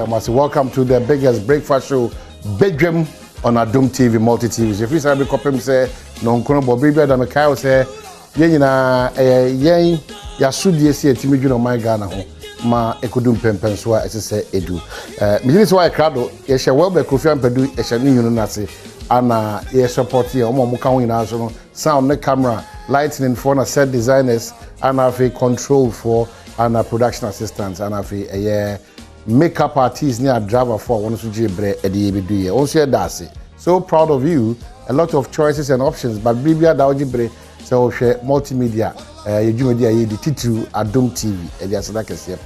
Welcome to the biggest breakfast show, Badwam on Adom TV, multi-TVs. If you say, I say, no, Kono Bobribe, and Mikael say, Yenina, Yen, Yasudi, say, Timijuno, my Ghana, ma Ekudum Pempenswa, as I say, Edu. This is why I crowd, yes, I will be Kofian Pedu, as I knew Nasi, and yes, support here, Mukawi National, sound, the camera, lighting, phone, set designers, and have a control for. And a production assistant and a makeup artist near driver for one to Jibre Eddie also Darcy. So proud of you. A lot of choices and options, but Bibia Daujibre so share multimedia. You do media the titu Adom TV. And yes, like I say,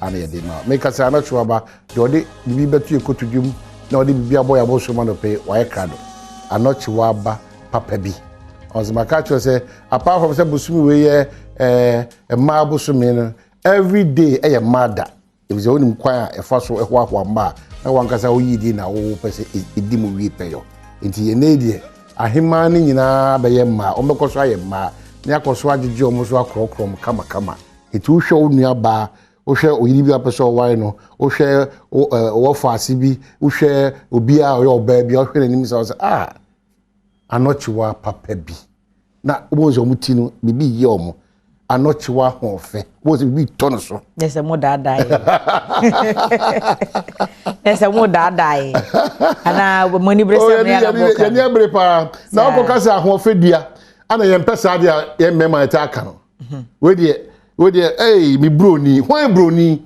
and a dinner. Make us not sure about the Bibia to go to Jum. No, the Bibia boy about someone to pay why crado. And not Chiwaba Papebi. As my catcher say, apart from the Busumi, a marble summon. Every day, a mother. If it's only choir, a fast or a wamba, no one can say, oh, you didn't know, it didn't repay. Into your nadia, a himani in a bayema, almost I am ma, Nakoswaji Jomoswa Crocrom, kama. It will show near bar, or share or you up a so wino, or share or for CB, or share or be our baby, or himself. I'm not sure, Papa B. Now, was your mutino, maybe yomo. I'm not sure how fair. Was it we turn so? There's a more that die. There's a more that die. And I will money breast. Now, because I want Fedia, and I am Passadia, a member attack. Where dear, hey, me brony, why brony?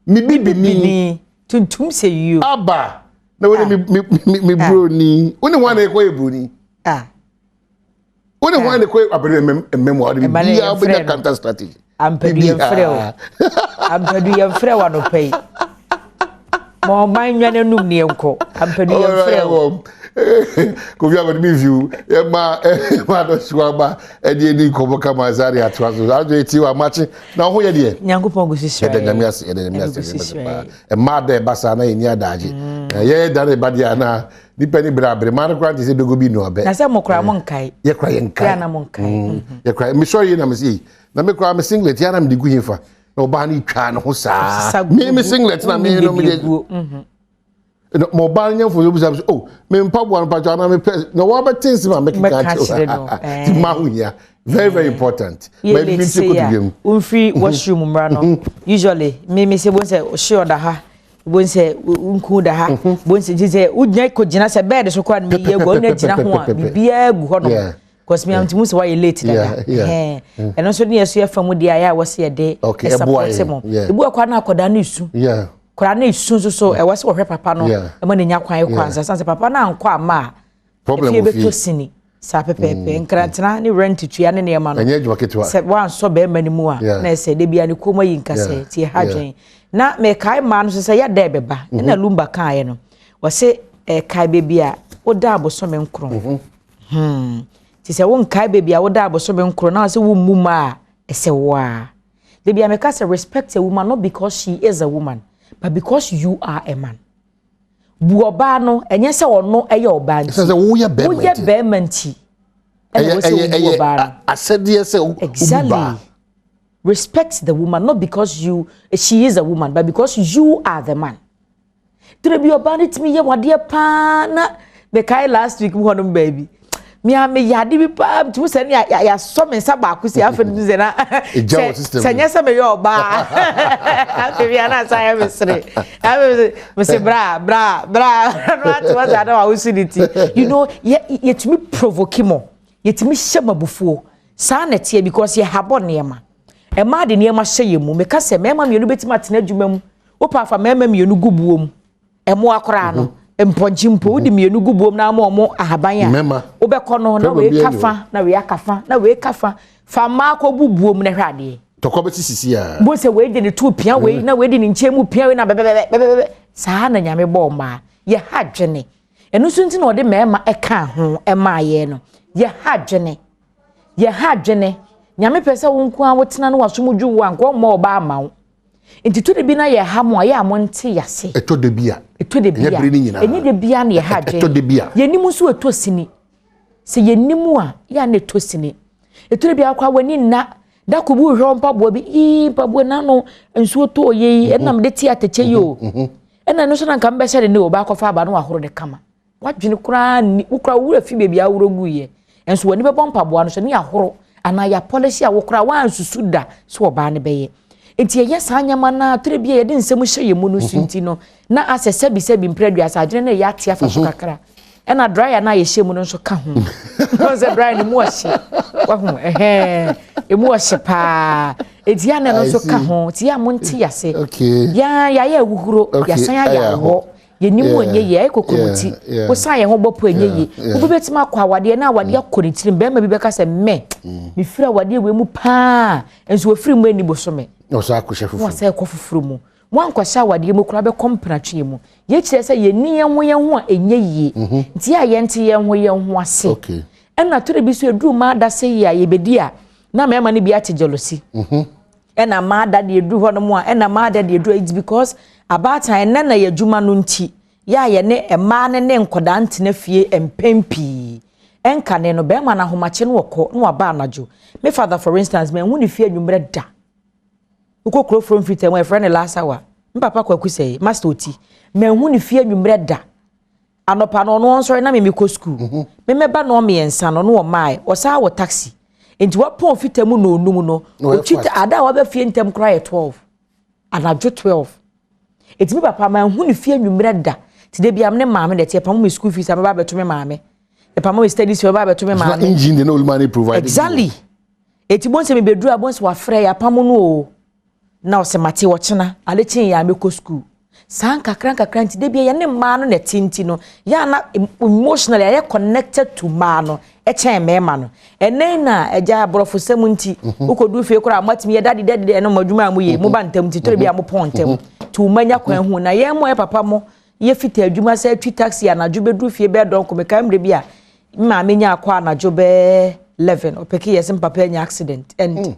Me baby, to say you. Abba, no, me brony. Only one a way brony. When I want to quit a memoir, be a counter strategy. I'm pretty frail. I'm pretty frail on the pay. More mind than a new neonco. I'm pretty frail. Could you have a review? Emma, Swaba, and the Nico Bokamazari at Twazo. I'll do it to you. I'm matching. Now, who are you? Yangupongus is a mother Bassana in Yadaji. Yeah, Daddy Depending Brabre, Marquand is a Dugubino. Nazamokra Monkai. You're crying, Kana Monkai. You're crying. Miss Soy, I'm see. Now make a singlet, Yanam de Guinfa. No Barney Chan, Hosa. Name a singlet, and I mean, no Barney for you. Oh, me pop one pajama. No other things I'm making Maunia. Very important. Maybe free washroom run. Usually, me say, was sure that. Bonse unkuda ha bonse jize udnya ko gina se bed so kwa me ye go na gina ho a bibia gu ho no cause me am timu se why late dada eno so ne yeso ye famu dia ya wose ye de support mo ebu akwa na akoda na isu kora na isu so e wose wo hwe papa no e ma ne nya kwan kwanza sanse papa na anko ama problem of be sini sa pepepe nkrantena ni rent tuya ne ne ma no enye dwake tuwa se wan so be manimu a na se de bia ne koma yi nkase ti hadwen na me kai man so say ya da beba na lumba kan no wo se kai bebi a wo da aboso me nkro ti se won kai bebi a wo da aboso me nkro na se wo muma a ese wo a de bia me ka say respect a woman not because she is a woman but because you are a man bu oba no enye se ono eye oba nti se wo ye be manti asede se exactly. Respect the woman not because she is a woman but because you are the man. Trebi obanit me ye wade pa na the kai last week won baby. Me yade bi pa to say ya so me nsa ba ku si afenu ze na. Senya se me ye oba. Afi ana say me sre. Me say bra no to was ada wa usility. You know ye to me provoke mo. Ye to me shema bufuo. Sa na tie because ye habo nema. E ma de niema hye mu meka se mema mienu betima tena adwuma mu wo pa fa mema mienu gubuom e mo akora no emponchimpo wo de mienu gubuom na mo ahaban a wo be kono na we kafa na we akafa na we kafa fa ma ko bubuom na hwade to ko beti sisi a bo se we de ne tu pia we na we de ne nchemu pia we na bebe sa na nyame bo ma ye hadwene enu so nti na ode mema e ka ho e ma ye no ye hadwene nyame pesa wonku a wotena no wasomudwu wa nko mo ba amawo enti to de bi na ye ha mo ya mo nte yase eto de bia enye de bia na ye ha dwen eto de bia ye nimu so eto sini se ye nimu a ya na eto sini eto de bia kwa wani na da kubu hwo mpabo bi mpabo na no nsuo to ye enam de ti atache yo ena no so na nka mbehye de ne oba akɔfa aba no ahoro de kama wadwene kura ni wukura wura fi bebi aworo guye enso wani bɛbɔ mpaboa no so ne ahoro ana ya policy a wukura wansusu da so oba ne bɛyɛ enti ye saa nyama na tere bia ye de nsɛm hye ye mu no sunti no na asese bi mpredua sa adwene na ya ate afa so kakra ena dryer na ye hye mu no so ka ho no se dryer ni mu ahye wa ho emu ahye pa enti ya na no so ka ho ti ya mo nti yase ya ye wuhuro ya san ya wo ye ni mu enye ye ekokomuti wo san ye ho bopo enye ye wo betima kwa awade na awade akonitiri be ma bi beka se me fira awade we mu pa enso ofiri mu ani boso me o sa akohye fufu wo sa ekofufuru mu wan kwasha awade mu kura be kompratwe mu ye kire se ye ni ye ho a enye ye nti ya ye nti ye ho ase ena tore bi so edu ma da se ya ye bedi a na mema ne bi ate jealousy ena ma da de edu ho no mu a ena ma da de edu it's because abata ena na ye djuma no nti ya ye ne ema ne nkoda ntena fie empempi enka ne no be ma na homache no woko no aba anajo me father for instance me hu ne fie anwumre da ukokro from fitem my friend last hour papa kwaku say master oti me hu ne fie anwumre da anopa no no nsori na me ko school me meba no me ensa no no mai o sa wo taxi enti wa pon fitem no onum no o chita ada wa be fie ntem kra ye 12 anajo 12 etimi papa ma hu ne fie anwumre da ti de biam ne maame de tie pam me school fees am ba beto me maame e pam me studies fe ba beto me maame engine the no money provided exactly eti bonse me bedru abonse wa frɛ ya pam no o na o se mate wo chena ale chin ya me ko school san kakran nti de bia ye ne ma no na tinti no ya na emotionally ya connected to ma no e chen me ma no enen na eja abrofo sem nti ukodu fie kora amatimi ye dadi eno madwuma amu ye mu ba ntam ti tori bia mu pontem tu manya kwan hu na ye mo e papa mo ye fita adwuma sa twi taxi anadwo bedu fie be don ko me kamre bia ma menya akwa anadwo be 11 opeki yesim papa nya accident and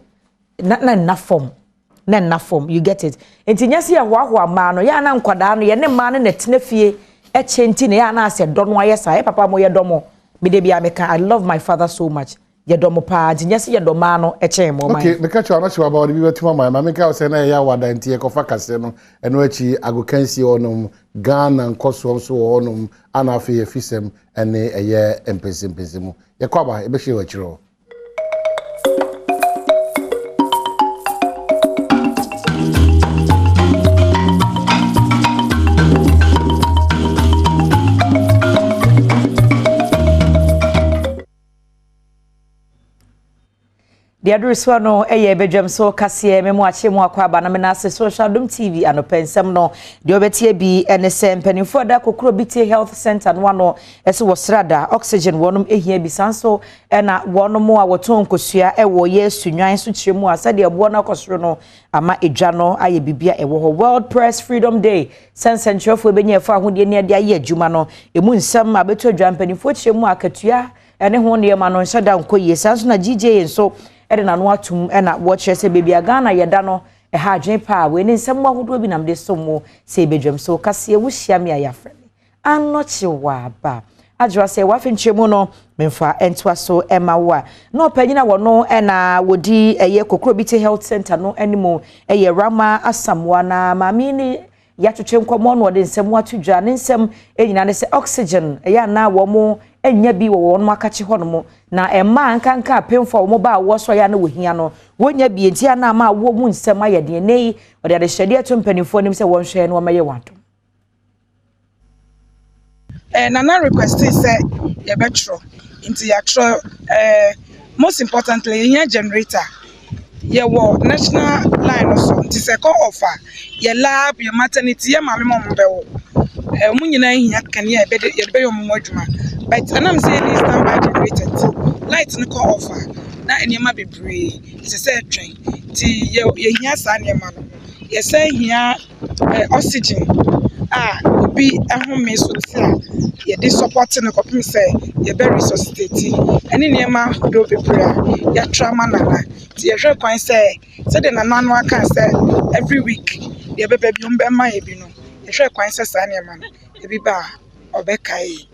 na form you get it enti nyase ya hwa ma no ya na nkwada no ye ne ma no na tena fie e chenti na ya na ase do no ayesa e papa mo ye do mo me de bia me ka I love my father so much ye do mo pa enti nyase ye do ma no e chen mo man okay me ka chawa no chawa ba bi betima ma me ka say na ya wada enti e kofa kase no eno achi agokansi onum Ghana nkoso so onum ana afi ye fisem ene eye empesimu ye kwaba e be hye wachiro The address no eye bedwam so kase me mo ache mo akwa ba na me na ase social Adom TV anopensem no de obetie bi ene se mpanimfo da kokro BT Health Center no ano ese wo srada oxygen wonum ehia bi sanso ena wonum a woton kosua ewo ye sunwan so kiremu asa de ebo na kosoro no ama edwa no aye bibia ewo ho World Press Freedom Day sense fo benye fa ho de ne de aye adwuma no emu nsam abeto adwa mpanimfo kiremu akatua ene ho ne ma no nhyada nkoye sanso na GJ so ede na no atum ena watch se baby Ghana yeda no e ha adwen pa we ni nsem ahodo bi nam de somo se bedwam so kase wuhia me ayafre anochi wa ba adwa se wa finchemu no memfa entwa so ema wa no panyina wo no ena wodi eye kokro BT Health Center no animo eye Rama Asamwa na mami ni ya twetwe nkomo no de nsem watudwa ne nsem enyina ne se oxygen eye na wo mo enya bi wo no akachi ho no na ema nkanka apemfo wo ba wo so ya na wohia no wonya bi entia na ma wo mu nsem ayede nei ode ade hyede to mpanimfo nim se won hwe no maye wato nana request say ye betro into ya tro most importantly here generator ye wo national line so nti se call offer ye lab ye maternity ye mame mom be wo mu nyina hia kan ye be yo mo adwuma but anam say this standby generator light no call offer na enema bebre se say twen ti ye hia sa enema no ye say hia oxygen obi ehome so tia ye dey support no kopim say ye be resuscitate ene enema do bebre ya trauma nana ti ye hwe kwan say de nana no aka say every week ye be bi umbe ma ye bi no ye hwe kwan say sa enema no e bi ba obekai.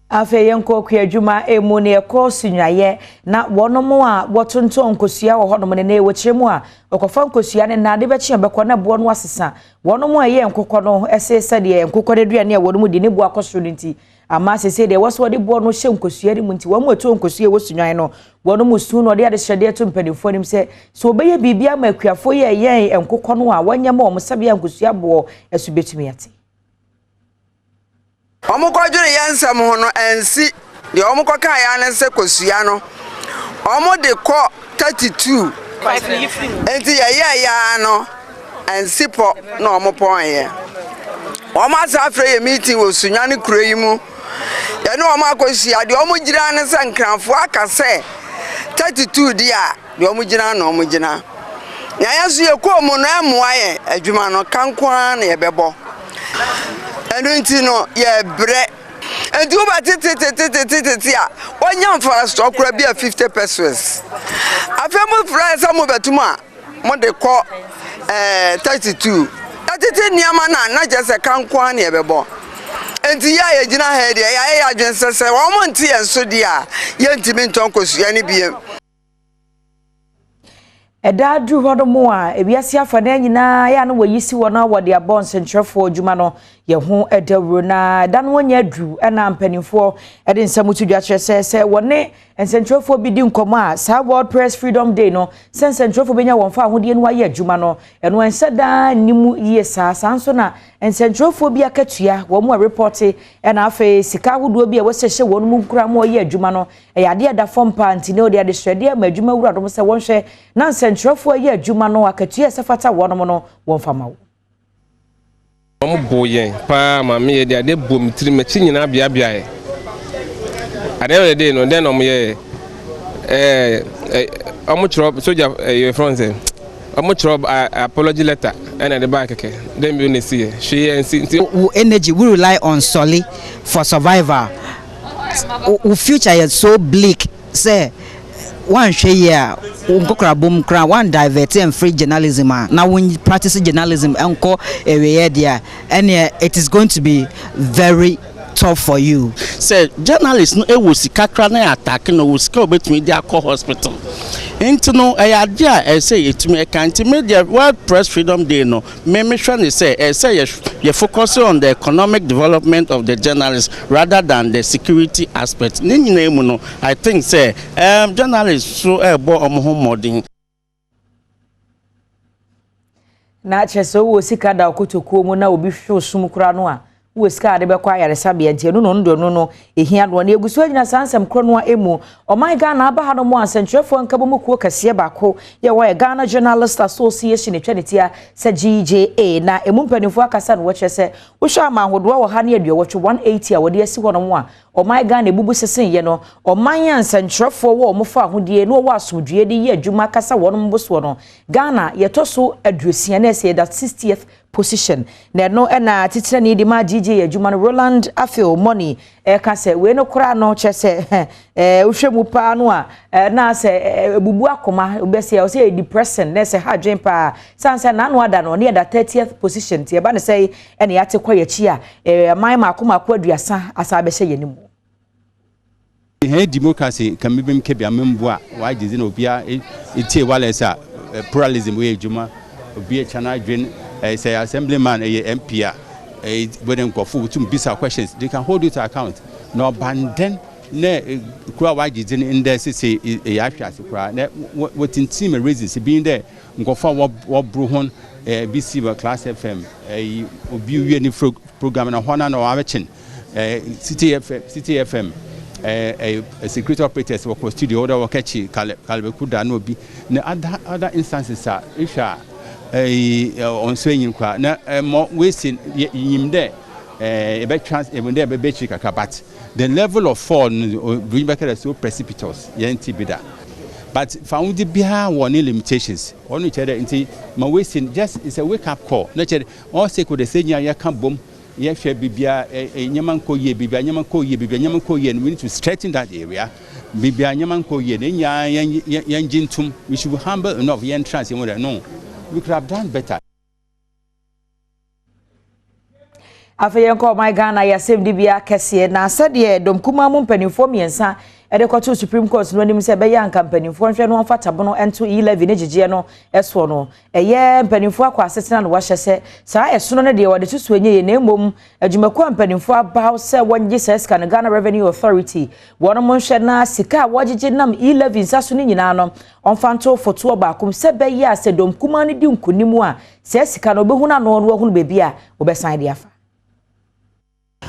afa yenko kwa adwuma emu ne ekọ sunwaye na wonomo a wotonto nkosua wo honom ne na ewchiremu a okofa nkosua ne na de be chia bekọ na bo no asesa wonomo a ye nkokọ no esese de nkokọ de duane a wonomo di ne bo akọsoro nti ama sese de woso de bo no hye nkosua de mu nti wo mo to nkosua wo sunwaye no wonomo su no de ade hyede to mpanimfo nim se so obeye bibia ma akuafo ye nkokọ no a wanyama o msabe nkosua bo esubetumi ate Omukojure yansam ho no ensi de omukoka ya ne se kosua no omude ko 32 enti ya no ensi po na omupon ye omasa afre ye meeting wo sunya ne kuro yi mu ye no omakosua de omujira ne se nkranfo aka se 32 dia de omujira na omujina ya yaso ye ko mu no emoa ye adwuma no kankwa na ye bebo enti no ye bre enti uba titi a onya mfa stock kura bia 50 pesos afemu fra samu betuma mo de ko 32 atiti niama na jese kankwa na ye bebo enti ya ye gina ha de ya adwensese wo mo nti ye so dia ye ntimi ntonkosua ne biem eda dru hodomo a ebiase afana nyina ya no wayisi wona wode abon sentrefo adwuma no ye ho edawro na eda no wonya dru na mpanimfo ede nsamutu dwachese se wone sentrefo bi di nkomo a sa World Press Freedom Day no sentrefo benya wonfa ahode no waye adwuma no eno ensada nimu ye sanso na sentrefo bi akatua wo mu report na afa sika hodo bi a wosehye wonu mu nkura mo ye adwuma no yade da fompa ntine ode ade hwede ma adwuma wura dom se wonhwe na sentrefo ye adwuma no akatua sefata wonom no wonfa mawo omo boyen pa ma me de ade bom tiri machi nyina bia e ade de no den omo ye omo chro soja your friend say omo chro apology letter and the back okay then we see she energy we rely on solely for survival. Our future is so bleak say one share one divert and free journalism now when you practice journalism and it is going to be very tough for you. Say journalists no e wo sika kra na attack no wo sika obetumi dia call hospital. Into no idea say etumi can't media World Press Freedom Day no me sure say you focus on the economic development of the journalists rather than the security aspect. Ni nyina mu no I think say journalists so bo omo modern na cheso wo sika da okotokuo mu na obi hwe osum kura no a wo sika de be kwa yaresabia ntie no ehia no na egusu agina sansem kro no emu o my Ghana aba ha no mo ansentrefo nkabo mu kuo kase bako ye wo Ghana Journalist Association etwanetia se GJA na emu mpanifo akasa no wo kyese wo hwa ma hodo wo ha ne aduo wo 180 a wo de asi hono mo a o my Ghana ebubu sesen ye no o man ansentrefo wo mo fa ahodie no wo asomdue de ye adwuma kasa wo no mboso no Ghana ye toso aduosia na ese that 60th position na no na titira ni di ma GJ adwuma no Roland Afil money ka se we no kora no kyese uhwemu pa no a na se bubu akoma obese o se depression na se hadwen pa sansa na no ada no ne da 30th position tie ba ne se ene yate kwa yachi a man ma akoma kwa aduasa asa be hye yenimu he democracy kan bibim ke bia membo a wa gizi na obia etie walesa pluralism we adwuma obia chana dwen say assemblyman MP when them go for to bisa questions they can hold you to account no banden ne kura waji in there say ahwase kura na what in team reasons being there go for what bro hon BC Class FM obi wi ni program na hona na wabechen City FM a secret operators work studio order work echi kalbe kuda no bi na other instances are isha on swinging kwa na mo wasting yim there e be chance even there be chika but the level of fall bring back so precipitous yenti bida but found bia one limitations only chere nti ma wasting just is a wake up call na chere all say could say nya kan bom ye hwe bibia nyaman ko ye bibia nyaman ko ye bibia nyaman ko ye we need to straighten that area bibia nyaman ko ye nya yan jintum we should be humble enough yen trans no we could have done better. Afeyenko my Ghana ya same dibia kese na sede dom kuma mu mpanimfo miensa ede kwato Supreme Court no anim se be ya mpanimfo nhwe no mfata bono ento 11 negigye no eso no eye mpanimfo akwa asetena no wahye se saa eso no de wode tusu enye na emom adwumaku mpanimfo aba se wonje seska na Ghana Revenue Authority wono mo nhwe na sika wogege nam 11 saso ni nyina no onfanto foto ba akum se be ya se dom kuma ne di nkunimu a se sika no obehu na no no bebi a obesan de afa.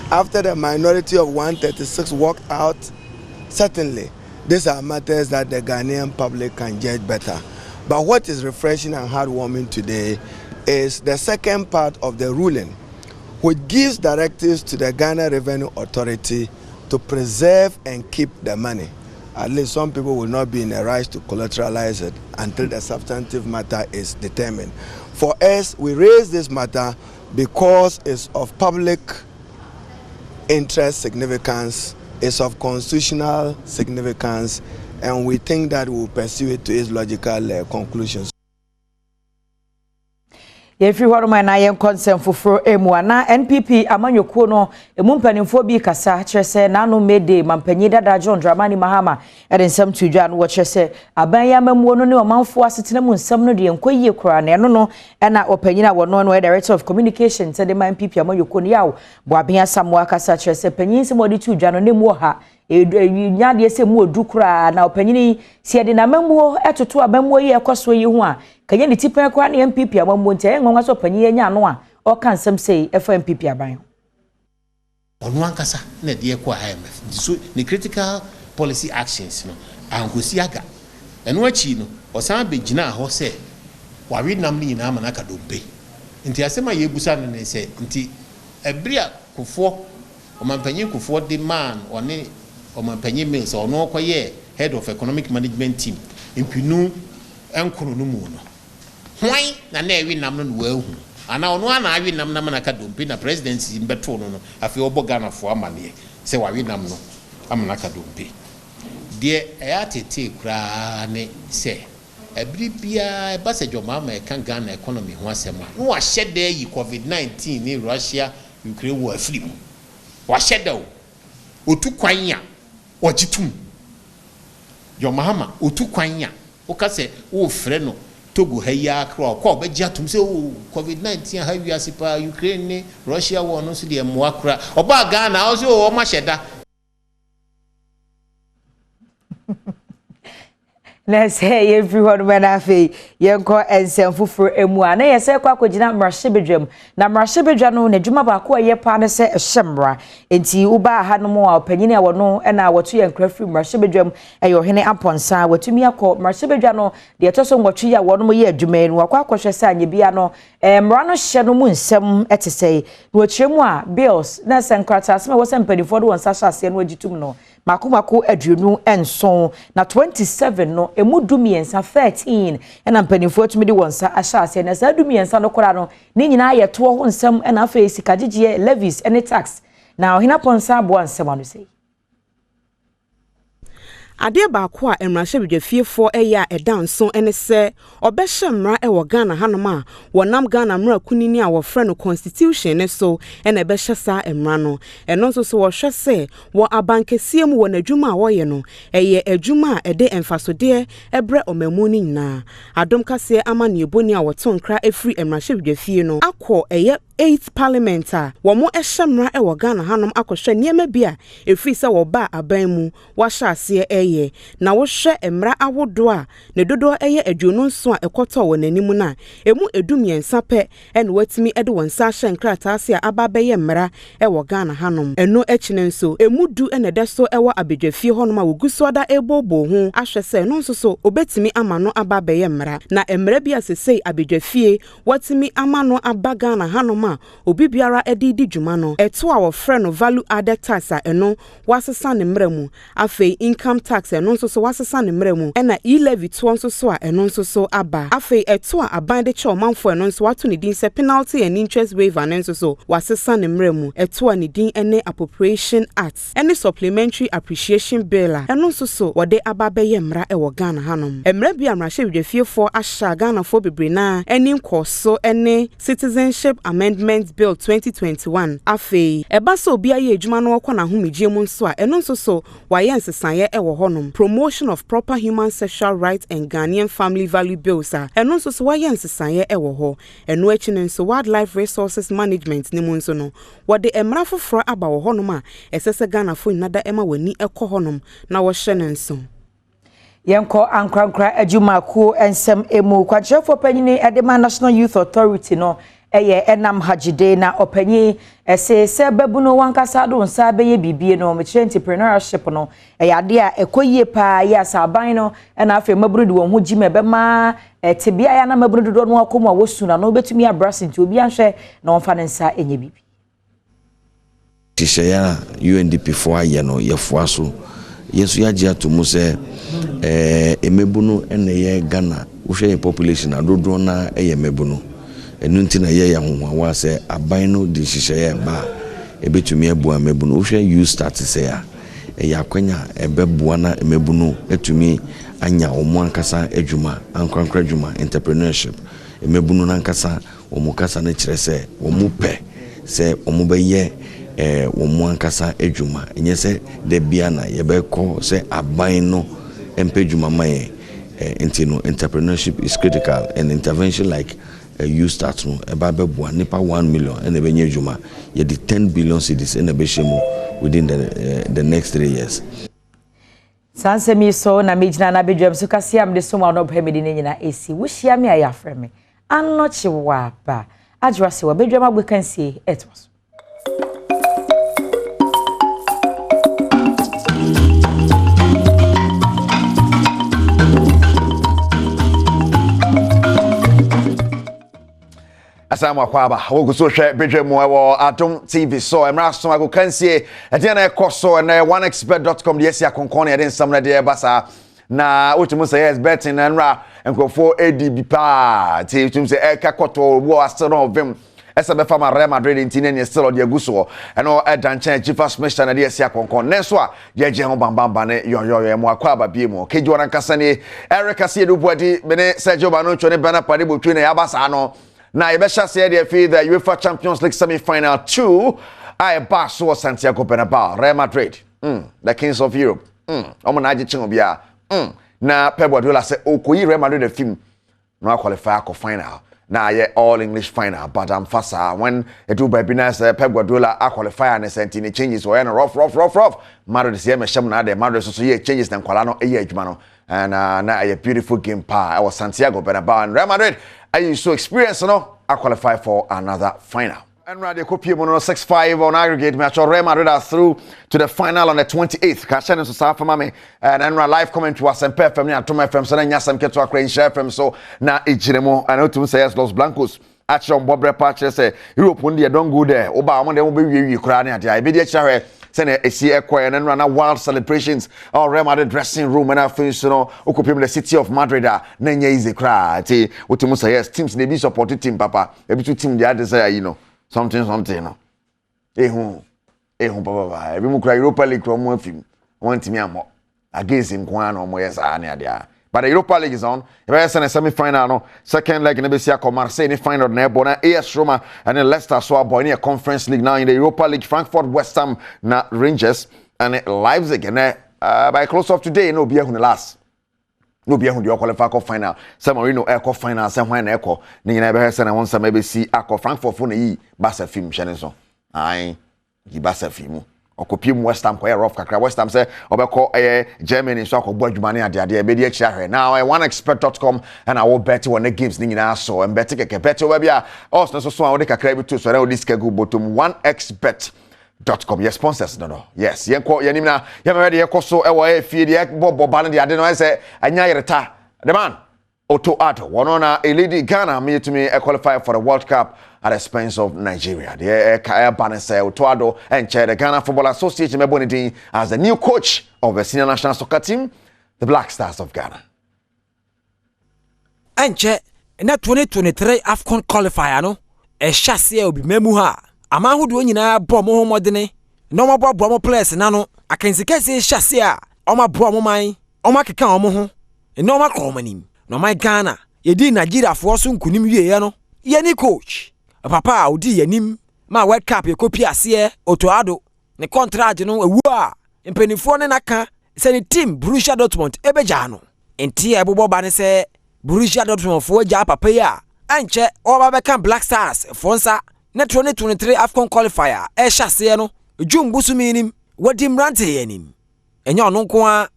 After the minority of 136 walked out, certainly these are matters that the Ghanaian public can judge better. But what is refreshing and heartwarming today is the second part of the ruling, which gives directives to the Ghana Revenue Authority to preserve and keep the money. At least some people will not be in a rush to collateralize it until the substantive matter is determined. For us, we raise this matter because it's of public interest significance, is of constitutional significance, and we think that we will pursue it to its logical conclusions. If you want my yen consent for na NPP amanyoko no emu mpanimfo bi kasa kyerese na no mede mampanyi dada John Dramani Mahama edensem tudwa no wo kyerese aban ya mamuo no ne omanfo asetena mu nsem no de enkoyie kura na eno no na opanyina wono no Director of Communication said the NPP amanyoko no yawo bo aben asamwa kasa kyerese panyin se modi tudwa no ne mu ha nyade se mu odu kura na opanyini sie de na mamuo etoto abamuo yi ekoso yi ho a kanye ni tipen kwa na MPP amammo ntia enwanwa so panyi nya no a o kan nsem sei efa MPP aban onu ankasa na de ekwa IMF so ni critical policy actions no ankosi aga eno achi no osan begina ho se wawe nam ni na amana ka dompe nti asema ye busa no ne se nti ebria kofo o mampanyi kofo de man one o mampanyi mills ono okoye head of economic management team impinu enkuru no mu no hwan na na ewi nam no wahu ana ono ana awi nam na mana ka dompe na presidency mbeto no no afi obo Ghana fo amane se wawi nam no amana ka dompe de ayatete kra ne se ebri bia ba se joma ma e kan Ghana economy ho asema no wa hyede yi COVID-19 ni Russia Ukraine wo afiri mu wa hyede o otu kwanya ojitum joma hama otu kwanya o ka se wo frɛ no Togo haya kro ko be giatum se COVID-19 ha wiase pa Ukraine ni Russia wo no so de mo akra oba Ghana o se o ma hyeda. Let's say everyone when I say yenko ensem fufuru emu a na yese kwa kogina mrashibedwam na mrashibedwa no na dwuma ba ko ye pa ne se ehemra enti uba ha no mo a opanyini a wono na wotu ye nkra free mrashibedwam eyo hene aponsa watumi akọ mrashibedwa no de etoso nwotwe ya wono mo ye adwuma nu akwa akohwe se anye bia no mra no hye no mu nsem etesei no akyeremu a bills na senkrata asema wo se mpanifo do wonsa hyase no agitum no makomako aduonu enson na 27 no emu dumiensa 13 ena mpanifo atumi de wonsa ahyase na sa dumiensa no kora no ni nyina yeto ho nsem ena afa sikagegye levies ene tax na ohina ponsa bo nsem anu sei ade ba ko a emrahye bedwafiefo eya edanso ene se obehye mra e wo Ghana hanoma wonam Ghana mra kunini a wo frɛ no constitution ne so ene behye sa emra no eno nso so wo hwɛ se wo abankesiem wo nadwuma a wo ye no eye adwuma a ede emfasode ebre omamu ni nyina adom kase amane eboni a wo tonkra efri emrahye bedwafie no akọ eye 8th parliament a wo mo ehye e wo Ghana hanom akohwe niema bia efri se wo ba aban mu wa hyase eye na wo hwe emra awodo a ne dodo eye aduonu nso a ekoto wo nanimu na emu edumiensa pe ene watimi ede wonsa hye nkrata ase a aba beye emra e wo Ghana hanom eno ekine nso emu du ene deso e wo abedwafie honom a woguso da ebobo ho ahwe se no nso so obetimi amano aba beye emra na emra bia sesei abedwafie watimi amano aba Ghana hanom obi biara edidi dwuma no eto a wo frɛ no value added tax a eno wasesa ne mramu afei income tax eno nso so wasesa ne mramu ena e-levy to nso so a eno nso so aba afei eto a aban de che omanfo eno nso wato ne din se penalty and interest waiver nso so wasesa ne mramu eto a ne din ene appropriation act ene supplementary appreciation bill a eno nso so wode aba beye mra e wo Ghana hanom emra bia mrahye wedwafiefo ahya Ghana fo bebre na ene nkoso ene citizenship amendment Amendment Bill 2021 afei eba so obi aye adwuma no okọ na homegye mu nso a eno nso so waye nsesaye ewo honom Promotion of Proper Human Sexual Rights and Ghanaian Family Value Bills a eno nso so waye nsesaye ewo ho eno achi nso Wildlife Resources Management ni mu nso no wode emra foforo aba wo honom a esese Ghana fo nada ema wani ekọ honom na wo hye nso Yenko ankrankra adwuma ku ensem emu kwachefo panyini Edema National Youth Authority no eye enam hajide na opanyi se bebu no wankasa do nsa beye bibie no me entrepreneurship no ade a ekoyie pa ya saban no na afi mabrudu won ho jime be ma tebia ya na mabrudu do no akomo wosu na no betumi abrasinti obi anhwe na onfa ne nsa enye bibi Tishaya UNDP fo aye no yefo so yesu ya jia to mu se emebunu ene ye Ghana wo hwe population adodo na eye mebunu enu nti na ye ya hohwa se aban no di hihye ba ebetumi abu amebunu wo hwe you start se ya yakwanya ebebua na emebunu etumi anya omo ankasa adwuma ankrankra adwuma entrepreneurship emebunu na ankasa omo kasa na kire se omo pe se omo beye omo ankasa adwuma enye se de bia na ye be ko se aban no empejuma maye into entrepreneurship is critical and intervention like you start no eba bebua nipa 1 million and ebenye juma ye di 10 billion cedis and ebeshemu within the next 3 years. Sansemi so na mejina na bedwam so kasiam de so ma no pemedi ne nyina esi wuhia me aya freme anoche wa ba adwase wa bedwam agbekansie etwas. Asama kwaba wogu so hwe bedwam wo Adom TV so emra so agokansie ade na ekoso na oneexpert.com de asia konkon ya de nsam na de basa na otumu say yes betting na nra enkofo ADB pa ti otumu say eka koto wo asero ovem esa be fama Real Madrid intine ne still de aguso eno edanchan chifa smash na de asia konkon nenso a ye je ho bambamba ne yo mo akwaba bie mo keji wana kasa ne Eric Asiedu Boadi bene Sergio Banucho ne bana pade botwe na ya basa no na yebesha say the UEFA Champions League semi-final 2 I pass so Santiago Bernabeu Real Madrid the kings of Europe omo na agichen obia na Pep Guardiola say okoyi Real Madrid the film no qualify for final na ye all English final but I'm fasa when it do baby na say Pep Guardiola qualify and sentini changes or rough Madrid say me shem na de Madrid so ye changes na kwala no ye adwuma no and na a beautiful game pa was Santiago Bernabeu and Real Madrid I so experience no I qualify for another final. And Radio Kopie Mono 6-5 on aggregate match. Real Madrid are through to the final on the 28th. Kashan so South Mame and Enra live comment to us and FM near to my FM so then yasam keto akra share FM so na ejiremo and out to say yes Los Blancos. Action Bobre Patch say Europe won don't go there. Oba amon dem be wi kra na dia. Be dey chare send a see and then run wild celebrations or Real Madrid dressing room and I finish you know occupy the city of Madrid na nya easy cry ti otimu say yes teams they be supporting team papa e be team they desire you know something no ehun papa e be mu cry Europa League from one film one team amo against him kwa na omo yes na dia but the Europa League is on e send a semi-final no second leg in be see Marseille in final na bona AS Roma and then Leicester so boy in a Conference League now in the Europa League Frankfurt West Ham na Rangers and Leipzig and by close of today no be who the last no be who the qualify for final San Marino echo final San Juan echo ni na be send one some maybe see akọ Frankfurt for na yi Barca film chenso ai gi Barca film okopiem West Ham kwa rough kakra West Ham say obekọ Germany so akọbọ adwumane ade be dey chire now oneexpert.com and I will bet on the games ni nyina so and bet keke bet we bia also so I will kakra bi to so na this kegu bottom oneexpert.com your sponsors no yes yenko yanim na yemede yekoso ewo fie de bobo ban de ade no say anya yereta the man Otto Addo one on a lady Ghana me to me qualify for the World Cup at the expense of Nigeria. The banner say Otto Addo and chair the Ghana Football Association Mebonidi as the new coach of the senior national soccer team, the Black Stars of Ghana. And chair in that 2023 AFCON qualifier no a chassis will be memuha. A man who do nyina bomb modene. No more bomb players nano. I can see chassis o ma bomb mine. O ma keka o mo ho. No ma komanim. No my Ghana, ye di Nigeria for so nkunim wie no. Ye ni coach. papa odi yanim ma World Cup yekopi ase Otoado ne contract no ewu a mpenifo ne naka se ne team Borussia Dortmund ebeja no enti ebobo ba ne se Borussia Dortmund fo ja papa ya anche oba beka Black Stars fonsa ne 2023 AFCON qualifier e hyase no djumbusu minim wadi mrante yanim enya ono nko a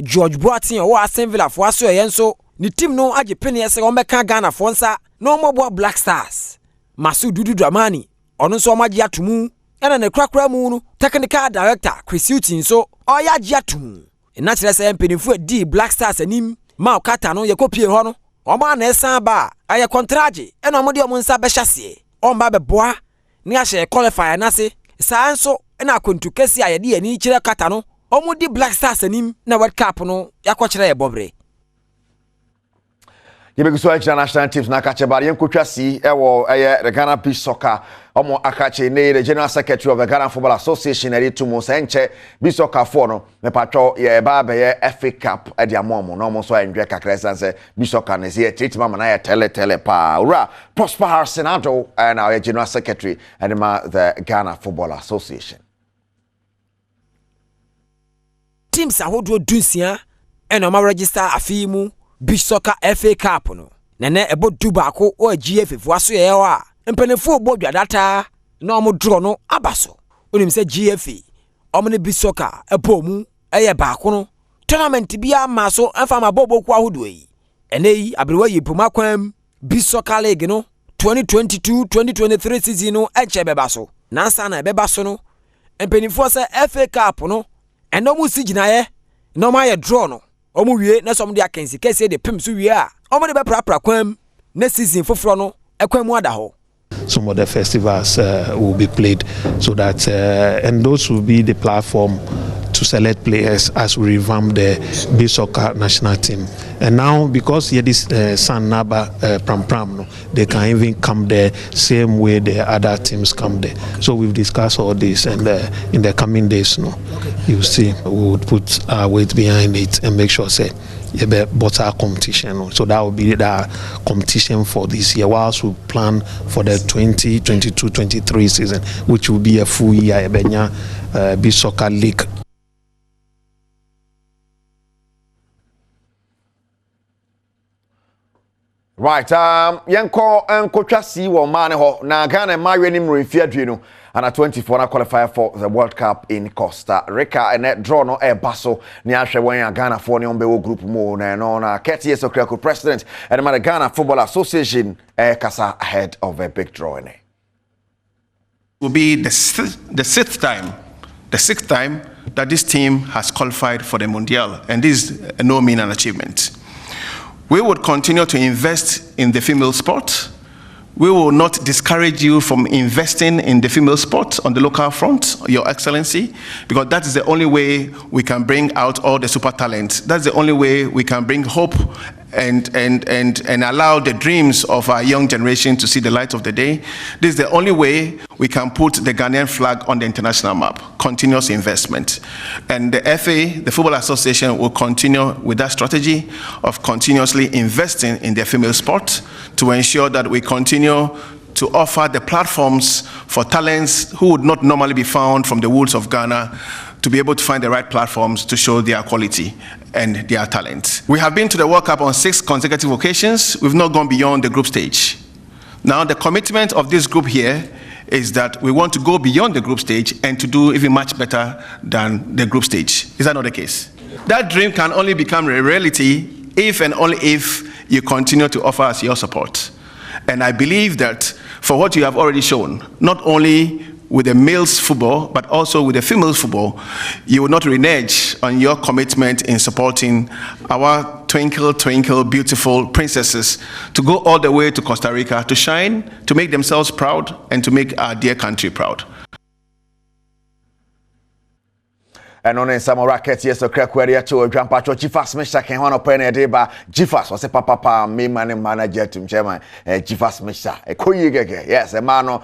George Boateng o Aston Villa fo aso yenso ni team no age pene ese o meka Ghana fonsa no mobo Black Stars Masu Dudu Dramani ono nso omagye atomu ena ne krakra mu no technical director Chris Utin so oya gye atomu na kire se mpenifo di Black Stars anim ma okata no yekopie ho no omo na esan ba aye contract ena omo de omo nsa be hyase omba be boa ni ahye qualifier na se saa nso ena akwantu kesi aye de ani kire kata no omo di Black Stars anim na World Cup no yakokire ye bobre Yebeguso international teams na kache bari yenkotwa si ewo the Ghana Beach Soccer omo akache ne the General Secretary of the Ghana Football Association eri tumo senche Beach Soccer for no me patro ye ba be ye FA Cup e dia momo no mo so enje kakra sanse Beach Soccer ne se treat mama na ye tele pa ura Prosper Harsenado and our General Secretary and the Ghana Football Association teams ahodo dunsia and o ma register afimu Beach Soccer FA Cup no nene ebo dubako o GFF waso ye wa mpenefo bodwa data na omo draw no abaso onim se GFA omo ne Beach Soccer ebo mu eye baako no tournament bia maso amfa ma boboku ahodo yi eneyi abrewa yipuma kwam Beach Soccer League no 2022-2023 season no eche bebaso nansa na bebaso no mpenefo se FA Cup no eno mu siginaye no ma ye draw no omo wie na som de akensi kese de pim so wie a omo de be prapra kwam na season foforo no ekwam mu ada ho. Some of the festivals will be played so that and those will be the platform to select players as we revamp the Beach Soccer national team. And now because here this San Naba Pram no, they can even come there same way the other teams come there. So we've discussed all this and in the coming days no, you see we would put our weight behind it and make sure say better competition. So that will be the competition for this year whilst we plan for the 2022-23 season, which will be a full year Beach Soccer League. Right, yenko enkocha si wo mane ho na Ghana mawe ni mrefia dwenu ana 24 na qualify for the World Cup in Costa Rica and that draw no e baso ni ahwe wan Ghana for ni ombe group mo na no na Keti Sokrako president and the Ghana Football Association kasa ahead of a big draw in it. Will be the sixth time that this team has qualified for the Mundial, and this is no mean an achievement. We would continue to invest in the female sport. We will not discourage you from investing in the female sport on the local front, Your Excellency, because that is the only way we can bring out all the super talent. That's the only way we can bring hope and allow the dreams of our young generation to see the light of the day. This is the only way we can put the Ghanaian flag on the international map. Continuous investment. And the FA, the Football Association, will continue with that strategy of continuously investing in the female sport to ensure that we continue to offer the platforms for talents who would not normally be found from the woods of Ghana to be able to find the right platforms to show their quality and their talent. We have been to the World Cup on 6 consecutive occasions. We've not gone beyond the group stage. Now, the commitment of this group here is that we want to go beyond the group stage and to do even much better than the group stage. Is that not the case? That dream can only become a reality if and only if you continue to offer us your support. And I believe that for what you have already shown, not only with the males football, but also with the females football, you will not renege on your commitment in supporting our twinkle, twinkle, beautiful princesses to go all the way to Costa Rica to shine, to make themselves proud, and to make our dear country proud. And on in some racket, yes, so crack where you to a grandpa, Jifas, Misha can one open a day by Jifas was a papa, me man manager to chairman, Jifas Misha, a coyega, yes, a mano.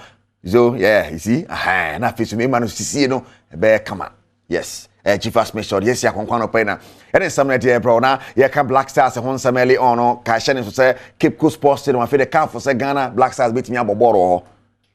So yeah, you see, na fish me manu see no be come on. Yes. Jifas me sure yes ya konkwan opena. And then some day bro na ya can Black Stars hon sameli on ka hye ne so say Cape Coast Sports no ma fe de can for say Ghana Black Stars beat me aboboro ho.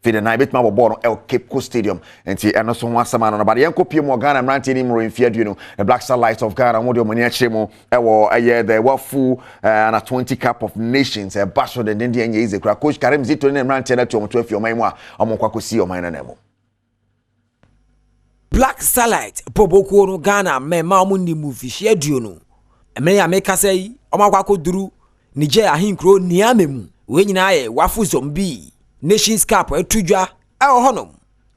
for the night bit ma ball El Cape Coast Stadium enti eno so ho asama no ba de enko pie mo Ghana mrantie ni mro mfiadu no the Black Starlight of Ghana mo de mani a chemo ewo the wafu na 20 Cup of Nations e baso de ndi anye ize kra coach Karim Zito ne mrantie na to mo to afi oman mu a omo kwakosi oman na nemo Black Starlight Poboko no Ghana me ma mo ni movie schedule no emre ya me kasa yi omakwakoduru Niger ahinkro niamemu we nyina ye wafu zombie Nations Cup etudwa honom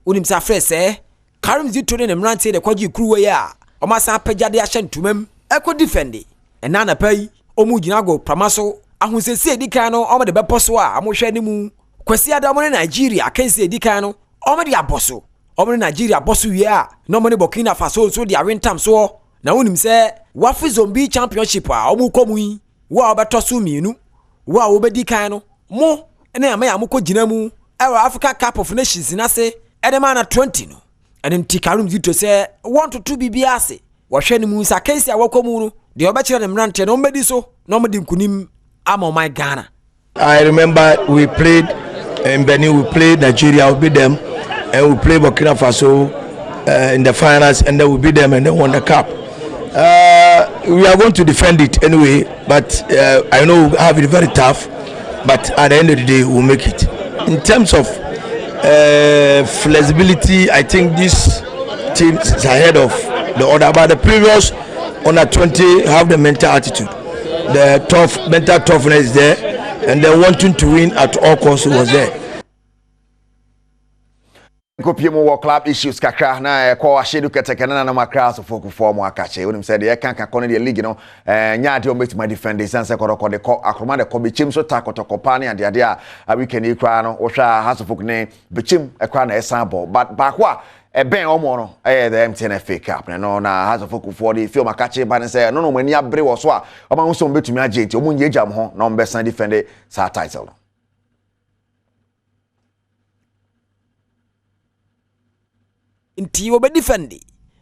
unim sa frese Karim Zito ne mrantie de kwaji kruwe ya omasa pejade a hyentumam eko defend ena na pai omu gina go pramaso ahusesi edikan no omde beposo a amohwe ni mu kwasi adam ne Nigeria kensi edikan no omde aboso omne Nigeria boso wie a no mo ne Burkina Faso so dia wintam so na unim se wafu zombie championship a omu komu yi wa obetoso mienu wa obedi kan no mo ene ama ya moko gina mu ewa Africa Cup of Nations na se edema na 20 no ene ntikarum Zito se want to bibia ase wo hwe ni mu sa kensi a wakomu no de obekire ne mrante no mbedi so no modi nkunim ama my Ghana. I remember we played in Benin, we played Nigeria, we beat them, and we played Burkina Faso in the finals, and then we beat them and then won the cup. We are going to defend it anyway, but I know we have it very tough, but at the end of the day, we'll make it. In terms of flexibility, I think this team is ahead of the other, but the previous under 20 have the mental attitude. The tough mental toughness is there, and then wanting to win at all costs was there. Kopie mo club issues kakra na ko ahyedu ketekena na makra so foku form akache wonim say de kan kan the league no nya ade o metima defend sense koroko de ko akroma de ko bechim so takotokopa ne ade a weekend ikra no wo hwa hasofok ne bechim ekra na esan ball but back wa ben omo no the MTN FA Cup no na hasofok for the film akache ba ne say no mani abre wo so a oba wo so betumi agenti omo nye jam ho na ombe san defend sa title no. Nti wo be defend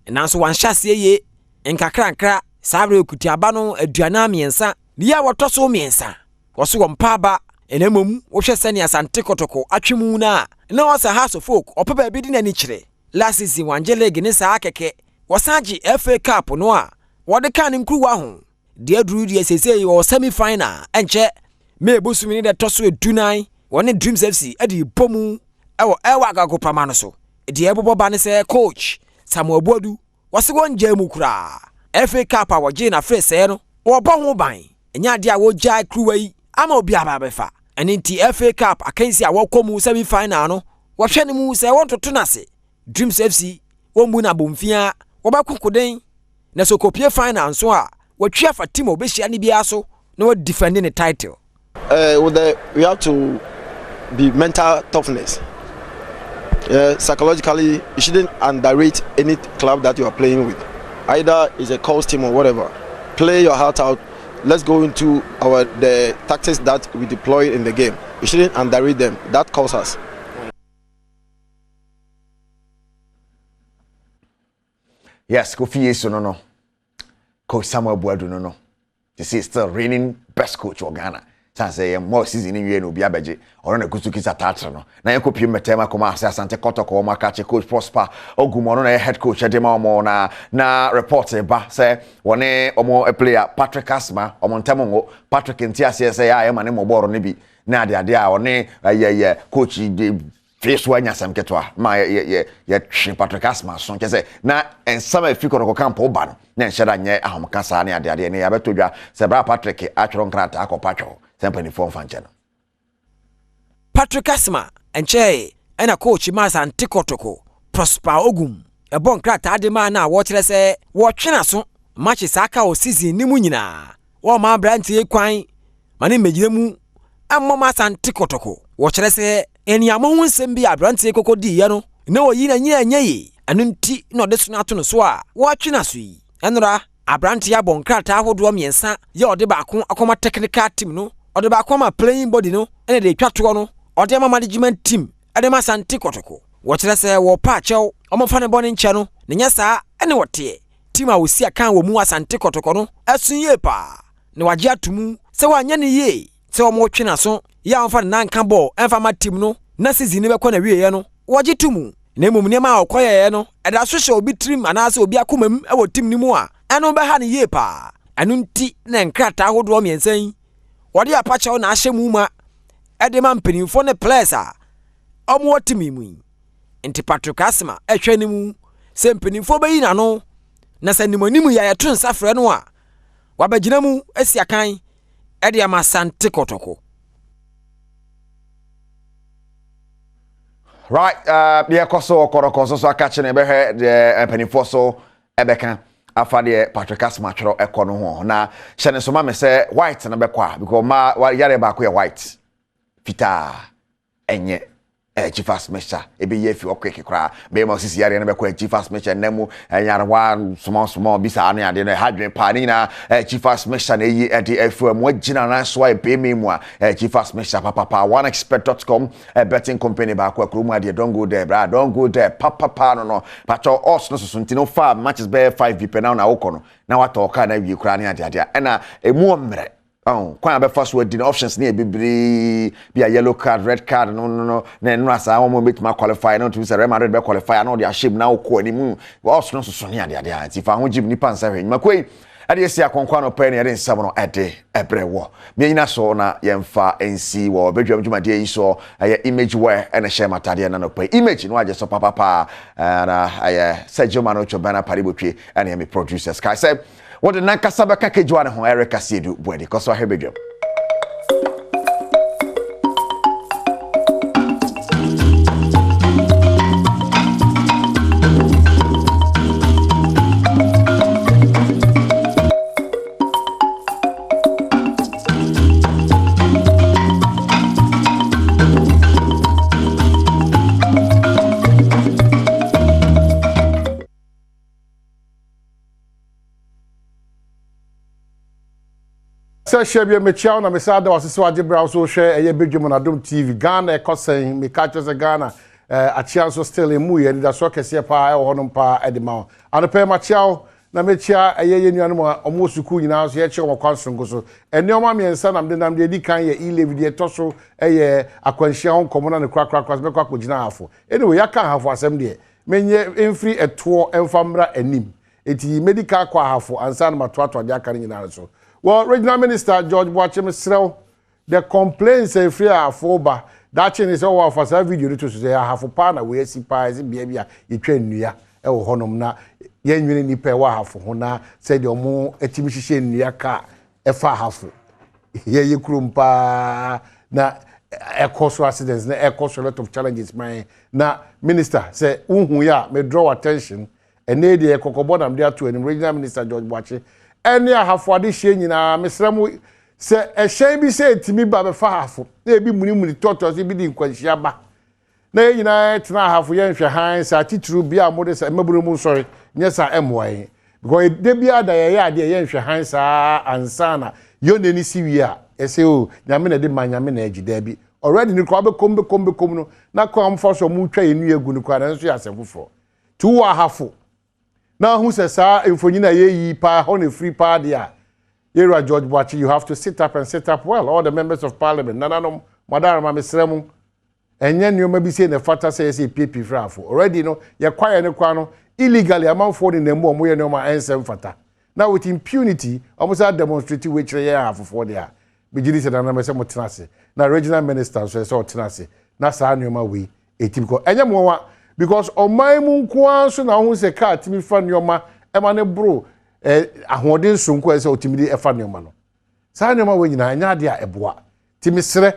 nanso wan hyase ye nkakra sabre okutiaba no aduana miensa dia wotoso miensa woso wompaba enemom wo hwese ne asante kotoko atwemu na osa house of folk opeba bi di nani kire last season wanjele gine sa akeke wosaji FA Cup no a wode kan nkruwa ho de aduru de sesei wo semi final enche mebusumi ne de toso edunan woni Dreams FC adi bomu ewa agago prama no so di ebobo ba ne se coach Samuel Bodu wase wonja mu kura FA Cup a woje na frese no wo bo ho ban enya de a wo jai kruwa yi ama obi aba befa eni nti FA Cup akansi a wokomu semi final no wo hwe ne mu se won toto na se Dreams FC wombu na bomfia wo ba kokoden na so kopie final so a wo twia fa team obehia ne bia so na wo defending the title. We have to be mental toughness. Psychologically, you shouldn't underrate any club that you are playing with. Either it's a coast team or whatever. Play your heart out. Let's go into the tactics that we deploy in the game. You shouldn't underrate them. That costs us. Yes, Kofi Yesu no. Coach Samuel Boadu no. This is still reigning best coach of Ghana. Say more season in no be abeje or na kusuki satatra no na yenkopie metema koma asante kotoko ma kache coach Prosper Ogumo no na head coach edema omo na report ba say woni omo a player Patrick Asma omo ntemongo Patrick ntiase say ya ma ne moboro ne bi na ade a oni coach de face wanya samketwa ma ye Patrick Asma so kese na ensama efikoro kampo ba no na nhyeda nye ahomkasa ne ade ne yabetodwa se bra Patrick atworo nkrata akopatwo Patrick Asma enche ena coach Masa Ntikotoko Prosper Ogum ebon krata adema na wo kire se wo twena so match saka o season ni mu nyina wo ma brantie kwan mane megiremu ammo Masa Ntikotoko wo kire se eni amon nsem bi abrantie kokodi ye no na wo yi na nyina nyeye anu nti na ode so na to no so a wo twena so yi enra abrantie abon krata ahodo miensa ye ode ba ko akoma technical team no ode ba kwama playing body no ene de twato no ode ma management team ade ma Asante Kotoko wo kire se wo pa chew omofa ne bone nche no ne nya saa ene wote team a wosi aka wo mu Asante Kotoko no asun ye pa ne waje atumu se wanya ne ye se wo mo twena so ya onfa na nka ball enfa ma team no na season ne bɛkɔ na wieyɛ no wɔgye tumu na mmom nneɛma a ɔkɔyɛɛ no ɛda so hyɛ obi tirim anaasɛ obi akomam ɛwɔ tim ne mu a ɛno bɛha ne yie paa ɛno nti na nkrataa ahodoɔ mmiɛnsa yi wɔde apakyɛw na ahyɛ mu ma ɛde ma mpanimfoɔ ne players a ɔmo wɔ tim mu yi nti Patrick Asma ɛhwɛ ne mu sɛ mpanimfoɔ bɛyi n'ano na sɛ nimanim yɛ yɛto nsa frɛ no a wabɛgyina mu asi akan ɛde ama Sante Kotoko. Right, the Koso Korokoso so catching a behe the Penifoso Ebeka afa de Patrick Asma chro ekono ho na hyene so ma me say white na bekwa because ma yare ba ko white fita enye chief fast measure e be ye fi okeke kra be ma sisi yare na bekwa chief fast measure nemu yare wa small bisa anu ade no hadwen pa ni na chief fast measure na yi ade afu mo agina na so e be me mu a chief fast measure papa oneexpert.com betting company ba kwa kru mu ade don't go there bra don't go there papa no pacho us no so ntino fa matches be 5 vp now na wokono na watoka na wi kra ni ade na emu omre kwa be first word the options near be a yellow card, red card, no, then no, I won't make my qualify, no, to say Real Madrid be qualify, I know their shape now, any moon, also no so near the if I won't give me pants every McQuay. I did see a conquano penny and someone at day, a bread war. Me na so na yemfa NC war, Badwam Juma day so a image wear and a share matadia and no pay image in what just so papa and I said Jomano Chobana Paribuki and me producers. I said, what the Nankasaba Kakejuana ho Erica Sidu, Bwedi, because I have a Share me chow na me sada wasiso ajibra so share eye Badwam on Adom TV Ghana ekosen me catches Ghana a chance still emu ye da so kese pa e ho no pa edema anope ma chow na me chia eye nuanom a omo suku nyina so ye che wo kwansongo so enioma me ensa na mde edi kan ye e-level de toso eye akwanhia ho komo na ne krakra me kwa kogina afo anyway ya kan hafo asem de menye emfiri eto emfamra anim eti medical kwa hafo ansa na matoato de aka nyina so. Well, Regional Minister George Boachim Srel, the complaints say free afoba. That chain is all for some video to say I have a partner we see pies in baby you train near e wo honom na yen nwini ni pe wa hafo ho na said your mo etimihyehye nnua ka e fa hafo ye krumpa na e accidents na e a lot of challenges my na minister say unhu ya me draw attention and dey dey kokobo am dey to any Regional Minister George Boachim eni ahafo ade hye nyina mesrem se ehyen bi se etimi ba be fa hafo na ebi munimuni totos bi di nkwanhia ba na nyina tena ahafo ye nhwe han sa tituru bia mode se maburu mu sorry nye sa emwan because de bia da ye ade ye nhwe han sa ansana yo neni siwi a ese o nyame na de manyame na agida bi already ni ko be kom no na ko am for so mu twa enu egu ni ko na nso ya asefofo tu wa hafo now who says infonyina ye pa on a free party Era George Boachim, you have to sit up and sit up well. All the members of parliament. Nananom, Madam Mamisremu, and then you may be saying the fata says a PP frafo. Already, you know, you're quite an equano illegally among 40 in the more we know my answer fata. Now with impunity, almost a demonstrative which they have for there. Judicial and I'm tenacity. Now regional minister says all tenacity. That's how you way a team call. And you because on my moon so now who's a cat me fan your ma emane bro ahoden sonko ese otimidi efa ne ma no sa ne ma we nyina anya de a eboa timisre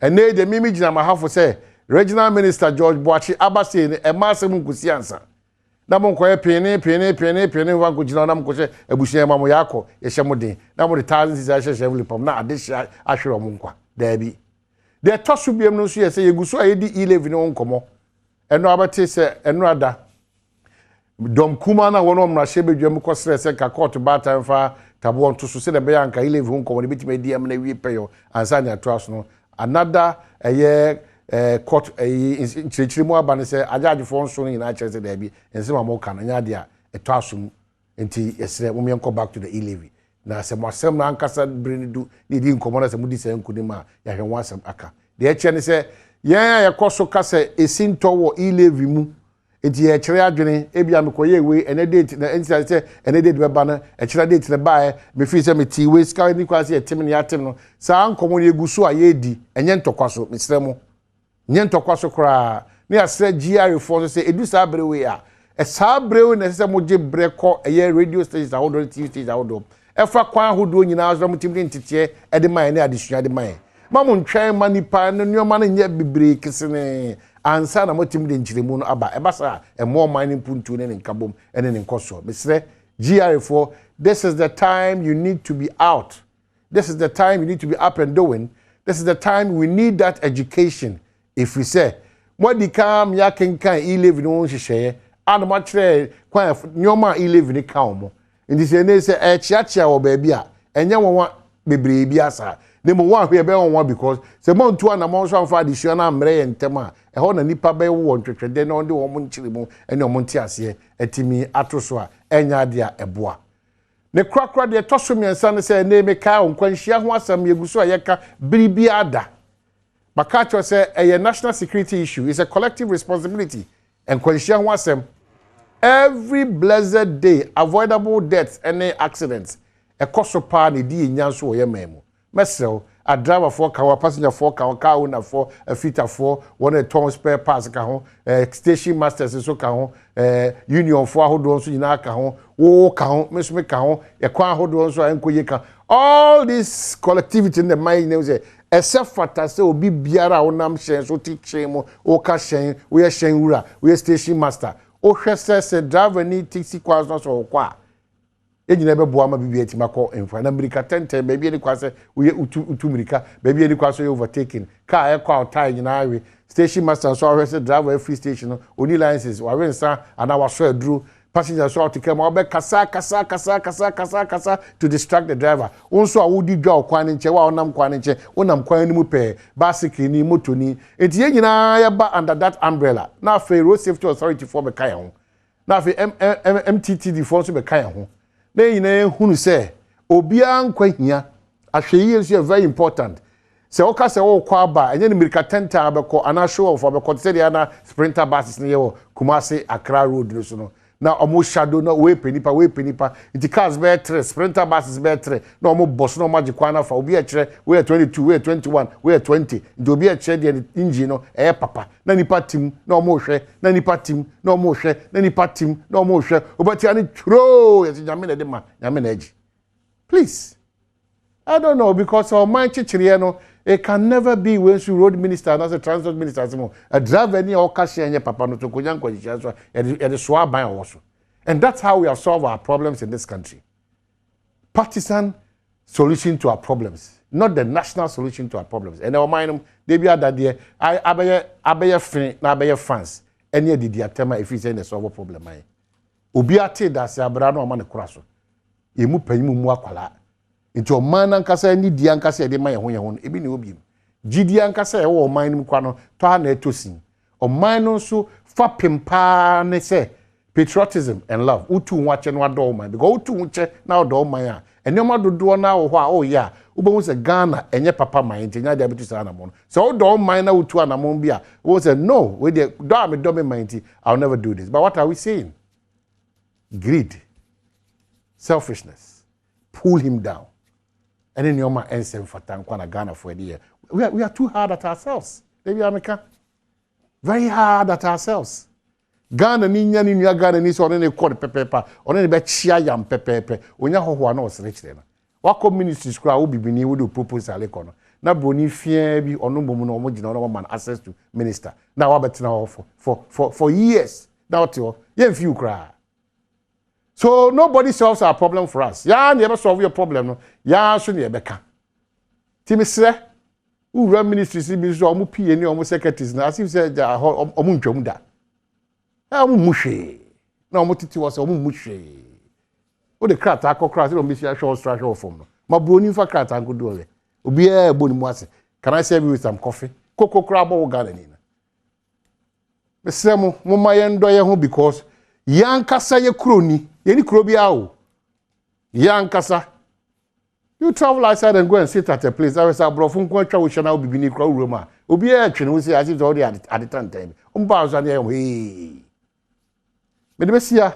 ene de mimi gina ma hafo say regional minister George Boachim abase ne e ma asem nkusi ansa na mo nkoye pene wan ko gina na mo ko se abusia ma mo yakọ ye hye mo den na mo de thousands is ahye hye pom na ade ahwere mo nkwa da bi de toso biem no so ye say yeguso ayedi 11 no nkomo eno abate se eno ada dom kuma na wono mrahye Badwam ko sere se ka court bata mfa tabo on to so se de be yanka 11 nkomo ne bitima diem na wi peyo ansa nya to aso no another court nchirichirimu abane se ajaji fo nso no nyina chere se da bi ensema mo kan nya de a eto aso enti yesere mo menko back to the 11 na se mo asem na ankasa brinidu ni di nkomo na se mudi se nkudi ma ya hwe wasem aka de eche ne se yɛn a yɛkɔ so ka sɛ esinto wɔ e-levy mu enti yɛkyerɛ adwene ebia mekɔyɛ we ene date na entia sɛ ene date bɛba no ɛkyerɛ date ne bae me fi sɛ me ti we ska ni kwa sɛ yetim ne yatim no saa nkomo ne eguso a yɛdi enye ntokwa so mesrɛ mo nye ntokwa so kora ne asrɛ GR for so sɛ edu saa brewe a saa brewe na sɛ mo gye brɛkɔ ɛyɛ radio stations ahodo TV stations ahodo ɛfa kwan ahodo nyinaa so mo tim de ntete ɛde man ne adesua de man mamu ntwɛn ma nipa no nneɛma no nyɛ bebree kesene ansa na motim de nkyiremu no aba ɛbasa ɛmo man ne puntu ne nkabom ɛne ne nkɔso mesrɛ GR4 this is the time you need to be out, this is the time you need to be up and doing, this is the time we need that education. If we say what the kam ya kenkan e-levy no hyehyɛ ana ma kyerɛ kwan nneɛma e-levy ne ka omo ndi sɛ ne sɛ ɛkyeakyea wɔ baabi a ɛnyɛ wɔn bebree bi asa ne mo wa hwe be won because se mo ntu ana mo so amfa adesua na mmerɛ yɛ ntem a ɛhɔ na nipa bɛ wo ntwetwede na onde wo mo nkyiri mu ɛne wo mo nti ase atimi ato so a ɛnya ade a ɛboa ne krakra de toso miensa ne sɛ ne me ka onkwanhia ho asam yeguso a yɛka biribi ada makacho say a national security issue is a collective responsibility and kwanhia ho asam every blessed day avoidable deaths any accidents ekoso pa ne di nyanso wo ye memo mesel a driver for car passenger for car owner for a fitter for one a ton spare parts ka ho station masters so ka ho union for ahodo so nyina ka ho wo ka ho mesome ka ho e kwa ahodo so enkoye ka all this collectivity in the mind name say except fata say obi biara wonam hyen so ti hyen mo o ka hyen we hyen wura we station master o hwese se driver ni taxi kwa so kwa ejina be boa ma bibia ti makọ enfa na America 10 baby ni kwa se we utu America baby ni kwa so overtaking car e kwa tie nyina awe station master so hwese driver free station no oni licenses wa wensa ana wa so aduru passengers so to come obe kasa to distract the driver onso a wodi dwa okwan nche wa onam kwan nche onam kwan ni mu pe bicycle ni moto ni enti ye nyina ya ba under that umbrella na fe road safety authority for be kan ho na fe MTTD for so be kan ho na nyina hunu se obia nkwahia ahweye is very important se oka se wo kwa ba enye ni America 10 ta abeko ana show of abeko se dia na sprinter buses ne ye Kumasi Accra road no so no na omo shadow na we penipa it cars be 3 sprinter buses be 3 na omo boss na omo gikwa na fa obi a kire we 22 we 21 we 20 ndo obi a kire de engine no papa na nipa tim na omo hwe na nipa tim na omo hwe na nipa tim na omo hwe obati ani tro yesi nyame na de ma nyame na agi please I don't know because our mind chichire no it can never be when you road minister and as a transport minister a driver any or cashier and papa no to kunyan kwaji so e so ban also and that's how we have solved our problems in this country. Partisan solution to our problems, not the national solution to our problems. And our mind they be that there abeye fin na abeye fans any the atema if you say the solve problem ai obi ate da se abra no ma ne kura so emu panyimu mu akwala nti o man ankasa ni di ankasa de ma ye ho ebi ne obi gidi ankasa ye wo man nim kwa no to ha na etosin o man no so fa pempa ne se patriotism and love utu nwache no adọ man because utu nwache na adọ man a enema dodo na wo ho a o ya ubo se Ghana enye papa man ntenya dia betu sa na mo so adọ man na utu anamon bi a wo say no we dey do me man nti I'll never do this. But what are we saying? Greed, selfishness pull him down. And then your man ensem fatan kwa na Ghana for the year. We are too hard at ourselves. Maybe America. Very hard at ourselves. Ghana ni nya ni nua Ghana ni so on ne call pepepa. On ne be chia yam pepepe. Onya hoho na osrechire na. Wako ministries kra obi bini we do proposal ekono. Na broni fia bi ono bomu na omo gina ono man access to minister. Na wa betina for years. Now to ye few kra. So nobody solves our problem for us. Ya never solve your problem no. Ya so ne beka. Timisre who run ministries bi so omo PA ni omo secretaries na as if say omo ntwam da. Omo muhwe. Na omo titi was omo muhwe. O de krata akokra say omo sia show structure form no. Ma broni fa krata ankodo ole. Obi e boni mu ase. Can I serve you with some coffee? Koko kraba wo Ghana ni na. Mesemo mo ma ye ndo ye ho because yankasa ye kroni. Yeni kuro bia o yankasa You travel outside and go and sit at a place. I was a brofun quacha which now be in crowd room. Obi a train we say as it's already at the time. Bows on the way. Medebesia.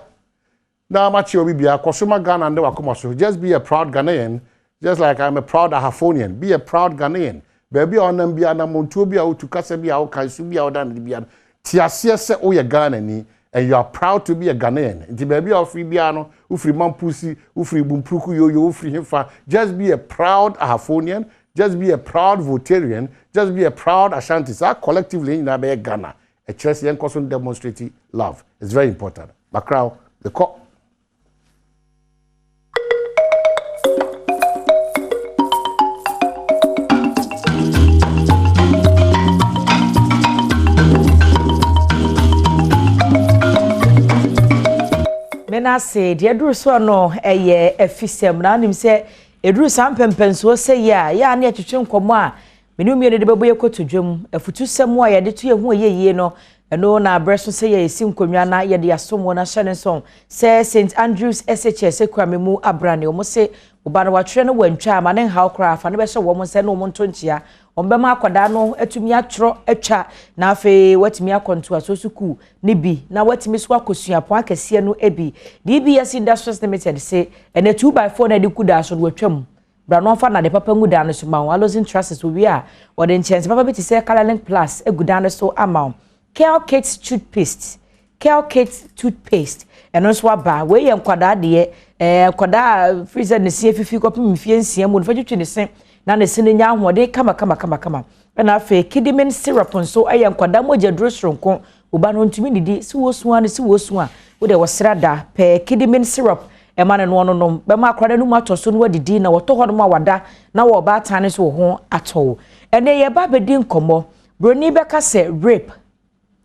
Now much you be a Kosuma Ghana and Wakomaso. Just be a proud Ghanaian, just like I'm a proud Ahafonian. Be a proud Ghanaian. Baby on them be an Amontubia out to Casabia or Kaisubia or Dan Tiasia se o ye Ghanani. And you are proud to be a Ghanaian. Nti baby of free biano, u free mampusi, u free bumpruku yo, u free himfa. Just be a proud Ahafonian, just be a proud Votarian, just be a proud Ashanti. So collectively in Abe Ghana, a church young person demonstrating love. It's very important. Bakrao, the cop. Mena say the eduru so no eye efisem na nim say eduru sam pempenso say ya na etwetwe nkomo a menu mienu de bebo yekoto dwam afutu sem a ye de to ye hu ye no eno na abreso say ye esi nkonwa na ye de asomo na hyene song say St Andrews SHS ekwamemu abrane omo say oba na watwere no wantwa ama ne how craft na be hye wo mo say no mo ntonchia ombema akoda no atumi atro atwa na afi watimi akonto asosuku ne bi na watimi so akosuapon akese no ebi DBS Industries Limited say ene 2x4 na de kuda so watwam bra no fa na de papa nguda no so ma alozin trusses we are or the chance papa be to say Colorlink Plus eguda no so amount Calcate toothpaste eno so aba we ye nkwada de kwada freezer ne sie fifi kopim fie nsia mu no fa twetwe ne sen na ne sin nya ahode kama na afa kidimin syrup nso aye nkwada moja drosronko oba no ntumi didi si wosu a wo de wosrada pe kidimin syrup e ma ne no no be ma akwada no atoso no wadidi na woto ho no ma wada na wo ba tane so ho ato ene ye ba bedi nkomo broni be ka se rape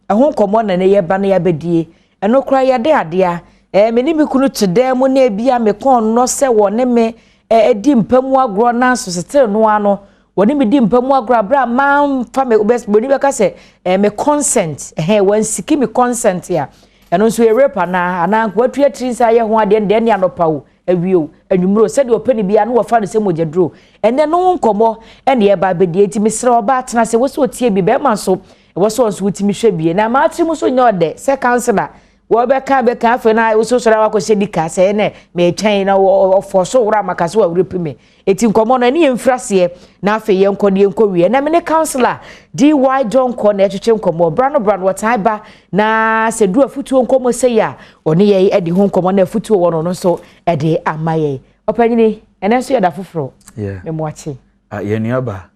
ehun komo na ne ye ba na ya bedie eno kra ya de adea meni mi kunu tedem na bia me kon no se wo ne me edi mpamu agro na so setere no ano woni me di mpamu agro bra man fa me best boni be ka se me consent wan siki me consent ya eno so ye rape na ana kwatu atrinsa ye ho ade ne anopawo awio anwumro se de opani bia no wo fa ne se mojedro ene no nkomo ene ye ba bedie ti misre oba atena se wo so tie bi be man so wo so nso wutimi hwe bie na ma ati mu so nyode se counselor wo be ka afa na wo so sora wakọ sedika se ne me twen na ofo so wura maka so awrepi me eti nkomo na ne yemfrase na afa ye nkode enkowie na me ne counselor DY John ko na etwetwe nkomo brano what ba na se du afutuo nkomo se ya one ye edi ho nkomo na afutuo wo no so edi amaye opanyini ene so ye da foforo me mo achi ye nuaba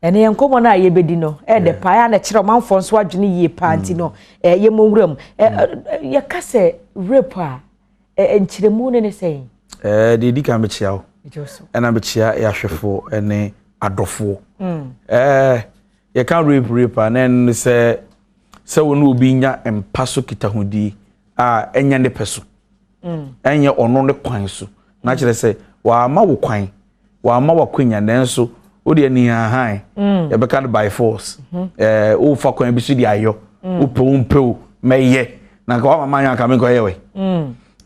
ene yankomo na ye bedi no de pa na kire manfo nso adwene yie panti no ye monwuram ye kase rape a enchiremu ne sei de di kan be chia o ena be chia ya hwefo ene adofo ye kan rape na en se wonu obi nya empaso kitahudi a enya ne peso enye ono ne kwan so na kire se wa ma wo kwan wa ma wa kwanya na enso odi ni han e be kan by force o fa kwan bi so di ayo o pe meye na ka mama nya ka me ko ye we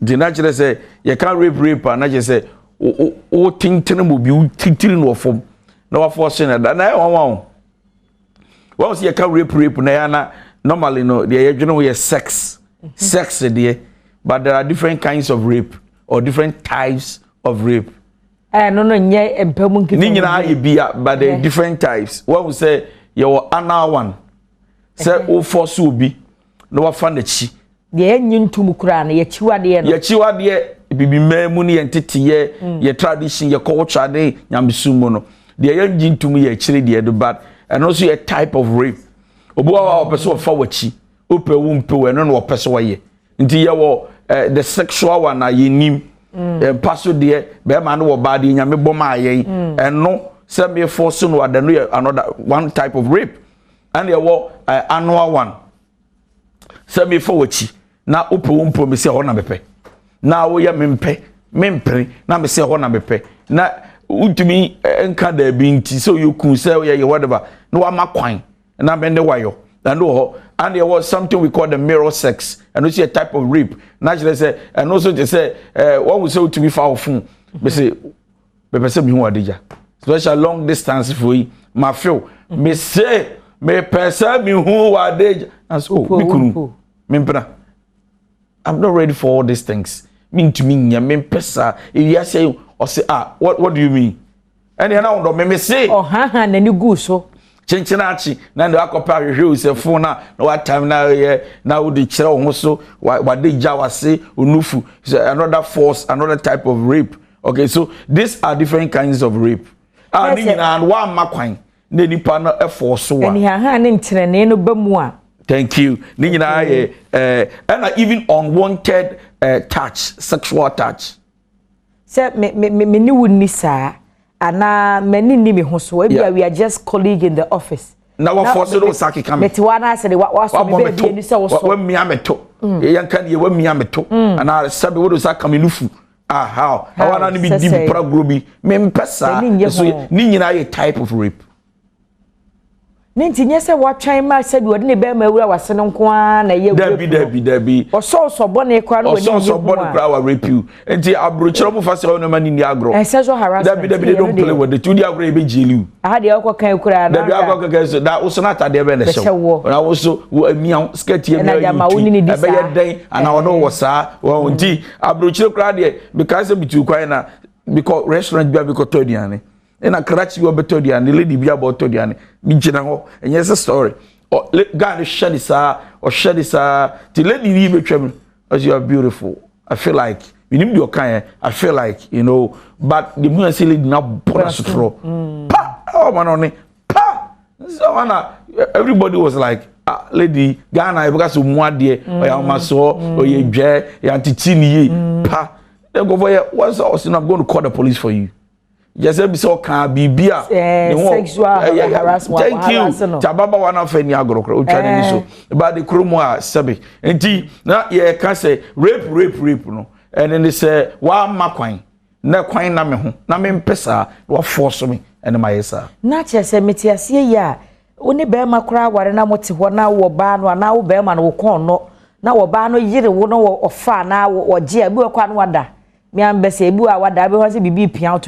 di na kire se ye kan rape na kire se o tintin mo bi o titiri no fom na wa force na na e won won se ye kan rape na ya na normally no the ye dwene we sex there but there are different kinds of rape or different types of rape. No nye empamu nkita. Ni nyina ye bia but there are different types. What we say your anal one. Say o force obi no wa fa na chi. Ye nyintum kura na ye chiwade no. Ye chiwade bibi mamu ni entete ye tradition ye culture de nyamsumo no. The ye nyintum ye chire de but and also a type of rape. Obo wa person fa wachi. Ope wo mpe no no person wa ye. Nti ye wo the sexual one na ye nim. Paso de be ma no wo ba de nyame boma ayen eno se me force no ada no another one type of rape and there wo annual one se me for wachi na ope wo mpo me se ho na bepe na wo ye mempre na me se ho na bepe na utumi enka da bi nti so you kun se ye whatever no wa makwan na be ne wayo and there was something we call the mirror sex and also a type of rape naturally say and also they say what we say to be foul phone we say me pese me hu Adija special long distance for yi ma feel me say me pese me hu Adija and so me kunu me mpena I'm not ready for all these things mean to me nya me pesa if you say or say what do you mean and you know me say oh ha na ni gu so chenchenachi na ndo akopa hwehwe usefo na what time na wo de kire wo so wa de ja wase onufu another force another type of rape. Okay, so these are different kinds of rape ni na wa makwan na nipa no e force wa ni ha ne ntrene no bamu a thank you ni nyina and even unwanted touch sexual touch say me ni wuni saa ana many ni me ho so we are just colleague in the office na wa force do saki kam meti wana say wa so me be ni say wo so wa mia meto yanka ne wa mia meto ana sabe wo do saka menufu how wana ni bi di program me mpesa so ni nyina ye type of rape ninti nyese watwan ma sabi wode ne be ma wura wase no nko na ye dabi oso bone kwa no woni oso bone kwa wa rape you enti abrochiro mu fase no ma ni agro sexual harassment dabi don't play with the tudi agro e be jeli aha de akwa kan kura na dabi akwa kan so da oso na atade be na show na oso mian skirt ye na ma woni ni disa be ye den ana wono wo sa wo nti abrochiro kra de because bitu kwa na because restaurant bia because todiane ena krachi wo betodiane lady bia bo todiane mi gina ho enye se story o guy no share this the lady ni betwam as you are beautiful I feel like you need your kind I feel like you know but the moon say lady na bonus throw pa oh man on pa so everybody was like lady Ghana because mu ade o ya ma so o ye dwe ya titi ni pa then go for here once I was not going to call the police for you. Yes, be so can be beer. Sexual harassment. Thank you. Tababa wana fe ni agro kro utwane ni so. Ba de kromo a sebe. Enti na ye ka say rape no. And then they say wa makwan. Na kwan na me ho. Na me mpesa wa force me and my yesa. Na che se metiase ya. Oni be makra ware na mote ho na wo ba no na wo be ma no wo kon no. Na wo ba no yire wo no wo fa na wo je abi wo kwa no wada. Me ambese ebu a wada be ho se bibi pian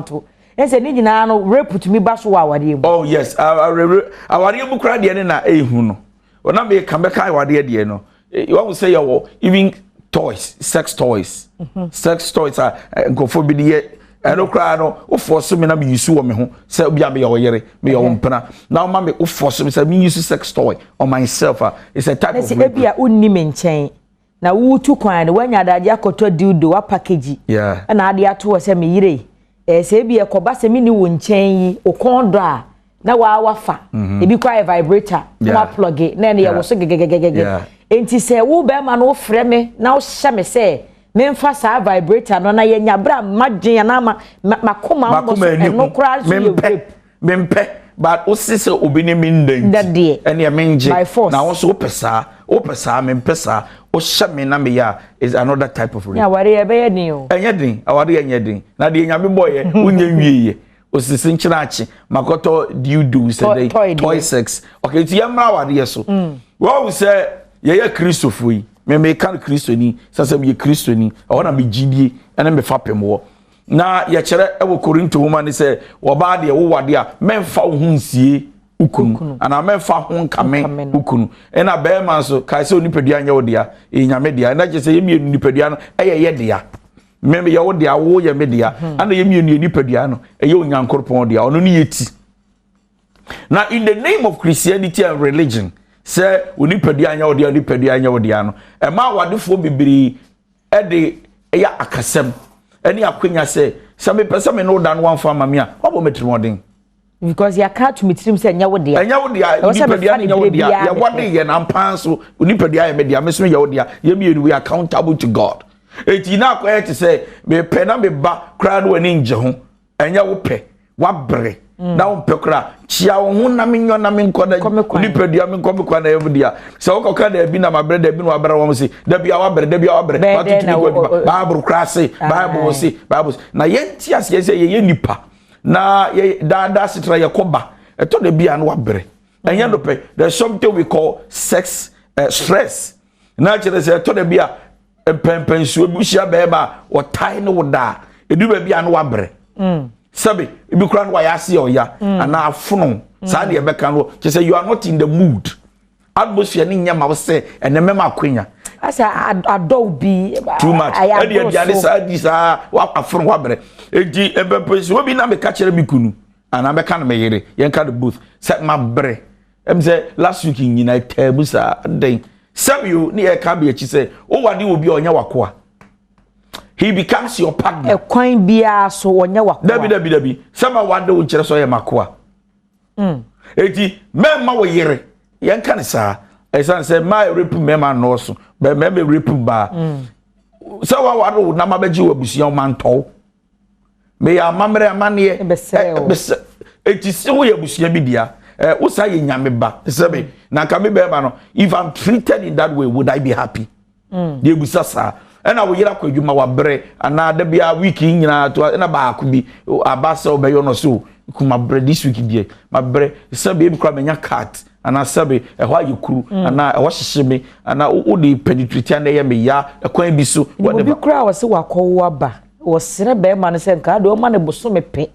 to ense ni nyina no rape to me ba so wa wade mu oh yes awade mu kra de ne na ehu no ona me ka be kai wade de no you want to say your even toys sex toys are go for bi de eno kra no o force me na me use wo me ho say obi am your yere me your mpena now ma me o force me say me use sex toy on myself it's a type of rape e bia onni me nchen na wutu kwan wanya daje akoto dildo wa package na ade ato se me yire se bi ekoba se me ni wo nchen yi okondo a na wa wafa e bi kwa vibrator na plug it na ne ye wo so gegegegege enti se wo be ma no frɛ me na wo hye me se me mfa sa vibrator no na ye nya bra madwen na makoma mbo no kra so me mpe but o sise obi ne minden ene menje na wo so opesa me mpesa o shame na me ya is another type of rape ya ware e be ye din o enyedin aware enyedin na de nyame boye unya wieye o sise nchirachi makoto do say toy sex okay ti yamra ware so wo say ye Christopher yi me kan Christoni sasa me Christoni ona me gidie ene me fapem wo na ye kire e wo Korinto woman say wo ba de wo wade a memfa wo hunsie ukunu ana memfa ho nkame ukunu ena be man so kai se onipadua nya wodia e nyame dia na je se yemienu nipadua no eye dia meme ye wodia wo ye media ana yemienu nipadua no eye onyankoropon dia ono ni yeti na in the name of Christianity and religion say onipadua anya wodia onipadua anya wodia no e ma wadefo bibiri e de eya akasem eni akwenya say me pese me no dan wan fa mamia obo metrimoden because ya can't to meet him say nya wodia nipadia nya wodia ya wade ye na mpanso nipadia ya media meso ya wodia ye me we accountable to God eti na akwa to say me pe na me ba kra no ani nje ho enya wo pe wa bre na wo pe kra chia wo ho na me nyo na me nkoda nipadia me nko me kwa na wodia se wo koka da bi na mabre da bi no abra wo se da bi wa bre ba tutu ba bru kra se bible na yenti ase se ye nipa na da sitra yakoba eto de bia no wabre enya no pe there's something we call sex stress na chere se eto de bia pempensu ebusia be ba o tai no woda edu ba bia no wabre sabe ebi kura no wa ya se oya ana afono sa de be kan no say you are not in the mood atmosphere ni nya ma wo say eneme ma kwenya asa adol bi too much edi abiane sa di sa wa afono wabre eji ebe pesi obi na me ka kire mi kunu ana be kan me yere yen ka the booth set my bre em say last week nyina tabu sa den sabio ni e ka be echi say o wade obi onya wakoa he becomes your partner kwan bia so onya wakoa dabi sama wade o kire so ye makoa eji memma wo yere yen kan sa esan say my rep memma no so be me rep ba so wa wade na mabaji wo busia man to me ya mamre amane eti se wo ye busia bi dia wo say nyame ba sebe na ka me be ba no if I'm treated in that way would I be happy de busa sa ena wo yira kwadwuma wa bre ana da bia week nyina to na ba ko bi abasa obeyo no so kuma bre this week die ma bre sebe bi kwa menya cat ana sebe ho ayekuru ana ho hyehyeme ana wo de penetrate na ye me ya kwan bi so wo bi kura wo se wakọ aba wo sere be ma ne se nka do ma ne boso me pe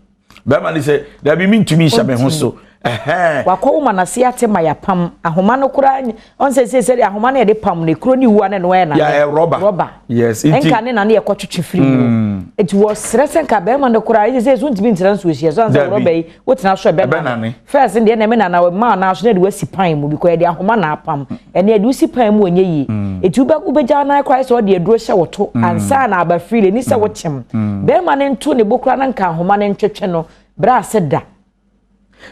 be ma ne se da bi mi ntumi hya me ho so wakọ ma na se ate ma ya pam ahoma no kura on se ahoma na ye de pam ne kuro ni wu na no ye na ya rubber yes enka ne na ne ye ko twetwe firi mu it was sere se nka be ma ne kura ye se so ntumi ntira so hia so an se rubber yi wo tena so be na first de na me na ma na so na de wasi pan mu because ye de ahoma na apam ene ye de wasi pan mu onye yi etu ba ku beja na kura so de eduro hye woto ansa na aba firi ni se wo kyem be ma ne nto ne bokura na nka ahoma ne ntwetwe no bra se da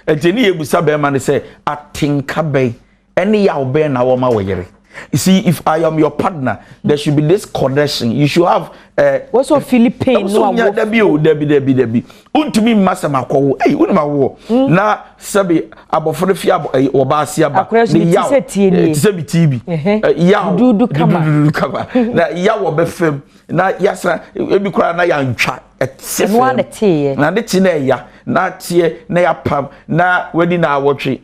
Ejeni yebusa be man say atinka be any ya obe na wo ma wo yere. You see, if I am your partner, there should be this connection. You should have what's so Philippine no debi untumi masa makowo unima wo na sabi abofore fi oba asia ba ni ya tisebi TV ya dudu kama na ya wo be fam na yasa ebi kura na ya ntwa etse na de ti na ya na tie na ya pam na wedi na awotwe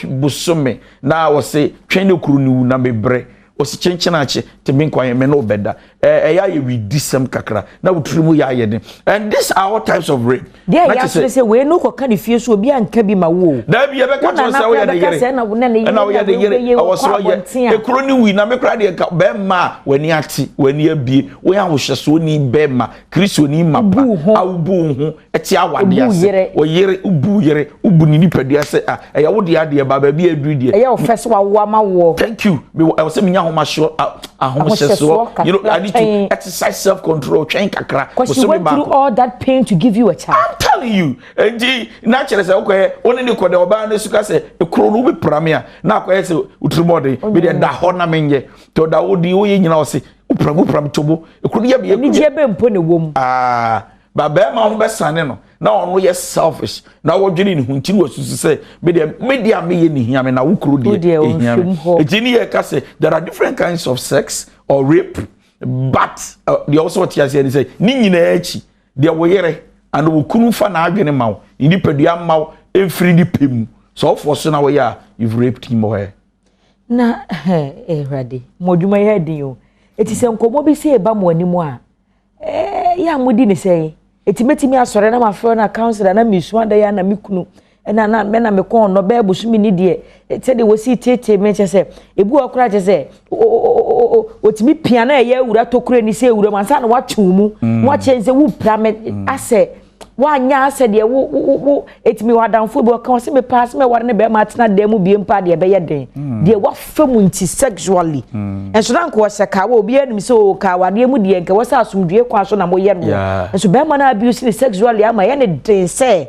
busome na wo se twene kuru ni na mebre osi chenchena ache temi nkwan me no beda ya ye redisem kakra na wuturimu ya ye den and these are all types of rape there ya say we no koka de fie so obi anka bi ma wo da bi ye be ka to say we ya de yere na wo ya de yere awoso ye ekro ni wi na me kra de ka be ma wani ati wani abie we ya wo hyeso ni be ma kristo ni ma pa awbu hu eti awade ase o yere ubu yere ubu ni nipadua se ya wo de ade ba bi aduru de ya wo fese wa wo ma wo thank you me I was say me you know, I need to exercise self-control, train kakra. Because you went through all that pain to give you a child. I'm telling you. Naturally, say okay, only the kode oba ne suka say e kro no be pramia. Na ko say utrumode be the da ho na menye. To da odi wo ye nyina o say upram tobo. E kro ye be ni je be mpo ne wom. Ba be ma ho be sane no. Na ono ye selfish. Na wo dwene ni hunti no susu say media me ye ni hia me na wo kro de hia me. Ejini ye ka say there are different kinds of sex or rape, but the also what you say ni nyina echi de wo yere and wo kunu fa na adwene mawo ni padua mawo efri ni pemu so for so na wo ya you've raped him or her na ready moduma ye din yo eti se nkomo bi se eba mo ani mu a ya modi ni sei eti metimi asore na mafro na counselor na misu da ya na mikunu na me na me kon no be busumi ni de ete de wosi tete me che se ebu okura che se otimi pia na ye ewura tokure ni se ewura mansa na wachumu wa chenze wu prame ase wa nya ase de wo etimi wadanfo bi okan se me pass me ware ne be ma tena dem bi empa de be ye den de wa famu nti sexually enso dan ko se ka wa obi anim se o ka wa de mu de nke wo sa asumdue kwa so na mo ye no enso be ma na abuse sexually ama ye ne den se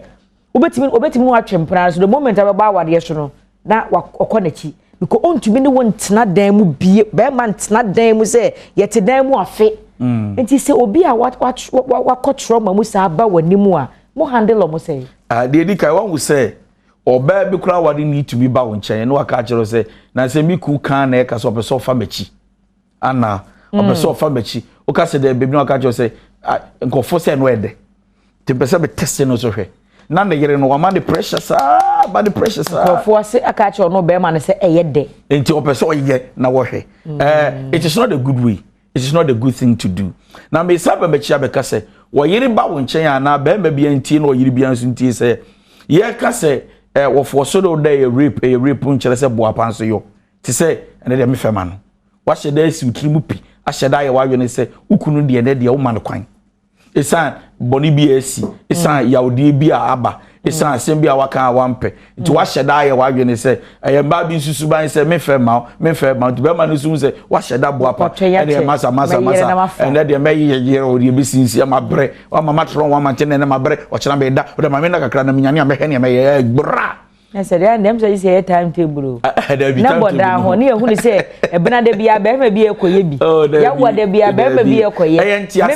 obetimi watwempra so the moment ababa awade so no na okonachi because ontumi ne wontena dan mu bie be man tena dan mu se yete dan mu afe enti se obi a wakotro ma mu sa ba wani mu a mo handle mo say de di kai wan wo say oba bi kura wade need to be ba won chen no aka kire say na se mi ku kan na e ka so opeso fa machi ana opeso fa machi o ka se de be no aka kire say nkofo se no ede te pese be test no so hwe na ne yere no wa the pressure ba the pressure nkofo ase aka kire no be ma ne se eyede enti opeso ye na wo hwe it is not a good way. It is not a good thing to do. Now, me saba me chia beka say wo yiri ba wo nchen ana be ma bia ntie na wo yiri bia nso ntie se ye ka se wo forso do da ye rape nkyere se boa pan so yo ti se ene de me fema no wa hyeda si utirimu pi a hyeda ye wa ne se ukunu de ne de wo man kwan esan boni bi esi esan yawde bi a aba esan asem bi a waka awampe nti wa hyeda ye wa ne se eye mba bi nsusu ban se me fema nti be ma no su se wa hyeda boa pa ene masa ene de me ye o de bi sinsi ma bre wa mama tron wa man tene ne ma bre o chena be da o de ma me na kakra na nyane a me he ne me ye gbra ese dia ndem so say timetable na boda ho ne ehunu say ebena de bia be ma bi ekoye bi ya wo de bia be ma bi ekoye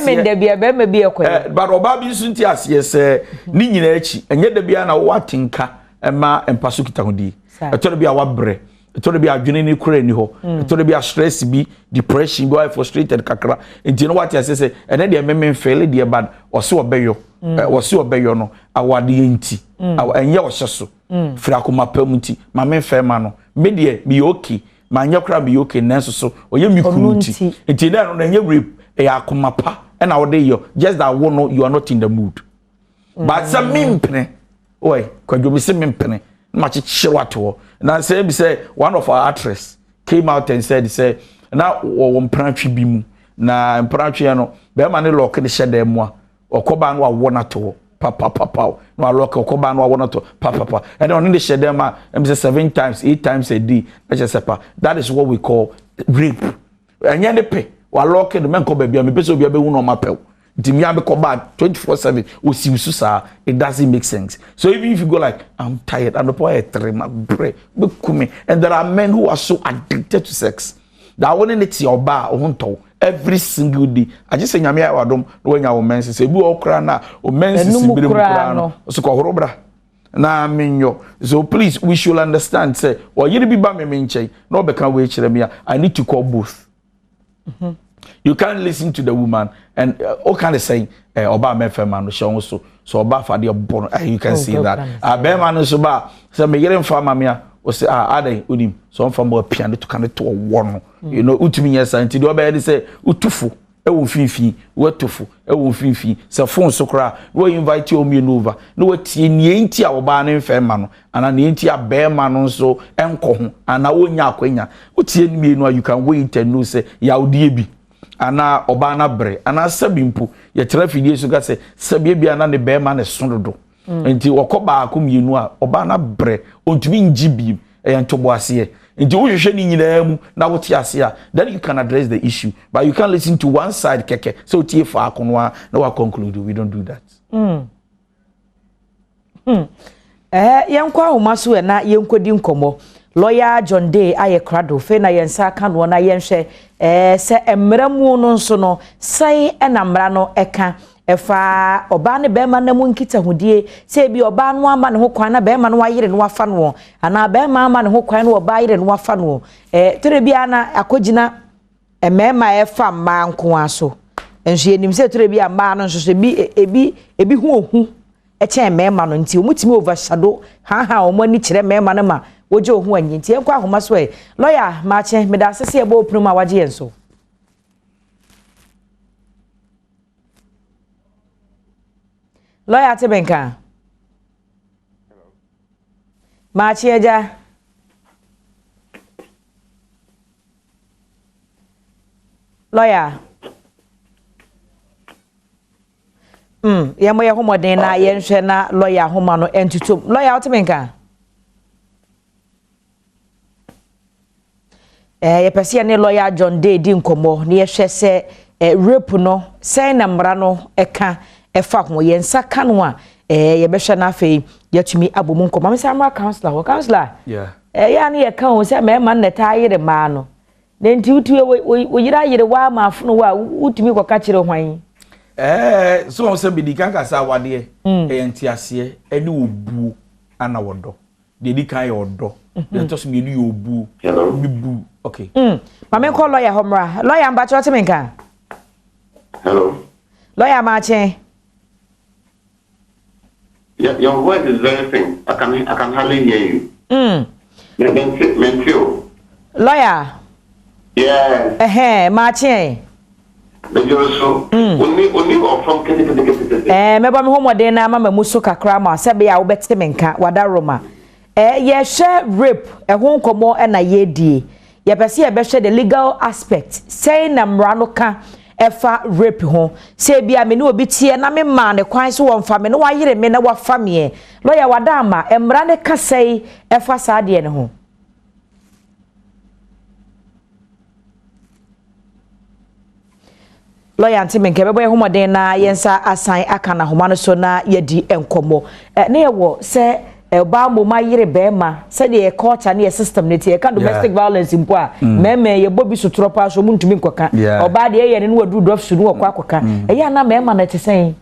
me de bia be ma bi ekoye but oba bi sunti ase se ni nyina echi enye de bia na wo atinka ema empaso kita hodi eto de bia wa bre eto de bia adwene ni kura ni ho eto de bia stress bi depression bi wa frustrated kakra enti no what ase se ene de me fail de bad ose obeyo ose obeyo no awade enti enye wo hyeso fra ko mapamuti ma me fe ma no me de bi okay ma nya kra bi okay nenso so oye mi kunti enti na no na nya rape e akoma pa na wo de yo just that one no you are not in the mood but some mimpene oi kwadwo mi se mimpene ma chichiro ato na say be say one of our actress came out and said say na wo mpratwe bi mu na mpratwe no be ma ne lock de hyede mu a okoba no awo na to papa no alock okoba no awo na to papa and on the hyede ma em say 7 times 8 times a day that is what we call rape anya ne pe wa lock the men ko ba bia me pese obi abehu no mapew ntimi abi ko ba 24/7 osiwusu sa it doesn't make sense. So even if you go like I'm tired and the boy my break and there are men who are so addicted to sex that when it's your bar every single day I just say nyame awadom no nya wo men say bi okra na o men sisi bi mu kra no so ko horobra na menyo. So please we should understand say o yiri bi ba me nchen no be kan we kire me I need to call both. You can't listen to the woman and all kind of saying oba me fe man no show so oba fa de born you can see that be man no so ba say me yere mfa ma me a o say adai unim so mfa mo piano to kan to wo you know utumi yes anti do oba dey say utufu e wo finfin wo tufu e wo finfin say phone so kra wo invite you me over no watie nie nti a oba ne mfa ma no ana ne nti a be ma no so enko ho ana wo nya akwanya utie nie no you can wait and know say yaudie bi ana oba na bre ana sabimpu ye trafidie so ga se sabie bia na ne be ma ne sododo enti wokoba akomienu a oba na bre ontumi ngibi e ntobo ase enti wo hwehwe ni nyina mu na wote ase a then you can address the issue but you can't listen to one side keke so tie fa akono na wa conclude we don't do that. Yankwa homaso e na yenkodi nkomo lawyer John Day aye krado fe na yensa ka no na yenhwe se emramu no nso no sai enamra no eka efa oba ne bema na mu nkita hudie se bi oba no ama ne ho kwan na bema no ayire no afa no ana bema ama ne ho kwan no oba ayire no afa no tere bia na akogina emema efa ma nko aso enhwe nim se tere bia ma no nso ebi hu ohu eche mema no nti omutimi overshadow ha omani kire mema no ma woje ohu anyi nti enko ahoma so lawyer maache me da asese ebo opinu ma waje enso lawyer Tebenka maache eja lawyer yemo ye homoden na ye nhwe na lawyer homa no entutum lawyer Tebenka ye pese ne lawyer John Day di nkomo ne ye hwe se rape no sen na mra no eka efa ho ye nsaka no a ye behwe na afei yatumi abomu nkomo amsa amra counselor ya ne ye ka ho se me man na ta yire ma no ne nti utu we yira yire wa ma afunu wa utumi koka kire hwan so say bi di kan ka sa wade entiase eni obuo ana wodo de di kan ye odo de to so mi ni obuo bibu okay mama call lawyer homra lawyer mba cho Tebenka hello lawyer Maache your voice is very faint I can hardly hear you lawyer yes Maache Meba me homo na mama muso kakra ma se be ya wo bete menka wada roma ye share rape ho nkomo na ye die ye pese ye be share the legal aspect say na mra no ka efa rape ho say bia me ne obi tie na me ma ne kwan so wo mfa me ne wa yire me na wa fa me lawyer wada ama mra ne ka say efa sa de ne ho lawyer ntime nke bebo homoden na yensa asan aka na homa no so na yedi enkomo ne yewo se ba mo ma yire be ma se de culture ne system ne tie ka domestic violence mpo a meme ye bobi sutro pa so muntumi nkoka oba de ye ne no wadu drop su no wakwa akoka eya na mema na tesen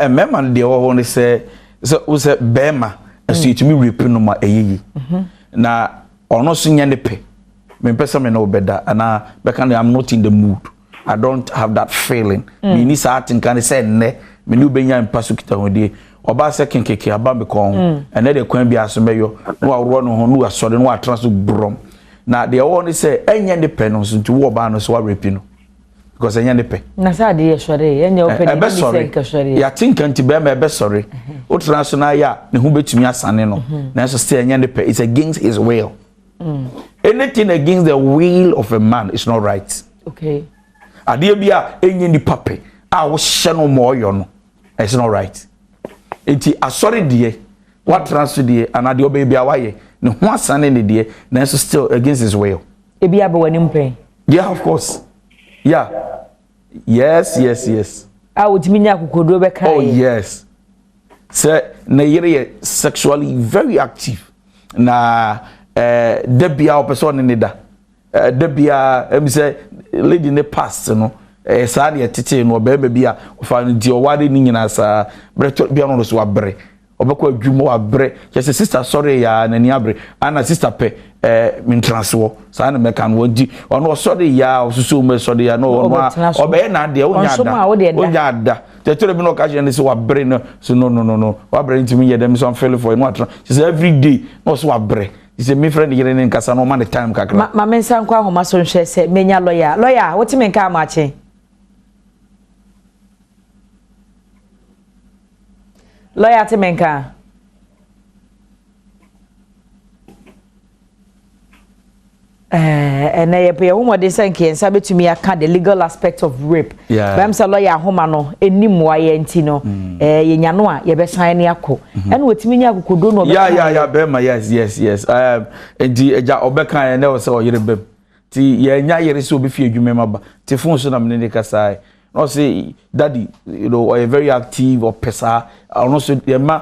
mema de wo ne se be ma so itumi rape no ma eyeyi na ono so nya ne pe me pesa me no beda ana be kan I'm not in the mood. I don't have that feeling. Me ni sa atin kan say ne me ni ubenya mpaso kita hodi oba se kenkeke aba me kon ene de kwan bia so meyo no awro no ho no asode no atraso brom na de wo ni say enya de pe no so nti wo ba no so repi no because enya de pe na sa de yesore enya open ni se nkasore ya think anti be me be sorry o transnational ya ne hu betumi asane no na so still enya de pe it's against his will. Anything against the will of a man is not right. Okay. Adia bia enye ni pape a wo hye no mo yo no it's not right. Enti asori die what transfer die anade obe bia waye ne ho asane ne die na so still against his will. E bia be wani mpen. Yeah, of course. Yeah. Yes. A wotimi nya kokodo be kai. Oh yes. Say na yere sexually very active. Na debia o person ne da. Debia say lady ne past no sa de tete no be bia ofa nti o wade ni nyina sa breto bia no so abre obekọ adwumo abre just sister sorry ya nani abre ana sister pe min transwo sa na meka no di ono sorry ya osusu me sorry ya no ono obe na de onya ada tetore bi no ka je so abre no so no abre nti mi ye dem so feel for no atra she say every day no so abre she say me friend yere ne nkasa no man the time kakra ma mensa nkwa homa so nhwe se menya lawyer woti me nka amache lawyer ti menka na ye pe wo de sanke nsa betumi aka the legal aspect of rape bam say lawyer homa no enim wa ye nti no ye nya no a ye be san ne akọ ena wotimi nya akokodo no yeah be ma yes enti eja obeka ye na wo say oyire bem ti ye nya yere so be fi adwuma maba ti fon so na me ne kasai no say daddy you know or very active or pesa or so the man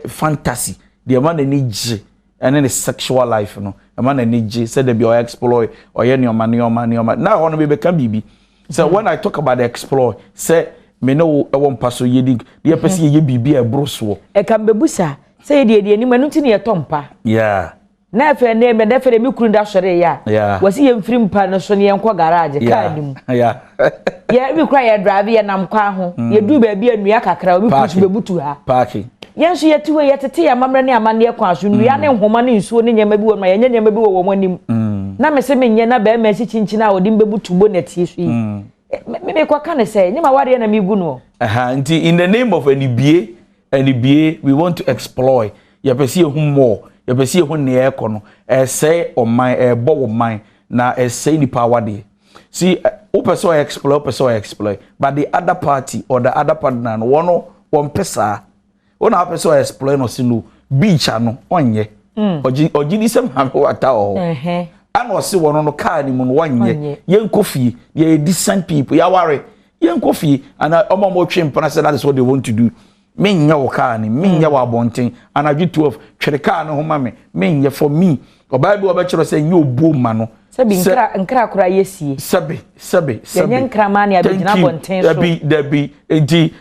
fantasy the man ni ji and then the sexual life no the man ni ji said they be or exploit or any nyoma now on be can bibi so when I talk about the exploit say me no e won paso yedi the person ye bibi e broso e kan bebusa say de ni manu ti ne tompa yeah na fe ne me na fe mi kuru da sore ya wasi ye mfiri mpa no so ne enko garage car dim ya mi kura ya drive ya nam kwa ho ye du ba bi anua kakra obi push bebutu ha parking yenso ye tiwe ye tete ya mamre ne amane kwa so nua ne nhoma ne nsuo ne nyema bi wo ma ye nyema bi wo manim na me se me nye na ba ma si chinchin a odi bebutu bonnet yesu me kwa kan say nyema ware na mi gu no nti in the name of anibie we want to exploit ya pesi ehum more ya pesi ehun ne ekono say oman bo woman na say ni power dey see person exploit but the other party or the other partner no one pesa ona person exploit no sinu beach no onye oji di sem ha wata o ana o se wono no car ni mu no onye yen kofi ye decent people ya worry yen kofi ana omo twempana say that is what they want to do menya wo car ni menya wa bonten ana ju 12 twere car no homa me menya for me o bible obechero say nye obo ma no sabi nkra kura yesie sabi yenye nkra ma ni abegina bonten so dabi enti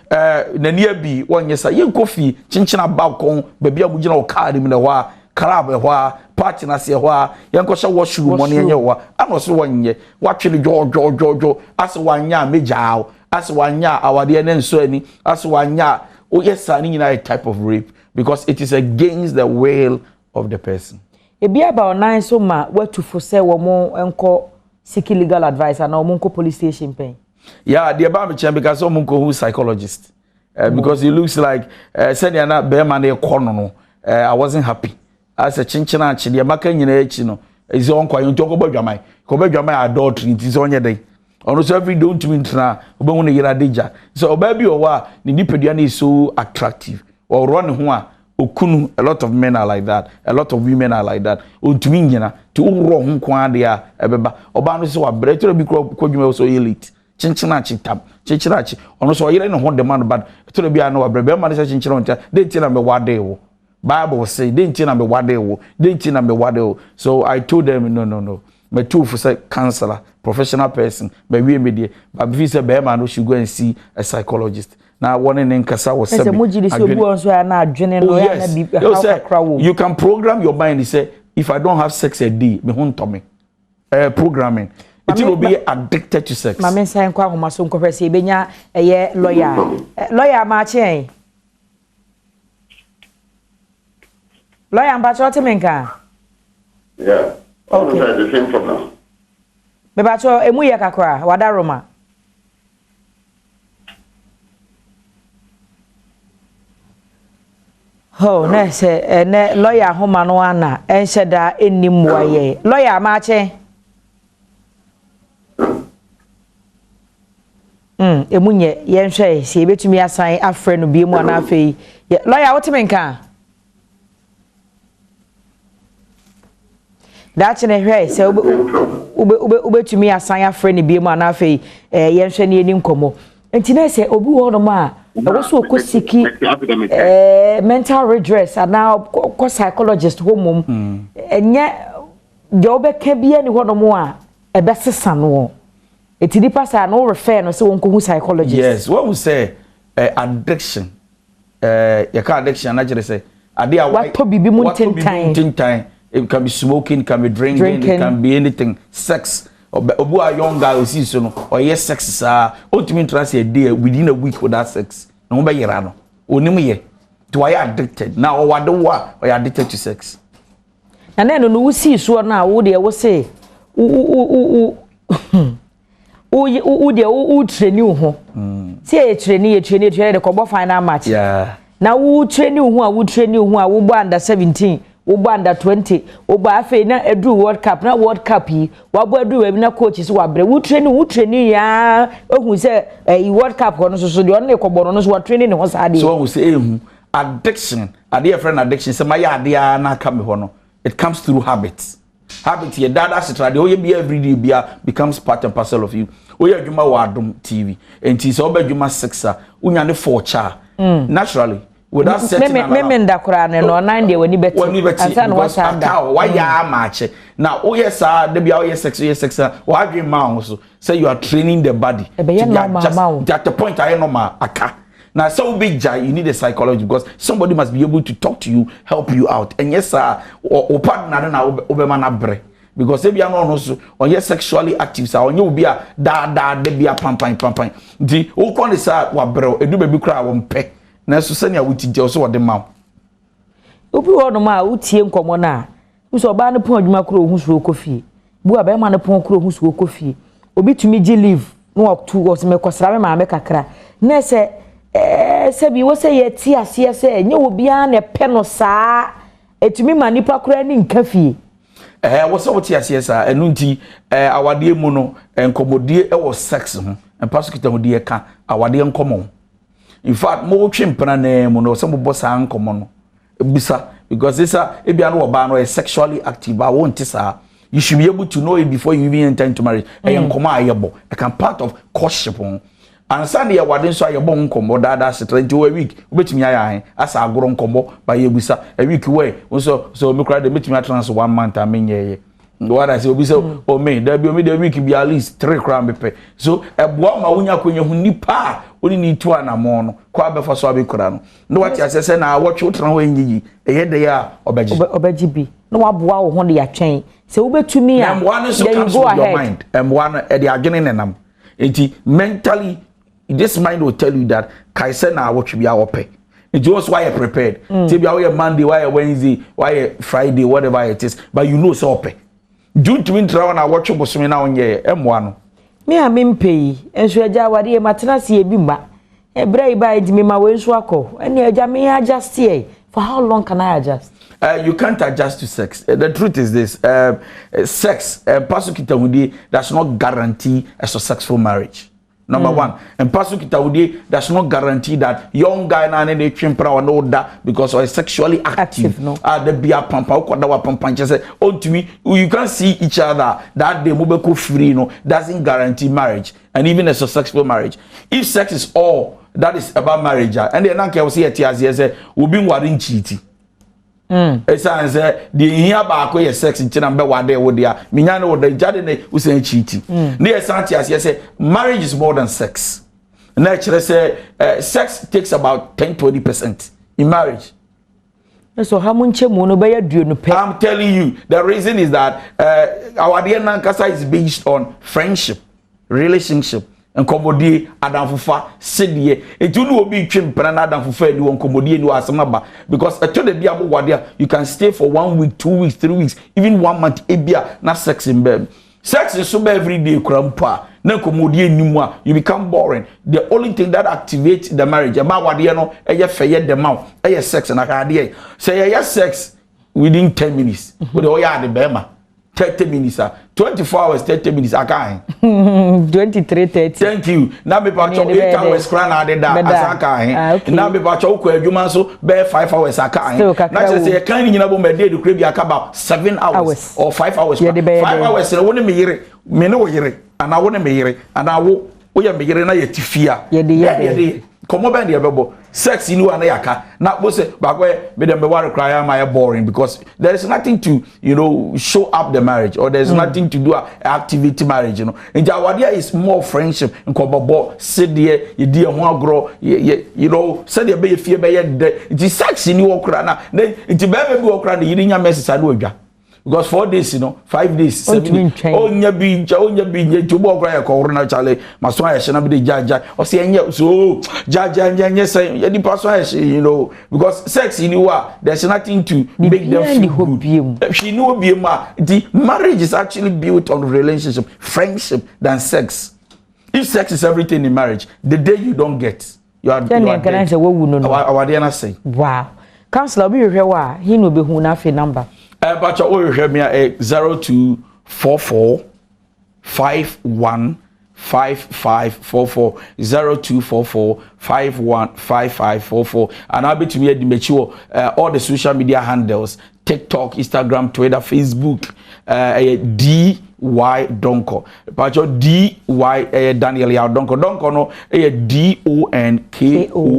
nani abi wonye sa yen kofi chinchina balcon baby abugina wo car ni me ho club ho party na se ho yen ko sha washroom mo ne yenye ho ano so wonye watwere jo ase wanya mejao ase wanya awade ne nso ani ase wanya o yes any type of rape because it is against the will of the person. Ebi aba onan so ma watu for say wo mo enko seek legal advice na wo mo police station pen. Yeah, the about me because someone who psychologist. Because it looks like said you're not bear man no. I wasn't happy. As a chinchina the American you is on quite talk about Jamai. Cover Jamai adultery, it is on your day. Almost every don't win now, Obama Yadija. So baby or what the Nipedian is so attractive. Or run one Okunu, a lot of men are like that, a lot of women are like that. Utumina to wrong quandia, Ebeba, Obama so a better be called so elite. Chinchinachi tab, Chinchinachi, on so you don't want the man, but to be a no Brabema Chinchinonta, they tell me what they will. Bible say, they tell me what they will, they tell me what they will. So I told them, no. My two for say counselor, professional person, but we media, but if it's a bear man, we should go and see a psychologist. Now, one in Kasa was saying, you can program your mind. He said, if I don't have sex a day, me home to me. Programming. It will be addicted to sex. Mama say kwa homa so nkofese e benya eye lawyer. Lawyer ma che. Lawyer mba cho temenka. Yeah. Okay. The same problem. Me ba cho emu ye kakra wada Roma. Ho na se ne lawyer homa no ana enhyeda ennim waye. Lawyer ma che. Emunye yenhwe se betumi asan afre no bi mu ana afei lawyer wotemenka dachi ne hwe se ubetumi asan afre no bi mu ana afei yenhwe ne eni nkomo enti na se obi wo no ma ewo so okosiki mental redress ana ko psychologist ho mum enye de obeka bia ni ho no mo a ebesesa no it is no refer no so wonko psychologist. Yes, what we say addiction. You can addiction naturally say what to be time. It can be smoking, it can be drinking, it can be anything. Sex. Obu a young guy see so no or yes sex is ultimate trust a day within a week with that sex. No be yera no. Onimu ye. To why addicted. Now what do what or addicted to sex. And then no see so now wo dey wo say u training ho say training the kobo final match na u training ho a wo bo under 17 wo bo under 20 wo bo afi na edu world cup yi wo bo edu we na coach so wa bre wo training ya ohun say world cup no so de on ne kobo no so wa training ho sa de so we say addiction ade friend addiction say my ade na come ho no it comes through habits. Habit your dad as a oh be every day becomes part and parcel of you. Oh yeah, Juma Adom TV. And tis over Juma Sexa, unyane 4 cha. Naturally. Without setting no 9 day when you bet why ya match. Now oh yes sir, there be oh yes sex why dream mouse say you are training the body. Just at the point I know ma aka. Now, so big jai, you need a psychologist because somebody must be able to talk to you, help you out. And yes, sir, or partner na obemana bre. Because if you are not also on your sexually active, sir, on you be a de be a pam. The okon is wa bro, edu baby cry won pe. Na so senia wuti je so wode maw. Obi wo no ma wutie nkomo na. Nso oba ne pon adwuma kro ohun so kofi. Bu aba ma ne pon kro ohun so kofi. Obi tumi ji leave no up to was me kosra me ma me kakra. Na se sebi wo se ye ti ase se nye obi an ne pe no saa etumi manipa kura ni nkafie wo se wo ti ase saa enu nti awade mu no enkomodie wo sex ho empaso kita ho die ka awade enkomo in fact mo twempena na mu no se mo bossa enkomo no bisa because this ebia no oba no sexually active ba won ti saa you should be able to know it before you even enter into marriage enkomo ayebo it can part of courtship. And Sunday, what didn't say a bon combo that that's a week, which me I as a grown combo by Yebusa a week away. So me cried the meeting trans 1 month. I mean, yeah. What I say, we say, oh, me, there be the week be at least 3 crime pay. So a boy, my unya kunya who nipa, only need 2 and a mono, quite before so be kurano. No, what I say now, what you try when ye, a head they are obejibi. No, I bow on the chain. So, over to me, and one is so go your mind, and one at the agony and mentally. This mind will tell you that Kaisa na what should be our pay. It's just why you're prepared. Maybe why Monday, why Wednesday, why Friday, whatever it is. But you know so pay. June to win travel and watch you now on your M1. Me a mempei enso agya wade e matena se e bi ma ebra iba e di me ma we nso akọ ene agya me adjust here. For how long can I adjust? You can't adjust to sex. The truth is this: sex, pasukitawudi, does not guarantee a successful marriage. Number one, and pasukitawudi does not guarantee that young guy na ne chimpra or no that because are sexually active. No, the bia pampa okwadawa pampa say you can see each other that they mobile free. No, doesn't guarantee marriage and even a successful marriage. If sex is all that is about marriage, and then I can see it as say we been worrying cheating. Esa say the here ba ko ye sex ntina mbe wade wo dia minya no the jade ne usen cheating na ye santi as say marriage is more than sex na chere say sex takes about 10-20% in marriage. So how much mo no be ya no pe. I'm telling you the reason is that our dear nankasa is based on friendship, relationship and komodie adamfufa sedie etunu obi twempra na adamfufa edi won komodie ni asemaba because eto de bia wade you can stay for 1 week 2 weeks 3 weeks even 1 month ebia na sex in bed. Sex is so every day krampa na komodie nimu a you become boring. The only thing that activates the marriage about wade no eye feye dem out eye sex na hade say eye sex within 10 minutes we dey oya de bema 30 minutes 24 hours 30 minutes akai 23:30. Thank you. Now be pacho 8 hours kran ade da akai. Now be pacho ko adwuma so be 5 hours akai. Na say kan ni nyina bo me dey kure bi aka ba 7 hours or 5 hours. 5 hours na woni me yire me no yire ana woni me yire ana wo ya me yire na ye tifia. Ye komo ben de bebo sex inu ana yaka na bo say bagwe be dem be worry cry am I boring because there is nothing to show up the marriage or there is nothing to do activity marriage and our is more friendship nkobobo sit there ye die ho agro say there be fie be ye the sex inu okra na it be be okra na yiri nya message adu odwa because 4 days 5 days 7 days onya bi tubo okra ya ko na chale maso ya shena bi jaja o se enye so jaja enye say ye di person because sex there's nothing to make them feel good. She know be the marriage is actually built on relationship, friendship than sex. If sex is everything in marriage, the day you don't get you are dead. Our DNA say wow. Counselor be hwe wa he no be hu na fe number but you hear me 0244 51 5544 0244 515544 and I'll be to me at the mature all the social media handles TikTok, Instagram, Twitter, Facebook, DY Donko. But your DY Daniel Yao Donko. Donko no DONKOH.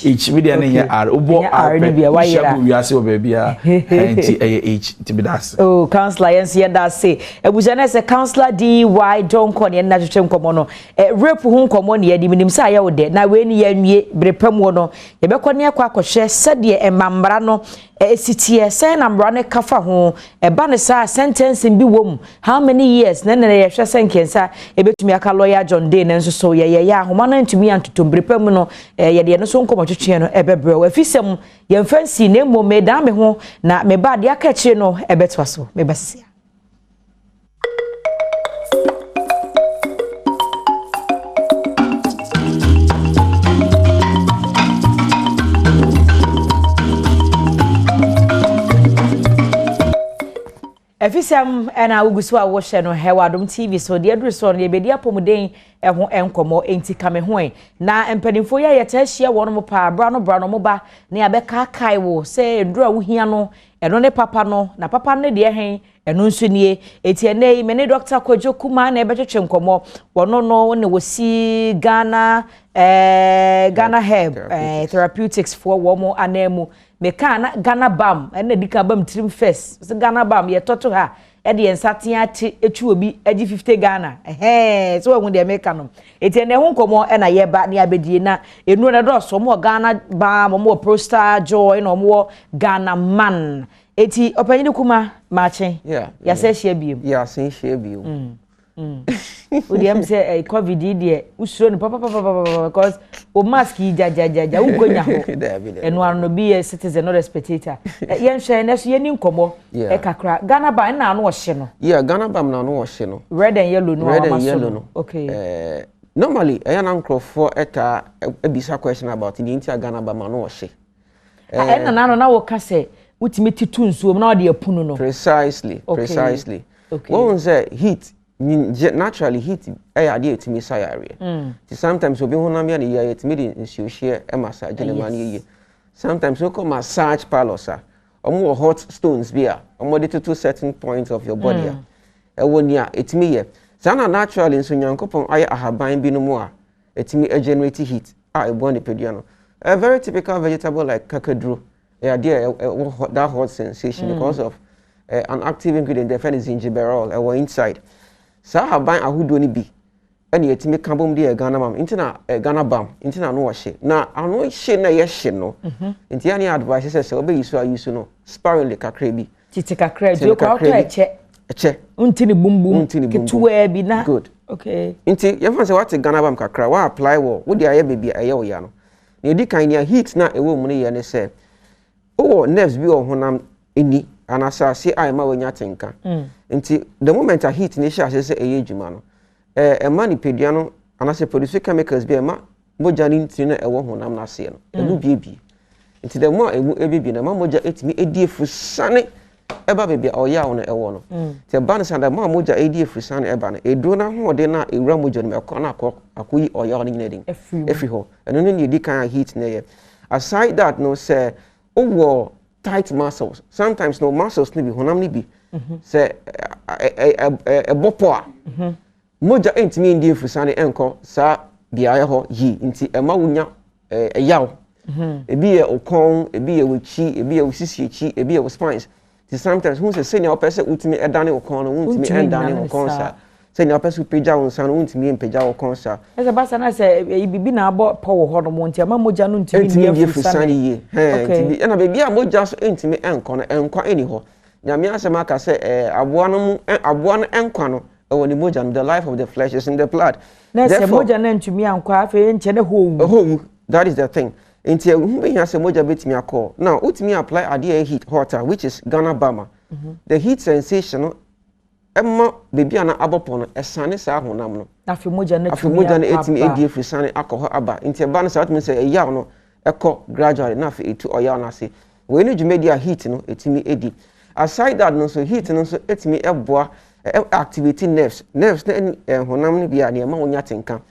H. Media name are Ubo Shabu Yasi baby. H to be that. Oh, Counselor, yes, yeah, that say. Ebujana is a Counselor DY Donko and Natural Comono. Rep whom common ye diminim sa ya ode. Na when ye brepemono. Yebekonia kwa share said ye and Mambrano. Sitie say na mbrane kafa ho eba ne sa sentence bi wom how many years na ye hwe senkensa ebetumi aka lawyer John Day na so ye ya ahoma na ntumi antotombrepam no ye de no so nkomotwetwe no ebebre wa fisem ye mfansi na emo me da me ho na me ba de aka kire no ebetwa so me basia Efisem ena ugusu a wo hye no hewa Adom TV so de adreso no ye bedi apomuden eho enkomo enti kame ho na empanimfo ya yeta hia wono mo pa bra no mo ba na abeka kai wo se ndura wo hia no eno ne papa no na papa ne de hen eno nso nie eti ene me ne Dr. Kwadwo Kuma na ebetwetwe nkomo wono no ne wosi Ghana Herb Therapeutics for womo anemu meka na Ghana Bam ene dika bam trim first so Ghana Bam ye toto ha e de ensaten ate etu obi agi 50 Ghana so ehun de meka no eti ene ho nkomo e na ye ba ne abedie na enu na do so mo Ghana Bam mo Prostar Joy no mo Ghana Man eti opanyini Kuma mache ya se hia biem ya se hia biem Odi am say COVID dey usuro no papa because o mask jajajaja wo gonya ho. Eno ano be a citizen not a spectator. Yen hwe na so yeni nkomo e kakra. Ghana ba na ano ohye no. Yeah, Ghana ba na ano ohye no. Red and yellow no red and yellow no. Okay. Normally I am for eta ebisa question about the intia Ghana ba no ohye. Na wo ka say utimi titu nsuom na de apunu no. Precisely. Okay. One say heat naturally heat ade etimi sayare. Sometimes obi honam ya ne ya etimi de nsuohye e massage ne man ye. Sometimes we come massage parlor omo hot stones bia omo de to certain points of your body. E woni a etimi ye. Sana naturally nso nyankopon aye ahaban bi no mu a etimi generate heat e born the pediano. A very typical vegetable like kakadru. That hot sensation because of an active ingredient that is gingerol or inside. So I buy a hood only be. And yet me come de Ghana mam. Intina Ghana bam. Intina no wash. Now I know she na yes no. Inti any advice says so be you no. Sparingly kakrebi. Titi kakrebi. You kwa eche. Untini boom boom. Ketuwe bi na. Good. Okay. Inti you say what Ghana bam kakra. Wa apply wo. Wo dia ye baby aye wo ya no. Na di kan ya heat na ewo mu ne ye ne say. Oh, nerves be on honam eni and asase I ma wanya tenka. Nti the moment I heat ne sha say ejuma no. Man pedia no anase produce chemicals be ma moja ni ntino ewo honam na ase no. Enu biebi. Nti the more emu ebibi na ma moja etimi edi efusane eba bebia oya wo no ewo no. Nti ba no sanda ma moja edi efusane eba no. Eduro na ho de na ewura moja no ekọ na akoyi oya no nyina din. Every ho. Enu ne di kan heat na ye. Aside that no say over tight muscles. Sometimes no muscles ni bi honam ni bi. Say a bopoa. Moja entimi ndi efusane enko sa biaye ho yi nti ema wonya yaw. Ebi ye okon, ebi ye wechi, ebi ye usisi echi, ebi ye spines. Sometimes who say senior person utimi edane okon no utimi endane okon sa. Senior person peja wonsan utimi empeja okon sa. Ese basa na say bibi na abo power ho no monti ama moja no ntimi ndi efusane yi. Ntimi na bebi a moja so entimi enko no enko eni ho. Nyame asema ka say aboa no enko no when emotion, the life of the flesh is in the blood. Therefore, that is the thing. Until who has a moja bit me a call. Now, me apply a heat hotter, which is Ghana Bama. The heat sensation, Emma baby an abopon, a sunny sahonam. Afimoja etimi edi frisani alcohol aba. Until Banner out me say a yarn, echo gradually enough to oyana say. When you media heat, no, etimi edi. Aside that, no, so heat, no, so etimi eboa. Activating nerves na honam ni bia na ma wonya tenka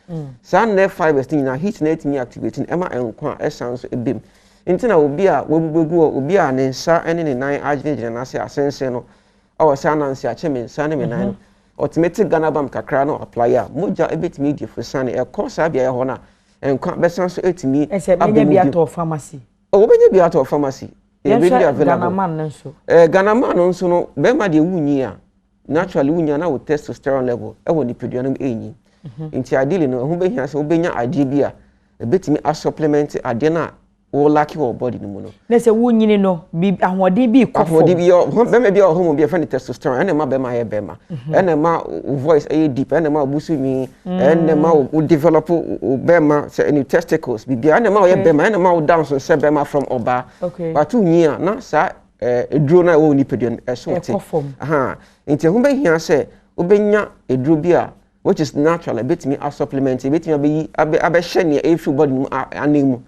sa nerve fibers ni na heat na etimi activating ema enkwa esanso ebem ntina obi a wobegu obi a ne nsa ene ne nan agene na se asense no awo sa na nse acheme nsa ne me nan automatic Ghana bam kakra no apply a moja ebetimi di fusane e kosa bia ye ho na enkwa besanso etimi abenya bia to pharmacy obenya bia to pharmacy e be available Ghana man nso Ghana man nso no be ma de wunyi a naturally when na with testosterone level e woni peduanum enyi nti ideally no hu be hia se obenya ade bia e betimi a supplement ade na wo lack your body no no na se wunyini no bi ahode bi kofo ahode bi yo be me bi o homo bi e fa testosterone ene ma be ma ye be ma ene ma voice e deep ene ma busu mi ene ma o develop be ma se any testicles bi bia ene ma ye be ma ene ma o dance se be ma from oba but unyi na sa eduro na wo ni peduan esote aha nti hu be hia se obenya eduro bi a which is natural betimi a supplement betimi abe hye ne every body mu anemu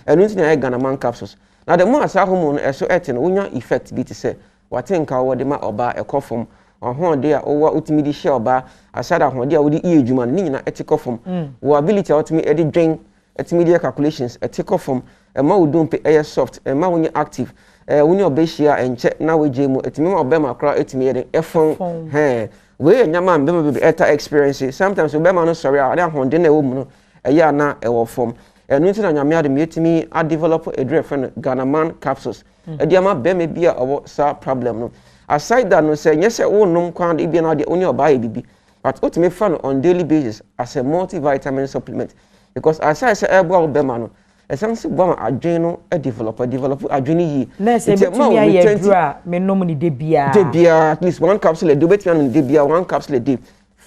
enu nti na Ghana man capsules na the more asa hormone eso ete no wonya effect bi ti se watenka wo de ma oba ekofom ohon de a wo utimi di hye oba asada ho de a wo di ejuma ni nyina etikofom wo ability utimi edi dwen etimi di calculations etikofom ma wo dompe air soft ma wo active woni obehia enche na wejemu etimi ma obema kra etimi yede efon we nyama mbema be eta experience sometimes obema no sorry ade ahonde na ewo mu no eya na ewo form enu nti na nyame ade metimi a develop a drug friend Ghana man capsules ede ama bema bia owo sa problem no aside that no say nyese wo nom kwan de bia na de oni oba bibi but otimi fa no on daily basis as a multivitamin supplement because as I say ebo obema no esansi bom adwen no develop adwen yi na se betumi ayedura menom ni de bia at least one capsule a day betumi no de bia one capsule a day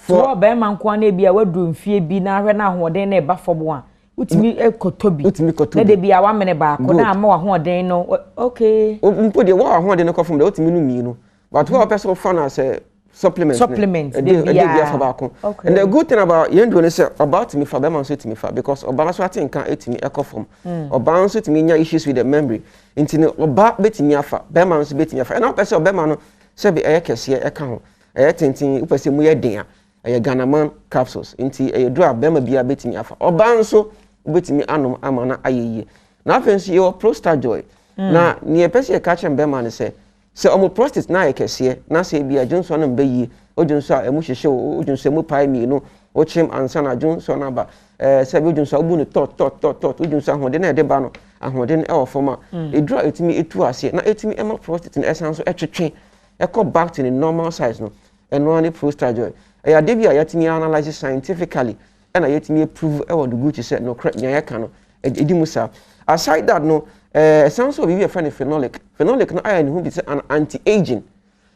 for be man kwa na bia wadu mfie bi na ahwe na ahoden na eba fobo a utimi ekotobi na de bia wa mene ba ko na ama ahoden no okay mpo de wa ahoden no kofom de utimi no mi no but who person fan as a supplement de bia fa ba ko and the good thing about yendo ne say about me for be man so timi fa because oba so atin kan etimi ekofom oba so timi nya issues with the memory intini oba betimi afa be man so betimi afa na person oba man no se be kese eka ho tintin upese mu ye den a Ghanaman capsules inti do abema bia betimi afa oba nso betimi anom amana ayeye na afenso ye prostate joy na ne pese ye catch bema ne se omo prostate na yekese na se bia jonso na mbayi ojonso a emu hwehwe ojonso emu pai mi no ochim ansa na jonso na ba se bi ojonso obu ne tot ojonso ahode na edeba no ahode na ewofoma edura etimi etu ase na etimi ema prostate na esanso etwetwe eko back to the normal size no eno ani prostate joy ya de bia yatimi analyze scientifically and yatimi prove e won the good say no nya yeka no edimusa aside that no sounds of be friend phenolic no iron who be an anti-aging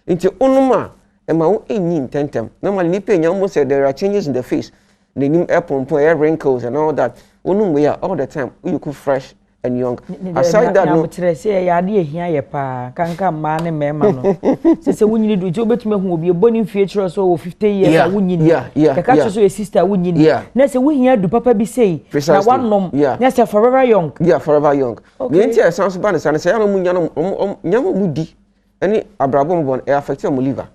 into onuma e ma wo enyi tentem normally ni pe nya almost say there are changes in the face the nim pompo wrinkles and all that onum we are all the time you could fresh and young aside that no say ya de ehia ye pa kanka ma ne mema no se wunyini do je obetuma hu obi eboni future so 50 years a wunyini ka ka so your sister wunyini na se wuhia du papa bi sei na wanom na se forever young me ntia sounds bad say say no munya no nyamo mudi ani abrabom bon e affect your liver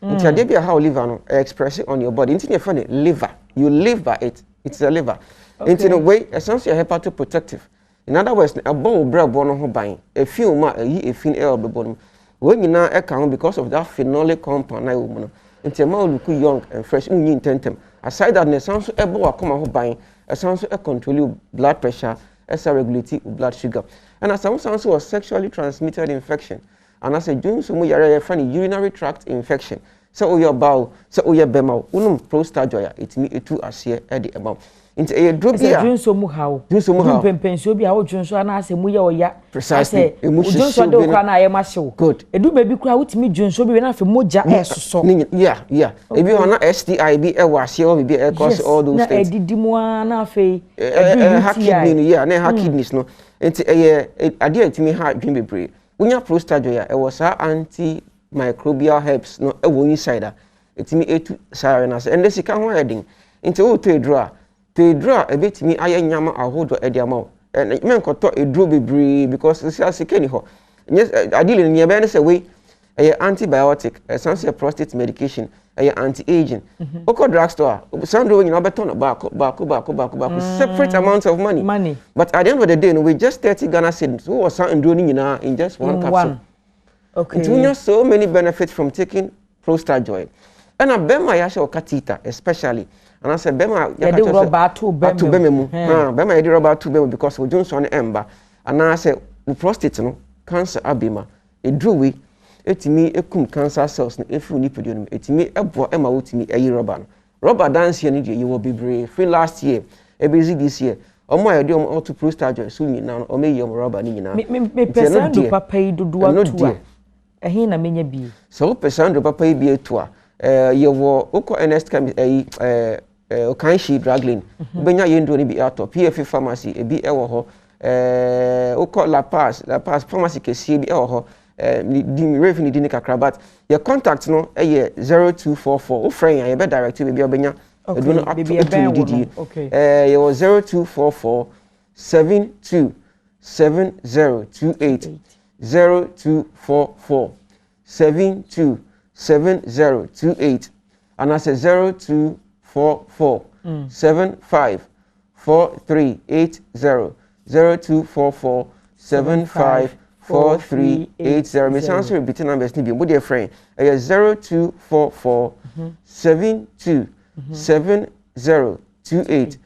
ntia de bia how liver no express it on your body ntia funny liver you live by it it's a liver into the way essentially hepatoprotective. In other words, a bone bread born ho ban. A few ma a fin air bebon. When you now account because of that phenolic compound I woman. Until ma look young and fresh in tentem. Aside that, sounds a boa come ho ban, a sounds a control your blood pressure, as a regulate blood sugar. And as some sounds was sexually transmitted infection. And as a June so mu yare funny urinary tract infection. So your bow, so your bema, unum prostate joya, it me two as here at the amount. Into a drop here. Junso mu how. Junso mu how. Pension bi how junso na ase mu ye oya. Precisely. Junso do kwa na ye ma hyew. Good. Edu ba bi kura wutimi junso bi na fe moja esoso. Yeah. Ebi ona STI bi e wa hye o bi e cause all those things. Na edidi mu na fe. Kidney na ha kidneys no. Into ade atimi ha adwin bebre. Unya prostate joya e was antimicrobial herbs no e wo inside etimi etu sarenas and this can ho heading. Into o to edra Pedra a bit me I nyama ahodo e dia ma and men koto edro bebre because sikeni ho yes ideally near be say we antibiotic some say prostate medication anti-aging oko drugstore sandro you know beton back separate amounts of money but at the end of the day we just 30 Ghana cedis who was sound doing in just one capsule. Okay, it has so many benefits from taking prostate joy and a bema yasha catheter especially. And I said, Bema, you do rubber to Bema, Bema, you do rubber to Bema because we don't on ember. And I said, prostate, no cancer abima. It drew we, it me a cum cancer cells, if you need to do it me a boy Emma with me a rubber. Rubber dance here, you will be brave. Free last year, a busy this year. Or my idea or to prostate soon now, or may your rubber nina. Me person do papa do do a hina many be. So person do papa be a tour. You were Oko NS Okanshi Draglin, Benya Yendo ni bi ato, PF pharmacy, a bi ewo ho, Oko La Paz pharmacy kesi bi ewo ho, di revenue di kakrabat. Your contact no 0244. O friend ya be direct to bi obenya. Okay, okay. You was 0244 727028 0244 727028 and I say 0244 754380 0244 754380. Miss answer repeating numbers need be with your friend. 0244 727028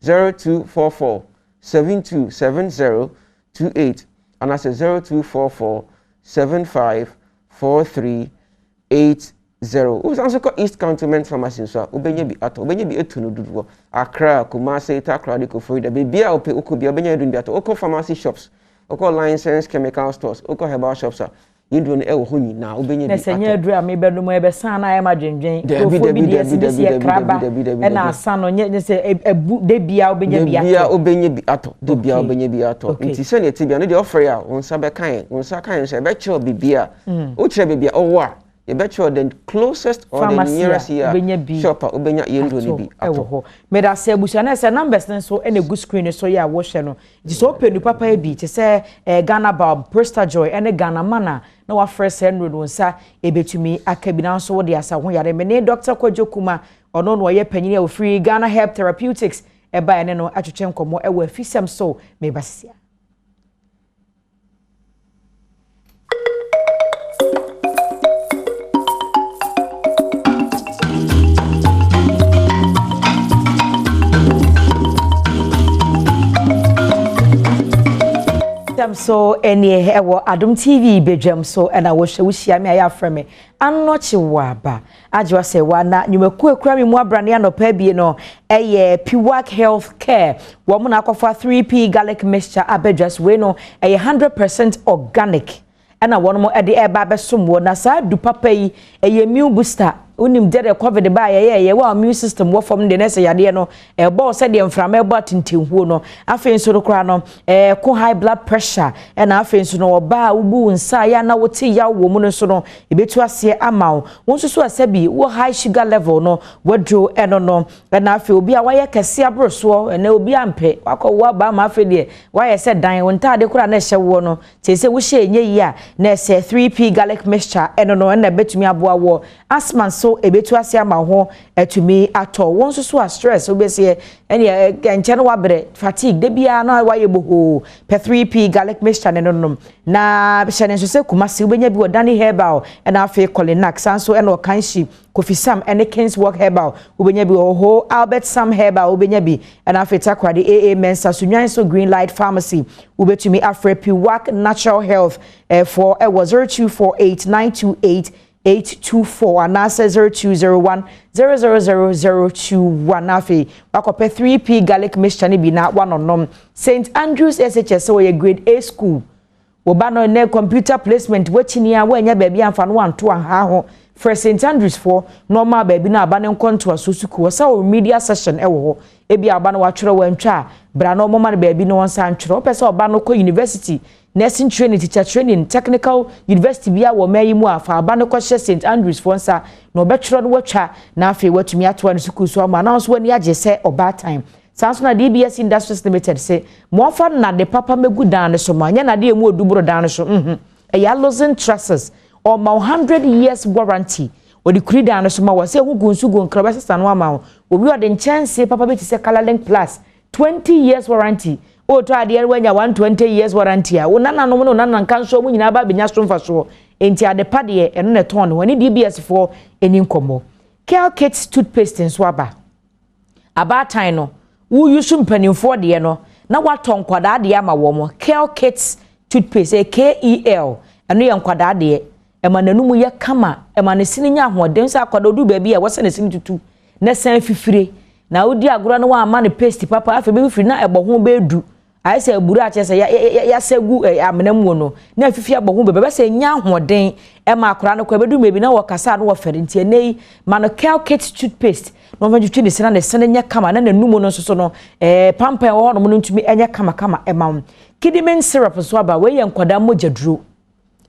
0244 727028 and I say 0244 754380. Who's also called East Cantonment Pharmacy, so Ubenya be at Ubenya be etu no dudu. Accra, Kumasi, Takra, Diko, Florida, baby, I'll pay Uku be Ubenya doing that. Oko pharmacy shops, Oko licensed chemical stores, Oko herbal shops. yendro no e wo ho nyina obenye bi na senya adru a me bedo mo e be san na e ma dwendwen profo bi dia si kraba e na asan no nye se ebu de bia obenye bi ato bia obenye bi ato de bia obenye bi ato nti se ne tibia no de offer ya wonsa be kan wonsa kan se be kire bibia o kire bibia owo a ye be kire the closest or the nearest here shopper obenya yendro ni bi ato me da se busia na se numbers so e na good screen so ya wo hwe no nti so penu papa e bi te se Ghana Bob Presta Joy ene Ghana mana na wa fresh Henry wonsa ebetumi akabina so wo de asa ho yare me ne Dr. Kwajokuma ono no ye panyini e free Ghana Herb Therapeutics e ba ene no atwetwe nkomo e wa fisem so me basia so eni ewo Adom TV bedwam so na wo hwe wo hia me aya frame anochi waba ajwa se wana nyumeku ekura me mu abrane anopa bie no eye Piwak Health Care wo mu na akofa 3P garlic mixture abedwas we no eye 100% organic na wo no de eba besom wo na sa du papa yi eye immune booster unim dere covid ba ye wa immune system wo form de nese yade no e bo se de mframa e bo tintenhuo no afen so kra no ko high blood pressure na afen so no ba ubu nsa ya na wote ya wo mu no so no ebetu ase ama wo so asabi wo high sugar level no wodro eno no na afe obi a waye kese abroso na obi ampe wakọ ba ma afe de waye se dan wo ntade kra na hye wo no tese wo hye enye yi a na se 3P garlic mixture eno no na betumi aboa wo asthma so ebetu ase ama ho etumi ato won so a stress obese ene nche no wabre fatigue de bia na waye boho pe 3P garlic mixture ne no na hye so se kumase obenya bi odani herbal na afi colinax anso ene okanshi kofisam ene kings work herbal obenya bi oho albert sam herbal obenya bi na afi takwade aa mensa sunyan so green light pharmacy ubetumi afre Piwak natural health for 02489288 824 and answer 0201 0000021 afi wakope 3P garlic mixture ni bi na one St. Andrews SHS so ye grade A school wo ba no ne computer placement wachini a wa nya ba bi amfa no anto ha ho for St. Andrews for normal ba bi na aba ne nkonto asusuku wo sa media session e wo ho e bi aba no wa twere wantwa bra no mo man ba bi no wonsa antwere opese oba no ko university nursing training teacher training technical university bia wo mayi mu afa aba no ko St. Andrews for nsa no betwere no watwa na afi watumi atwa no suku so ama na so wani age se oba time sanso na DBS Industries Limited say mo fa na de papa megu dan so ma nya na de emu oduburo dan so ya losing trusses or 100 years warranty odi kuri dan so ma wo say hu gunsu gun kraba sesa no ama obi ode nchance papa be ti say Color Link Plus 20 years warranty o to ade wanya 120 years warranty a wona nanom no na nankanso mu nyina ba benya stromfa so enti ade pade eno ne ton woni DBS for eni nkomo Care Kits toothpaste nso aba tan no wo yusu mpanimfo de no na waton kwada de ama wo mo Care Kits toothpaste KEL eno ye nkwada de ema nanumu ye kama ema ne sini nya ahoden sa kwada odu ba bi e wose ne sini tutu na san fifire na odi agora no wa ama ne paste papa afa be fifire na ebo ho be edu ai se aburu a chese ya segu amenamu no na fifi agbo ho be se nya ahoden e ma akora no kwa bedu mebi na wo kasa no wo fere ntie nei mano Care Kit toothpaste no vanju twi ne sena ne sene nya kama na nanumu no so no pampa wo no no ntumi enya kama ema kidimen syrup so aba we ye nkwada mojaduro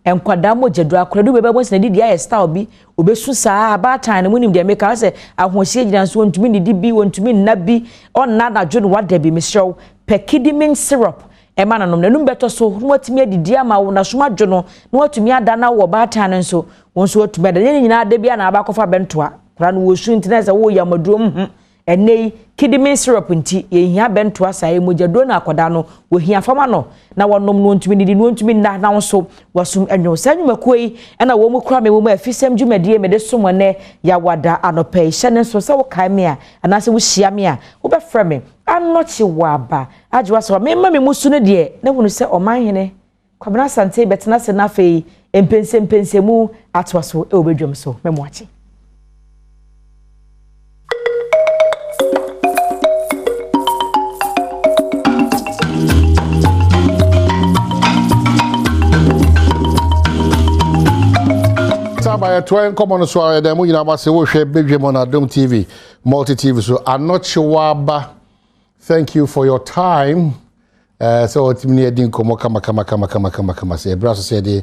enkwada mojaduro akora du bebe bonse na didi ya style bi obesu saa aba tan ne munim de meka se ahohie gina so ntumi ne di bi wontumi nna bi onna na dwo no wada bi misrew pekidimin syrup ema nanom nanum beto so watumi adidi ama wo na soma dwo no na watumi ada na wo ba tan nso wonso watumi ada nyina ada bia na abakofa bentoa kora no wo su ntina se wo yamaduro enei kidimin syrup nti ye hia bentoa sae mojado na akoda no wo hia fama no na wonom no ntumi didi no ntumi na na so wasum enwo sanyumakoi na wo mu kra me wo mu afisem dwumadie me de somo ne ya wada anopai hye so se wo kai me a anase wo hia me a wo be frɛ me anochi waba ajwa so me ma me musu ne de na hunu se omanhene kwabena sante betena se na fei empensemu atwa so e obedwam so me moachi Twain common so the mu nyina say wo hwe Badwam on Adom TV, multi TV. So Anochewaba, thank you for your time. So timni edin komo kama say bra so say de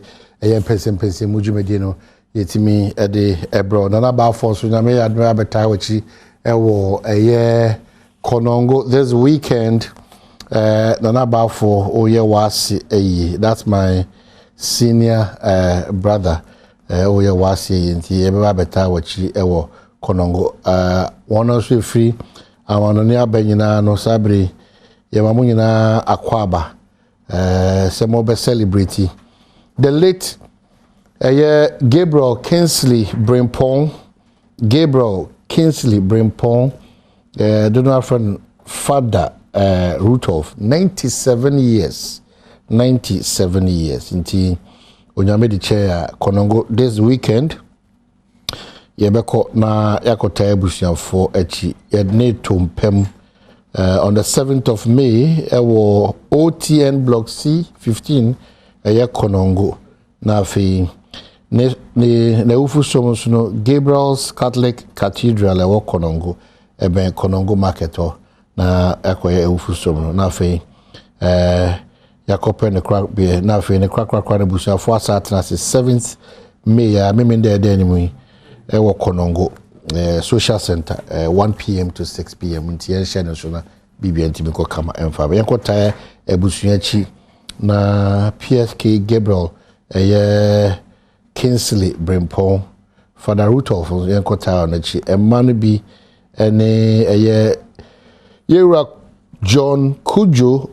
person mujumedi no yetimi ede ebro na ba for so nyame admira beta wachi ewo Konongo this weekend. Nana ba for oye wasi that's my senior brother. Oye wasi nti ebe beta wachi ewo Konongo. One also free awanoni abanyina no sabre yemamu nyina akwaba semo be celebrity the late Gabriel Kingsley Brimpong donor friend father Rudolph 97 years nti onyame di chair Konongo this weekend yebeko na yakota ebusiafo echi yedne tompem on the 7th of May ewo OTN block C15 Konongo na afi ne ufu somo no Gabriel's Catholic Cathedral ewo Konongo ebe Konongo market na ekoye ufu somo na afi yakope ne crack be na afi ne crack ne busa for Saturday 7th May ya memende ede ewo Konongo social center 1 p.m. to 6 p.m. nti enhye so na BBNT miko kama emfa yenko tae ebusuachi na PSK Gabriel Kingsley Brimpong Father Rudolph yenko tae na chi emanu bi ene Yera John Kujo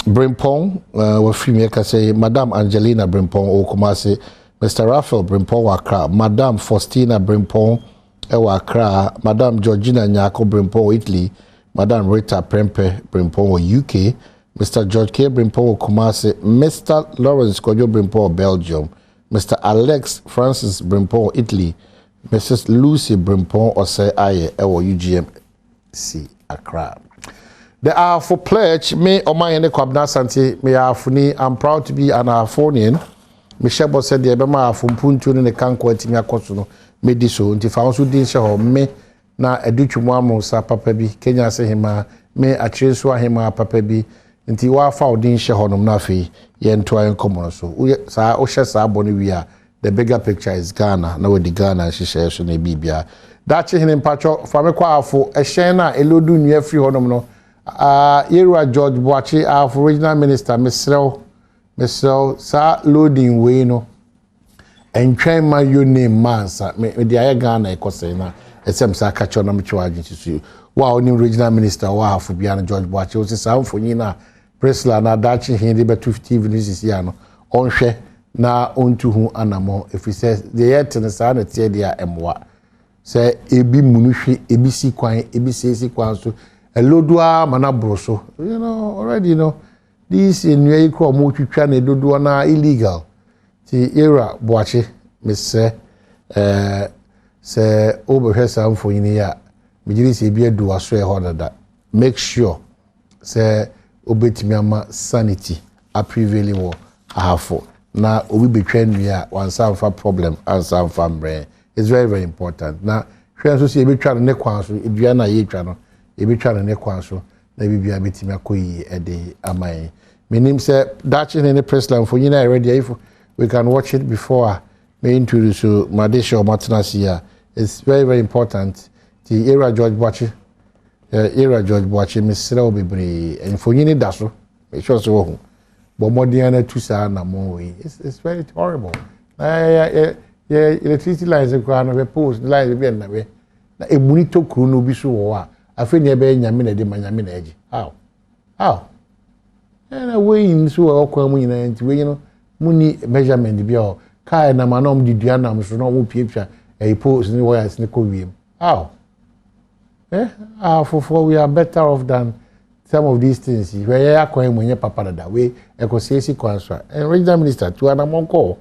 Brimpong wa film ka say Madam Angelina Brimpong Okumase Mr. Raphael Brimpong Accra Madam Faustina Brimpong ewa Accra Madam Georgina Nyako Brimpong Italy Madam Rita Prempe Brimpong UK Mr. George K Brimpong Kumasi Mr. Lawrence Kojo Brimpong Belgium Mr. Alex Francis Brimpong Italy Mrs. Lucy Brimpong Ose Aye ewa UGMC Accra. There are for pledge me Omayene Kwabna Santi me afuni. I'm proud to be an Afonian. Michelle said the Ebema Fumpuntu ne kanko etimi akoso no medi so nti fa so din hye ho me na educhumwa mo sa papa bi Kenya se hima me akire so ahima papa bi nti wa fa odin hye ho no na afi ye nto ayen komo so sa o hye sa abone wi a the bigger picture is Ghana na we di Ghana hye so na bibia da che hene mpacho fa me kwa afo ehyen na elodu nua free ho no Yerua George Boachi our original minister Mr. sa loading we no entwen ma your name mansa me the aye Ghana ekose na esem sa ka cho na mchwa agenti wa oni original minister wa hafu bia na George Boachi o se sa mfonyi na Presla na dachi hin de betu TV news ya no onhwe na ontu hu anamo if he says the yet na sa na tie dia emwa se ebi munuhwe ebi si kwan ebi sesi kwan so elodua manabro so you know already you know this in where you call mo twitwa na dodo na illegal ti era Boachi me say say overhesa mfonyini ya mejiri se bi adu aso e hodada make sure say obetimi ama sanity a prevailing wo ahafo na obi betwa nua wansa fa problem ansa fa mbre it's very very important na hwe so se betwa ne kwan so edua na ye twa no ebetwa ne kwan so na bibia betimi akoyi ede amai meaning say that in any press line for you know already if we can watch it before me introduce to Madesha or Martinez here. It's very very important the era George Boachi Mr. Obibre and for you need that so make sure so but more than two sa na more it's very horrible electricity lines and post lines be na we na emunito kru no bi so wo a afi ne be nyame na de manyame na agi how and way in so okwa mu nyina nti we no muni measurement bi o kai na manom di dua na so no wo piepia e post ni wires ni ko wiem how for we are better off than some of these things where ya kwa mwenye papa da we ekosesi kwanswa and regional minister to anamonko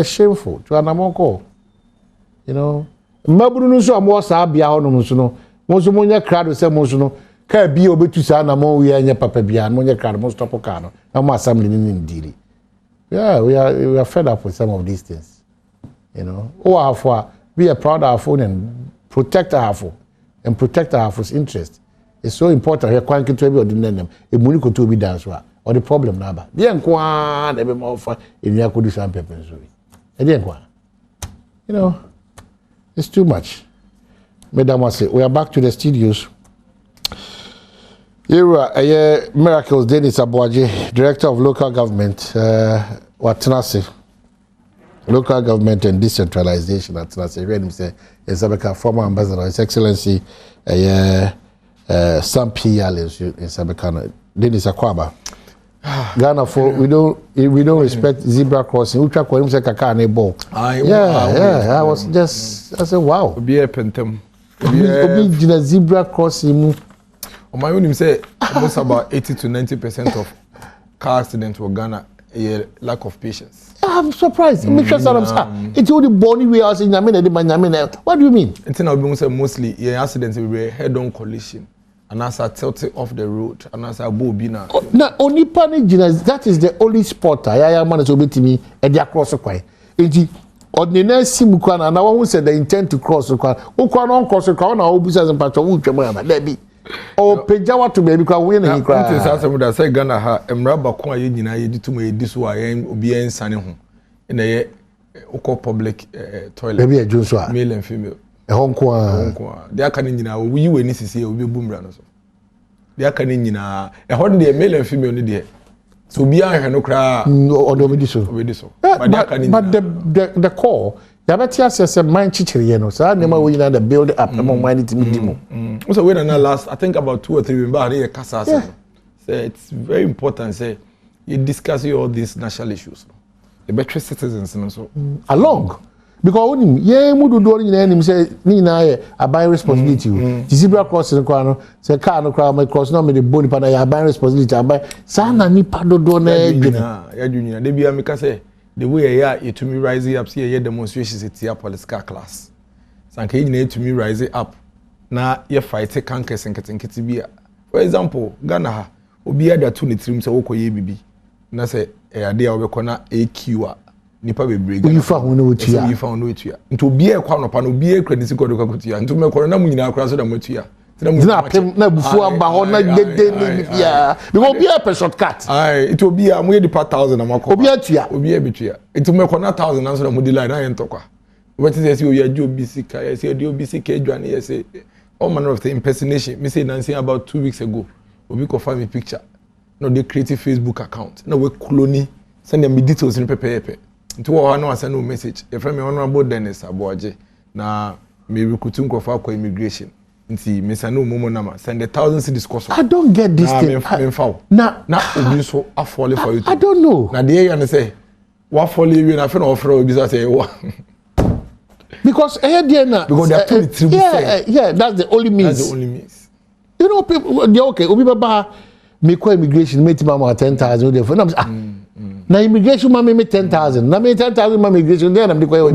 shameful to anamonko you know maburu no so amo sa bia ho no so no mo so monya crowd se mo so no ka bi obetu sa na mo we anya papa bia no monya crowd mo stop car no na mo assembly ni ndiri yeah we are fed up with some of these things You know, be a proud Afro and protect Afro and protect Afro's interest. It's so important here. Quite to be ordinary them. A money to be dance or the problem number. The enquan every more for in your could do some paper. You know, it's too much. Madam was say we are back to the studios. Here Miracles Dennis Abuaje, Director of Local Government, Watanase. Local Government and Decentralization at Tanase. Read him say Sabeka, former ambassador, His Excellency Sam P.L. in Sabekano. Dennis Akwaba. Ghana for we don't respect zebra crossing. We try to call him say kaka ne ball. I said wow. Be a pentem. Obi zebra crossing. On my own, say almost about 80 to 90% of car accidents in Ghana a lack of patience. I'm surprised. Make sure it's only body we are saying. What do you mean? It's now mostly accidents with head-on collision. And as I tilt off the road, and as I bobina. Now, only panic that is the only spot I am managed to meet me at the across the quay. Ordinary Simukana, and I won't say they intend to cross the car. Who can on cross the car? Now, Busa and Patrol, Debbie. Or Pejawa to baby can win and cry. I say Ghana ha, and Rabba Kwa Yina, to me this way, and be in Sunny home in a public toilet. Maybe a Joshua, male and female. A Hong Kong. They are coming in our we were necessary, will be boom runners. They are coming in a holiday, male and female in there. So be I no cry, no, but the core. Yabatia says a mind chichiriano, so I never win the build up among mine to me. Also, when I last, I think about 2 or 3 members Casa. Say it's very important. Say you discuss all these national issues. The better citizens and so along. Because mudu do ni na say ni na abide responsibility. The zebra crossing kwano say car no crowd my cross no me the boni pa na abide responsibility abide sa na nipa do na ya junya de bia me ka say the way it to me rising up see demonstrations at your political class. Sanka you to me rising up. Na ye fight cankers and ketenkete bia. For example, Ghana ha obi ada to ni trim say wokoye bibi. Na say ade a obekona AQ nipa bebrega. You found no tia. You found no tia. Nto obi e kwa no pa no obi e kredit ko do kwakutia. Nto me koro na mu nyina akra so da matua. Na bufu aba ho na dede ni bia because be a shortcut it will be am we the 1000 amako obi atua it will make 1000 answer mo delay na yen tokwa what is say you do BC you say do BC dwane you say all manner of the impersonation me say Nancy about 2 weeks ago obi ko find me picture no dey create Facebook account na we clone send them details in pepe nti wo no send no message e friend me honorable Dennis Abuaje na me recruit nko for immigration. Nti mesa no momo nama send 1,000 cedis cost. I don't get this thing. Na obi so afford for you. I don't know. Na dey you say what fall you na fe na offer obi say wa. Because there na because they are too tribu. Yeah, that's the only means. That's the only means. You know people they okay, obi baba me call immigration mate mama 10,000 dey for na immigration mama me 10,000 na me 10,000 mama immigration there na me call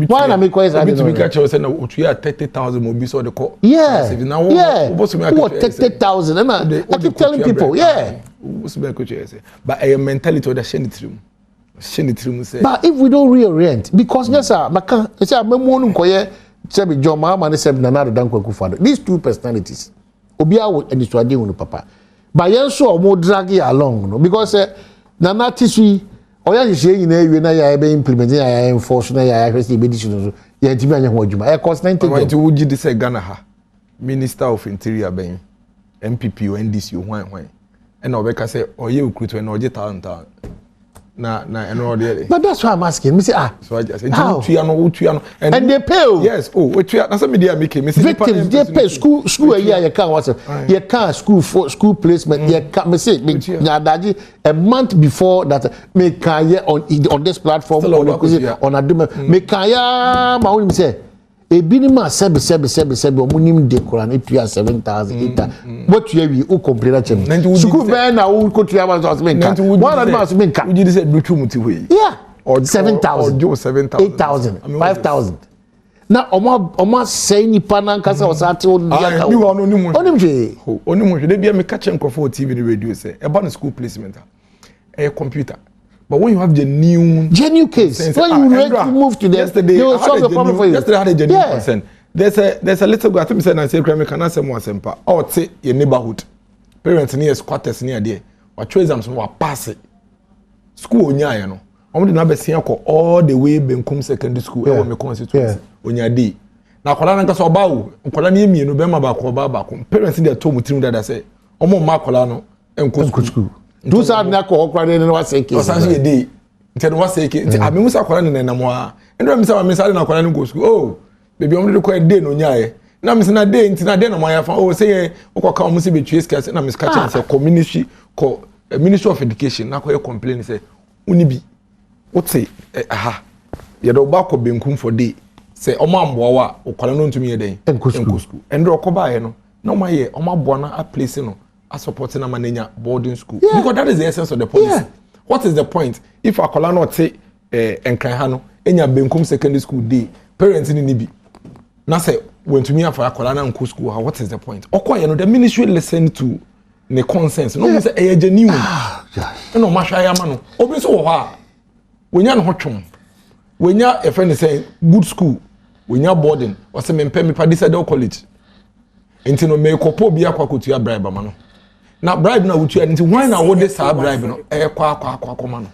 why na me call say to be catch us na otu 30,000 mo bi so the call yeah 30,000 and I keep telling people but a mentality that sheni trim say but if we don't reorient because yes sir maka say amemo no koye say be John Mahama ne say na na dan kwaku fado these two personalities obi awo edisuade hu no papa but yen so o mo drag you along no because na na tisui oya hihye nyina ewie na ya be implement ya enforce na ya hwese be decision so ya ntimi anya ho adwuma e cost 90 go to wuji de say Ghana ha Minister of Interior ben MPP o NDC o hwan e na obeka say oye recruit na oje talent na eno dey but that's why I'm asking me say so I just say tuya and they pay yes tuya na say media make me say victims they pay school a year you can what you can school placement you can me say a month before that me can on this platform on Adom me can ya ma woni say e binima sebe omunim de koran etua 7,000 what you wi o complain at him school be na o ko tua ba so men ka one advance men ka we did say do muti we yeah or 7,000 8,000 5,000 na omo say ni pana nkasa osate o dia ka onim hwe de bia me ka che nkofo TV ni radio say e ba no school placement e computer But when you have genuine case, when you move to them, they will solve the problem for you. Yesterday I had a genuine concern. There's a little girl, I think I say crime can say more simple. Or say your neighborhood. Parents near squatters near there. What choice am so pass it. School onya you know. I'm not be seeing all the way Benkum secondary school e me constituency. Onya dey. Na kwala nka so ba wo. Kwala na emi no be ma ba ko ba ko. Parents dey to mutim that say omo ma kwala no enko school. Do sad na ko kwala ne wa say case. Osanso ye dey. Nti no wa say case. Nti abi musa kwala ne na mo a. Endo mi say mi sale na kwala ne go school. Oh. Baby omo dey ko dey no nya na mi say na dey nti na dey na mo ya fa. Oh say ukwa ka omo say betwe scarce na mi ska chance say community ko Ministry of Education na ko complain say unibi what say aha ye do ba ko Benkum for day say omo amboa wa okwala no ntumi ye den enko school and okoba ye no na omo ye omo aboa na a place no a support na mananya boarding school because that is the essence of the policy. What is the point if akola no say enkran ha no enya Benkum secondary school day parents ni bi na say wentumi afa akola na enko school ha what is the point okoye no the ministry listen to ne consensus no say e genuine no mahwa ya ma no obi so wo ha wonya no hotwom wonya e friend say good school wonya boarding o say me pay me pa Judicial college enti no me kopo bi akwakotua bribe ma no na bribe na wotua enti why na wo de sa bribe no e kwa ma no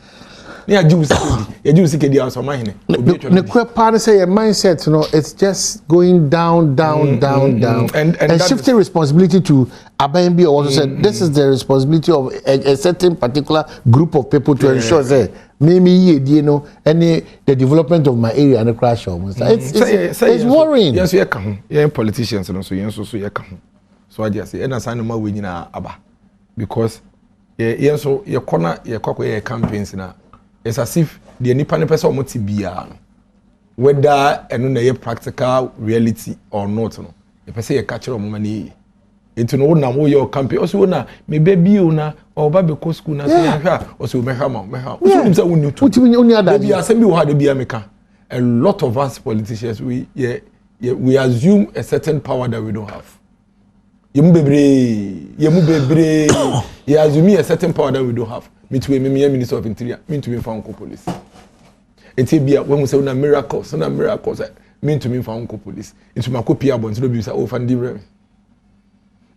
ne ya jiwu sikedi aso ma hene ne kwepa say your mindset you know it's just going down and shifting responsibility to Abayembi also said this is the responsibility of a certain particular group of people to ensure that maybe you know any the development of my area and the crash it's worrying. Yes you can yeah politicians so yes so you can so I just say and assign ma we nyina aba because yeah so your corner your kwakwa your campaigns na it's as if the nipa ne person omo ti bia whether eno na ye practical reality or not no e person ye catch omo mani enti no na wo your campaign also na me baby o na oba be ko school na say ahwa also me hama so nim say wonu tu uni ada bi asem bi wo ha de bia meka a lot of us politicians we assume a certain power that we don't have yemu bebre you assume a certain power that we don't have me to me minister of interior me to me found police enti bia when we say na miracles me to me found police into my copy abon so be say o fan di rem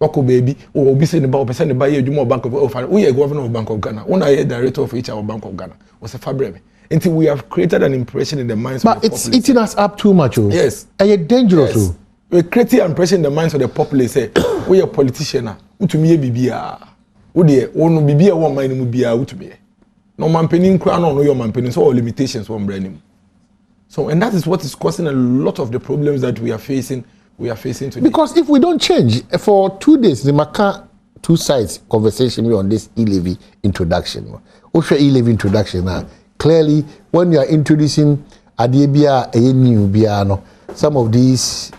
wako baby o obi say ne ba o person ne ba ye adwuma bank of fan we governor of Bank of Ghana one are director of HR of Bank of Ghana o say fabrem enti we have created an impression in the minds of the populace. But it's eating us up too much. Yes. And you're dangerous. Yes. We create an impression in the minds of the populace say we a politician na utumi ye bibia wo de wo no bibia wo man mu bia utumi no man penin kra no your man penin so all limitations one brand. So and that is what is causing a lot of the problems that we are facing today. Because if we don't change for 2 days the Maka two sides conversation on this e-levy introduction. Osha e-levy introduction now. Clearly when you are introducing adebia a new biano some of these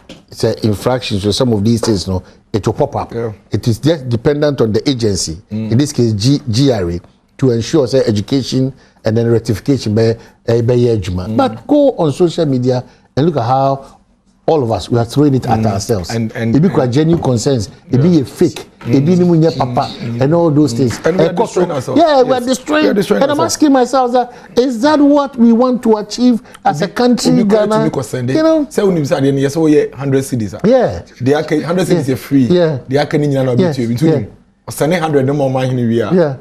infractions or some of these things no it will pop up. It is just dependent on the agency, in this case GRA, to ensure say education and then rectification by but go on social media and look at how all of us we are throwing it at ourselves and it be quite genuine concerns it be a fake it be nimunya papa and all those things and we're destroying ourselves. We're destroying and I'm asking myself that is that what we want to achieve as a country Ghana, you know say when you say yes so 100 cedis the 100 cedis is free the aka ni nyina na obi to between send 100 no more man here we are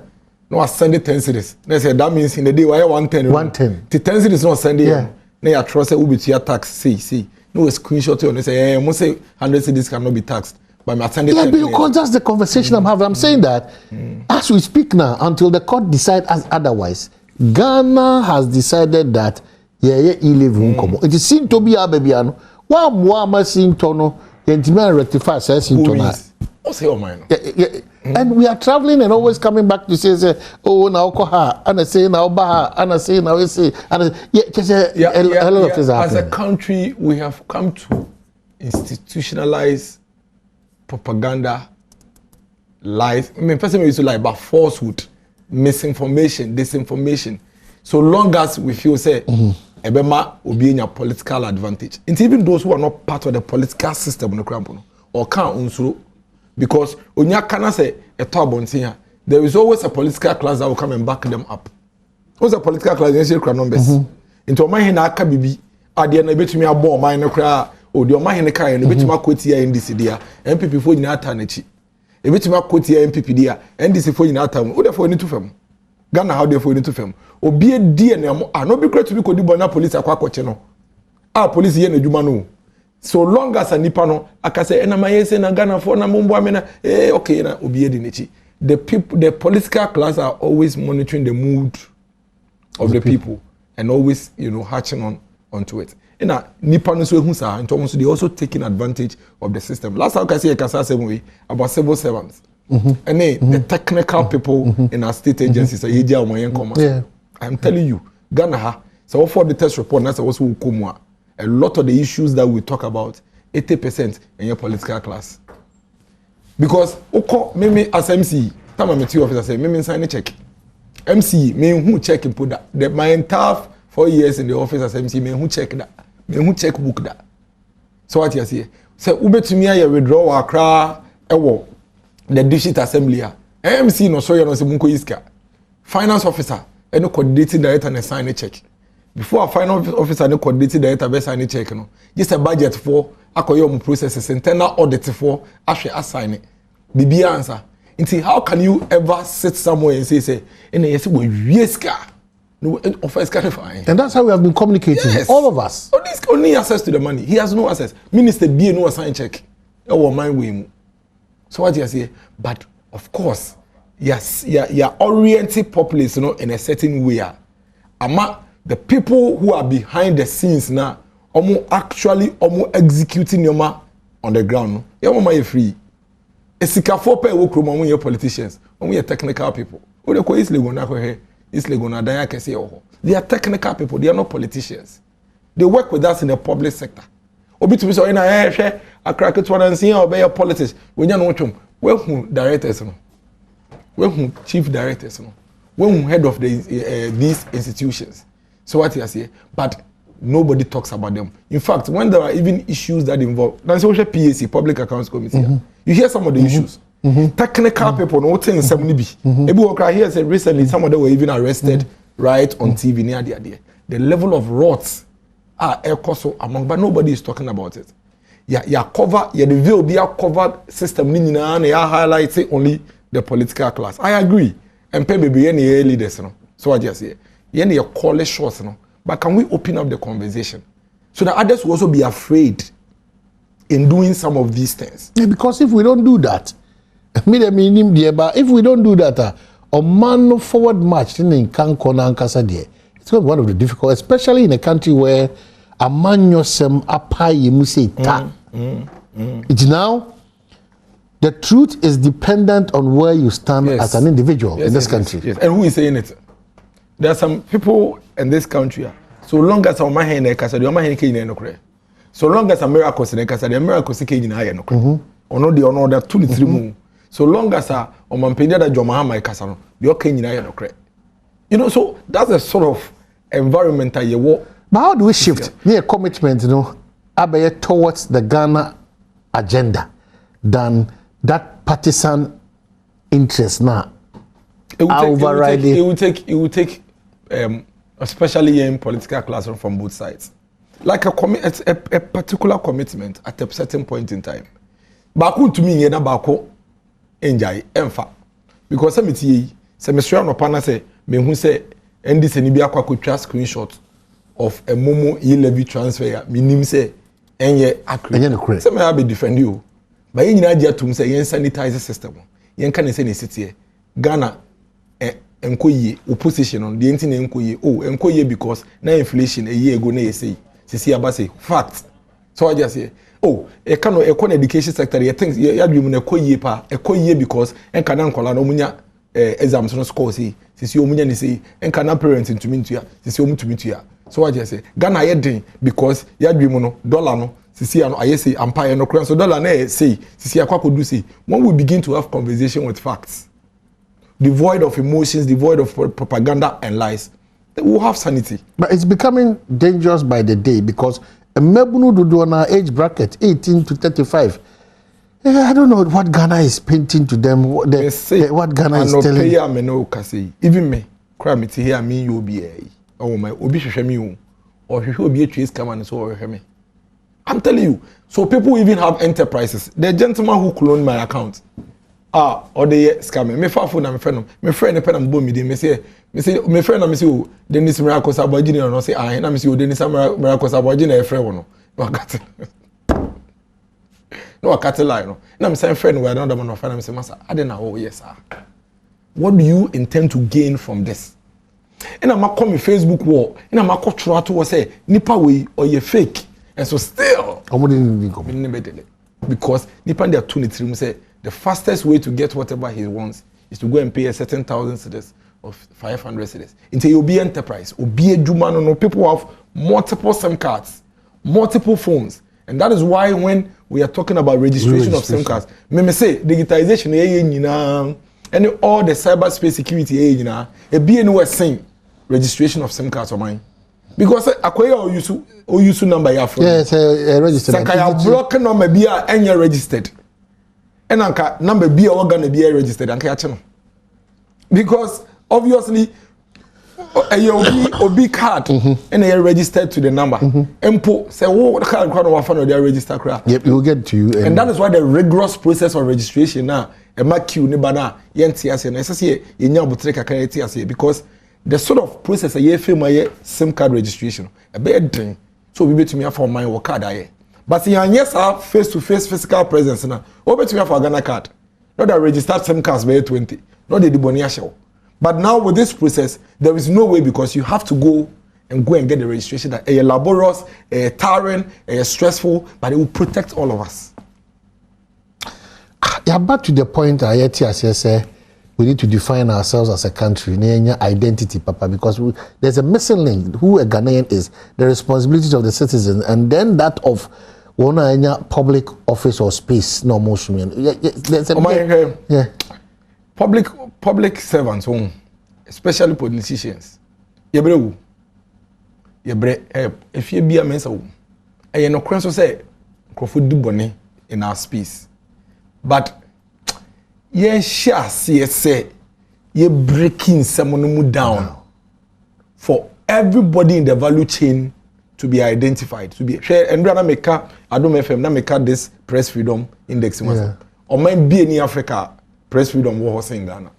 no send 10 cedis they say that means in the day why 110 the 10 cedis no send it na ya trust say ubi to tax see no screenshot on say must say 100 cedis cannot be taxed but me attend it because that's the conversation I'm having. I'm saying that as we speak now until the court decide as otherwise Ghana has decided that e-levy come it is seen to be a baby ano wa mo ma sin to no yentime rectify sin to na say oh man and we are traveling and always coming back to say oh na okoha and say na oba and say na we say and a lot of things as a country we have come to institutionalize propaganda lies. I mean, first thing we used to lie about falsehood, misinformation, disinformation. So long as we feel say ebema will be in a political advantage. And even those who are not part of the political system on the cramp or can't unsuru because when you can say a top on here, there is always a political class that will come and back them up. What's a political class? You say numbers. Into my hand, I can be. At the end, I bet me a bomb. I know cry. Oh, the my hand, I can. I bet me a quote here in this idea. MPP for in alternative. I bet me a quote here MPP there. And this is for in alternative. What therefore need to film? Ghana how therefore need to film? Or be a DNA. I no be great to be called the police. Akwa channel. Police here in the Jumano. So long as a nipano, I can say, and I say, na Ghana for na mumbo amena. Okay, na obiye dinichi. The people, the political class are always monitoring the mood of the people and always, hatching onto it. And nipano so hunsa, and almost they also taking advantage of the system. Last time I say, I can say about civil servants. And the technical people in our state agencies are I'm telling you, Ghana, so for the test report, that's also come. A lot of the issues that we talk about, 80% in your political class. Because, maybe as MC, time I'm a tea officer, say, maybe sign a check. MC, me who check and put that. My entire 4 years in the office as MC, me who check that. Me who check book that. So what you say? So, ube to me, I withdraw a cry, the district assembly. MC no so you no se munko iska. Finance officer, no coordinating director and sign a check. Before a finance officer no coordinating director be sign a check no. Just a budget for akoyo processes internal audit for assign it. Bibi answer. Until how can you ever sit somewhere and say yes we yeska. No offers clarifying. And that's how we have been communicating. Yes. All of us. Only access to the money. He has no access. Minister B no assign check. Mind way. So what you say? But of course, yes, you're orienting populace, in a certain way. The people who are behind the scenes now, actually executing your on the ground. You're free. A sikafope work room your politicians, your technical people. They are technical people. They are not politicians. They work with us in the public sector. Obi to be so in a share a crack it one and see obey your politics. When you know who directors no, who chief directors no, who head of these institutions. So what you say? But nobody talks about them. In fact, when there are even issues that involve that's also PAC, Public Accounts Committee. You hear some of the issues. Technical people no thing some be. Here said recently some of them were even arrested right on TV near the The level of rot so among, but nobody is talking about it. Cover, the veil be a covered system, and highlights only the political class. I agree. And pay baby any leaders, So I just say, you call it short, but can we open up the conversation so that others will also be afraid in doing some of these things? Yeah, because if we don't do that, if we don't do that, a man forward march in Kankona and Kasadie. It's one of the difficult, especially in a country where a man yosem apai yemuse ta. It's now the truth is dependent on where you stand as an individual in this country. Yes. And who is saying it? There are some people in this country. So long as my hand so long as a miracle the miracles no the honor 23 moon. So long as a omampenya da jomahama kasano the okay so that's a sort of environment that you walk. But how do we shift near commitment, towards the Ghana agenda than that partisan interest now? It will take especially in political classroom from both sides. Like a particular commitment at a certain point in time. Baku to me yena bako enjoy emfa. Because semestry no pana say me hu say NDC se ni bi akwa screenshot of a momo e-levy transfer minim say enye accurate. Say me have be defend you. But yen nyina dia tum say yen sanitize system. Yen kan say ne city Ghana enkoye opposition on the entity enkoye because na inflation a year ago na say sisi abase fact. So I just say e can education sector you think you be na ekoye pa ekoye because enka na nkola no munya exams no score say sisi omunya ni say enka na parents ntumi ntua sisi omutumi ntua. So I just say Ghana yedin because yadwi no dollar no sisi ano aye say empire no kran so dollar na say sisi akwa do say when we begin to have conversation with facts devoid of emotions, devoid of propaganda and lies, then we'll have sanity. But it's becoming dangerous by the day because a Mebunu Duduana age bracket 18 to 35. I don't know what Ghana is painting to them. What Ghana is telling. Even me, cry me here me you be oh my obi hwehwe me o or hwehwe obi atwa scam and so hwehwe me. I'm telling you. So people even have enterprises. The gentleman who cloned my account. Or the scammer. Me fa phone na me friend no. Me friend pen am bo me dey me say me friend na me say o Dennis Miracle Sabajini no say na me say o Dennis Miracle Sabajini e friend no. No cat. No cat lie no. Na me say friend we I don't know friend me say massa I dey na oh yes sir. What do you intend to gain from this? And I'm come me Facebook wall. And I'm come try to say nipa we or you fake. And so still because nipa they are 23 say the fastest way to get whatever he wants is to go and pay a certain 1,000 cedis or 500 cedis. Until you be enterprise, or be a Jumano, no people have multiple SIM cards, multiple phones. And that is why when we are talking about registration of SIM cards, me say digitization and all the cyberspace security it be anywhere same registration of SIM cards of mine. Because akwaya or use number ya phone. Yes, registered. Sankaya block number be a registered. And anka number be organ be registered anka ya cheno. Because obviously obi card and they are registered to the number. Empo say wo card crowd wa fan they register crowd. Yep, it will get to you. And that is why the rigorous process of registration now e ma queue ni bana yenti ase na say ye nya obotre kakra yenti ase because the sort of process a year film my SIM card registration a bad thing. So we bet me for my work card aye. But yes, face to face physical presence now. We bet me for Ghana card. Not that registered SIM cards by 20. Not the Bonia show. But now with this process, there is no way because you have to go and get the registration that a laborious, a tiring, a stressful, but it will protect all of us. Yeah, back to the point I say. We need to define ourselves as a country, identity, Papa, because there's a missing link. Who a Ghanaian is, the responsibilities of the citizen, and then that of one public office or space. No motion. There's a Public servants, especially politicians. Yebre, if you be a mensa, I no question say, Crawford do bonnet in our space, but. Say you're breaking someone down for everybody in the value chain to be identified, to be share and rather make Adom FM na make this press freedom index or might be in Africa press freedom was in Ghana.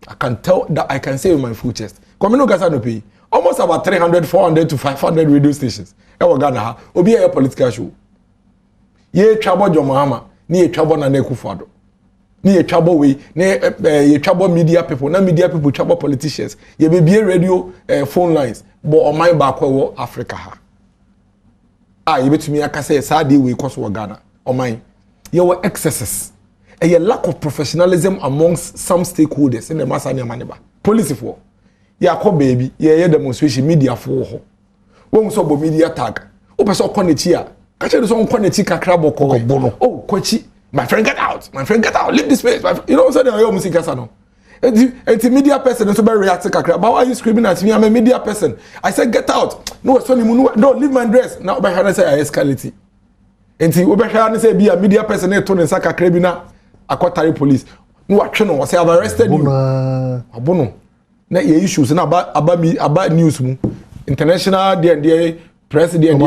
I can tell that I can say with my full chest. Come no Gaza no pay almost about 300, 400 to 500 radio stations. Ghana obi a political show. Ye trouble John Mahama, ni trouble na Nekufado. Ni trouble we ni trouble media people na media people trouble politicians ye be radio phone lines but on my back we Africa ha ye betumi aka say sad we cause we Ghana on my ye were excesses a lack of professionalism amongst some stakeholders in the masanya maneba police for ye akọ baby ye demonstration media for ho won so bo media tag o person ko nechi a ka che so ko nechi kakra boko oh kwachi. My friend, get out! My friend, get out! Leave this place! You know what I'm saying? You're music no. It's a media person. It's about reacting. But why are you screaming at me? I'm a media person. I said, get out! No, it's funny. No, leave my dress. Now, by how I say I escalate. And see, over here, say be a media person. They told Saka Krebina, I caught police. No action. I say I've arrested you. Abono. Na your issues. Na about news. International, the president,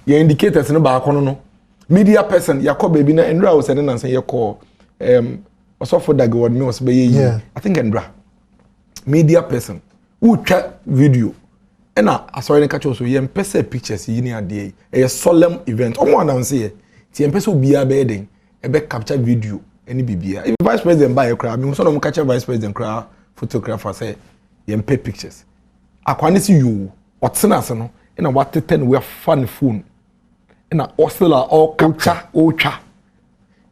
the indicators. No, ba no. Media person, Yako baby na Endra was saying and say Yako also for that word me was be I think Endra. Media person who chat video. And I saw in catch also you person pictures in a day a solemn event. One and say the person be a bedding a back capture video any BBA. If vice president buy a crowd, me so catch a vice president crowd photographer say you pay pictures. I can't see you what's no and I want to 10 we have fun phone. And I also all capture ultra.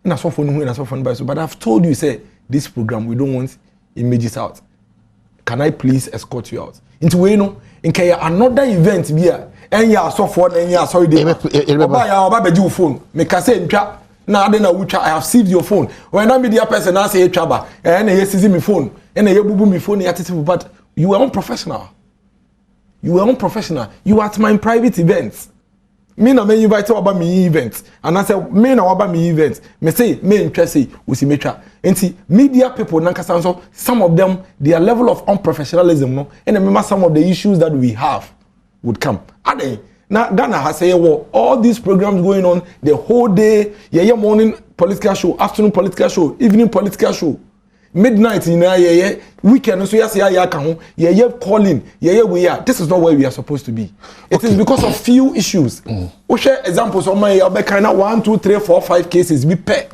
And I saw phone and I saw phone by so. But I've told you, say this program we don't want images out. Can I please escort you out? Into we know in case another event be here. And ya saw phone and ya sorry they. Oba you phone. Make I say intra. Now then I have seized your phone. When I'm media person I say trouble. And he seized me phone. And he bubu me phone. But you were unprofessional. You were unprofessional. You were at my private events. me na me invite about me event and I say me na about me event me say me interest say we see metra enti media people nankasa so some of them their level of unprofessionalism no and remember some of the issues that we have would come ade na Ghana has say all these programs going on the whole day yeah morning political show afternoon political show evening political show midnight in a weekend so yes yeah calling yeah we are this is not where we are supposed to be. It is because of few issues. We share examples of my kind of 1 2 3 4 5 cases we pay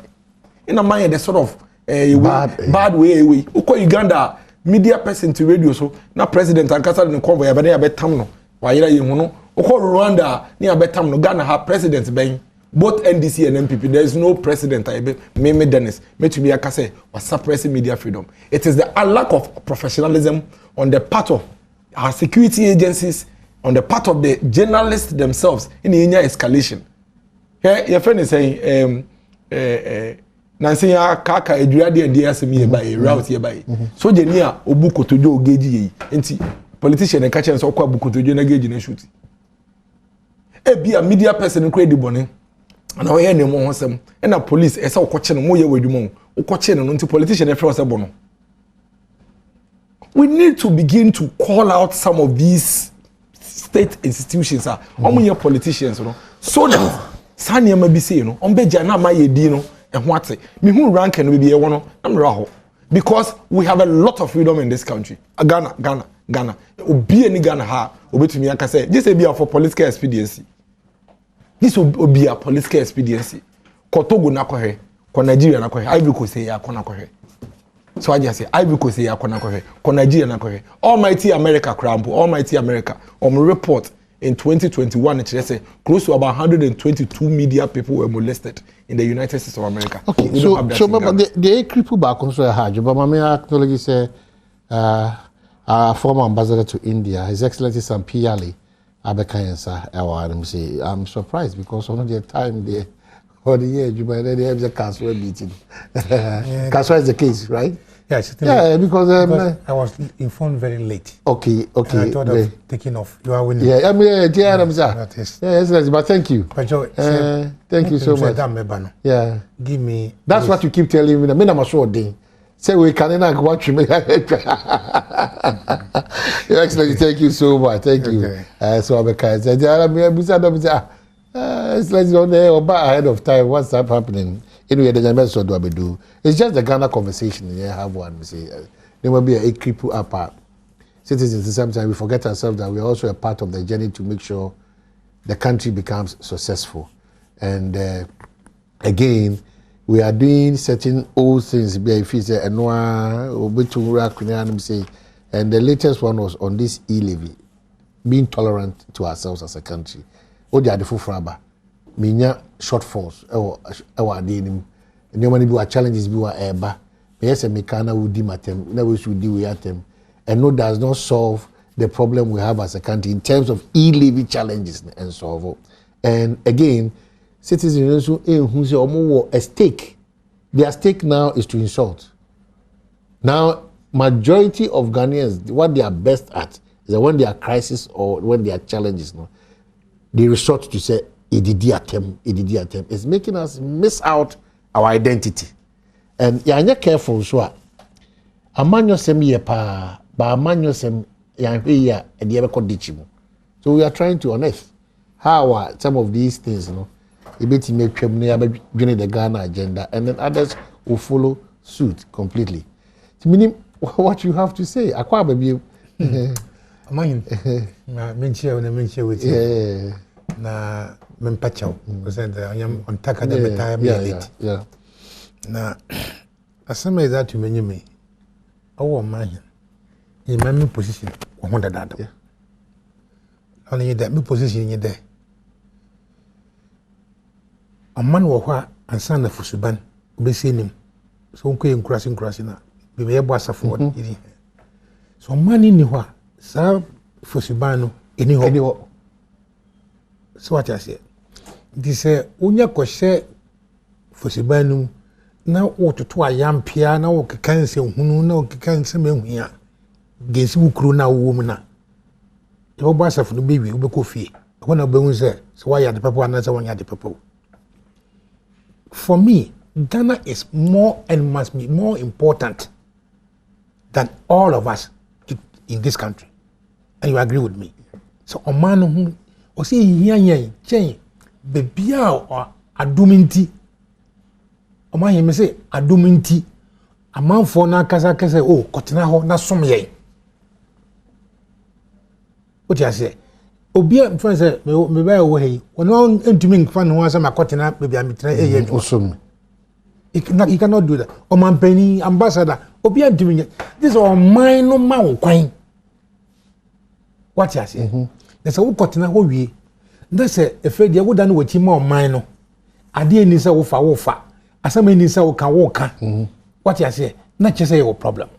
in a mind the sort of bad way uko Uganda media person to radio so na president and kasa no convoy abade abetam no wa yira yehu no uko Rwanda ni abetam no Ghana ha president ben both NDC and MPP, there is no president. Meme Dennis, to be a case was suppressing media freedom. It is the lack of professionalism on the part of our security agencies, on the part of the journalists themselves in the escalation. Here, your friend is saying, Nancy Kaka Edriadi and DSM by route hereby. So, Jenia Obuko to do Geji, and politician and catchers or Kwabuko to Jenagage and shoot. Be a media person incredible. And I hear more some and a police as our question more with you question until politician bono. We need to begin to call out some of these state institutions your politicians so that Sanya may be saying on Bejana my dino and what say me who rank and we be a one raho because we have a lot of freedom in this country. Ghana. Obi any Ghana ha obi to me I can say this be for political expediency. This will be a political expediency. Kotogo na kohe, ko Nigeria na kohe, Ivory Coast ya ko na kohe. So I just say Ivory Coast ya ko na kohe, ko Nigeria na kohe. Almighty America crampo, Almighty America. Report in 2021 it say close to about 122 media people were molested in the United States of America. Okay, so the cripple back on so hard, but my acknowledge say our former ambassador to India, His Excellency Sam Piali. I'm surprised because on the time they or the year you might have the council meeting. Council is the case, right? Yes. Yeah, because I was informed very late. Okay. And I thought of taking off. You are winning. Yeah, yes, but thank you. Thank you so much. Yeah. Give me. That's what you keep telling me. I'm a short day. Say we can not watch me. Your Excellency, thank you so much. Thank you. So I'm a kind. It's like on there or ahead of time. What's up happening? Anyway, the Jamaican do we do. It's just the Ghana conversation. Yeah, have one. We say there will be a cripple apart. Citizens, sometimes we forget ourselves that we are also a part of the journey to make sure the country becomes successful. And again, we are doing certain old things. And the latest one was on this e-levy, being tolerant to ourselves as a country. Odi adefo fraba, minya shortfalls. Normally we challenges we eba. Yes, a mekana will deal with them. Never should deal with them. And no, does not solve the problem we have as a country in terms of e-levy challenges and solve. And again, citizens who say a stake. Their stake now is to insult. Now, majority of Ghanaians, what they are best at is that when they are crisis or when they are challenges, they resort to say, it's making us miss out our identity. And you're not careful, so so we are trying to unearth how some of these things, make the Ghana agenda, and then others will follow suit completely. Meaning, what you have to say, baby. Na mempachaw because I am on taka the betime yeah. Na asema is that you me our man in my position 100 dada. Yeah. Only that me position in there. A man wo hwa ansa na fusuban obesi nim so nko ye nkurasi na be be ebo asafo iri so man ni hwa sa fusuban no eni ho so what I say this onya kwhye fusuban no na wototo ayampia na wo kekanse hunu na wo kekanse mehuya gensi wukuru na wo mu na ebo asafo no bewi obekofie when I be say so why are the people and one are the people. For me, Ghana is more and must be more important than all of us in this country. And you agree with me? So a man who or see here change baby or aduminti. A man say aduminti. A man for na kasa oh kotina ho na som ye. What you say? Obia friend say me buy away. When one entumi fan ho asa makotina baby amitra ye osum. You cannot do that. O man penny ambassador obia entumi. This is all mine no man kwan. What you say? There's a kotina ho wie. That's a afraid you would done with him or mine. Ade ni say wo fa. Asama ni say wo ka. What you say? Not just say your problem.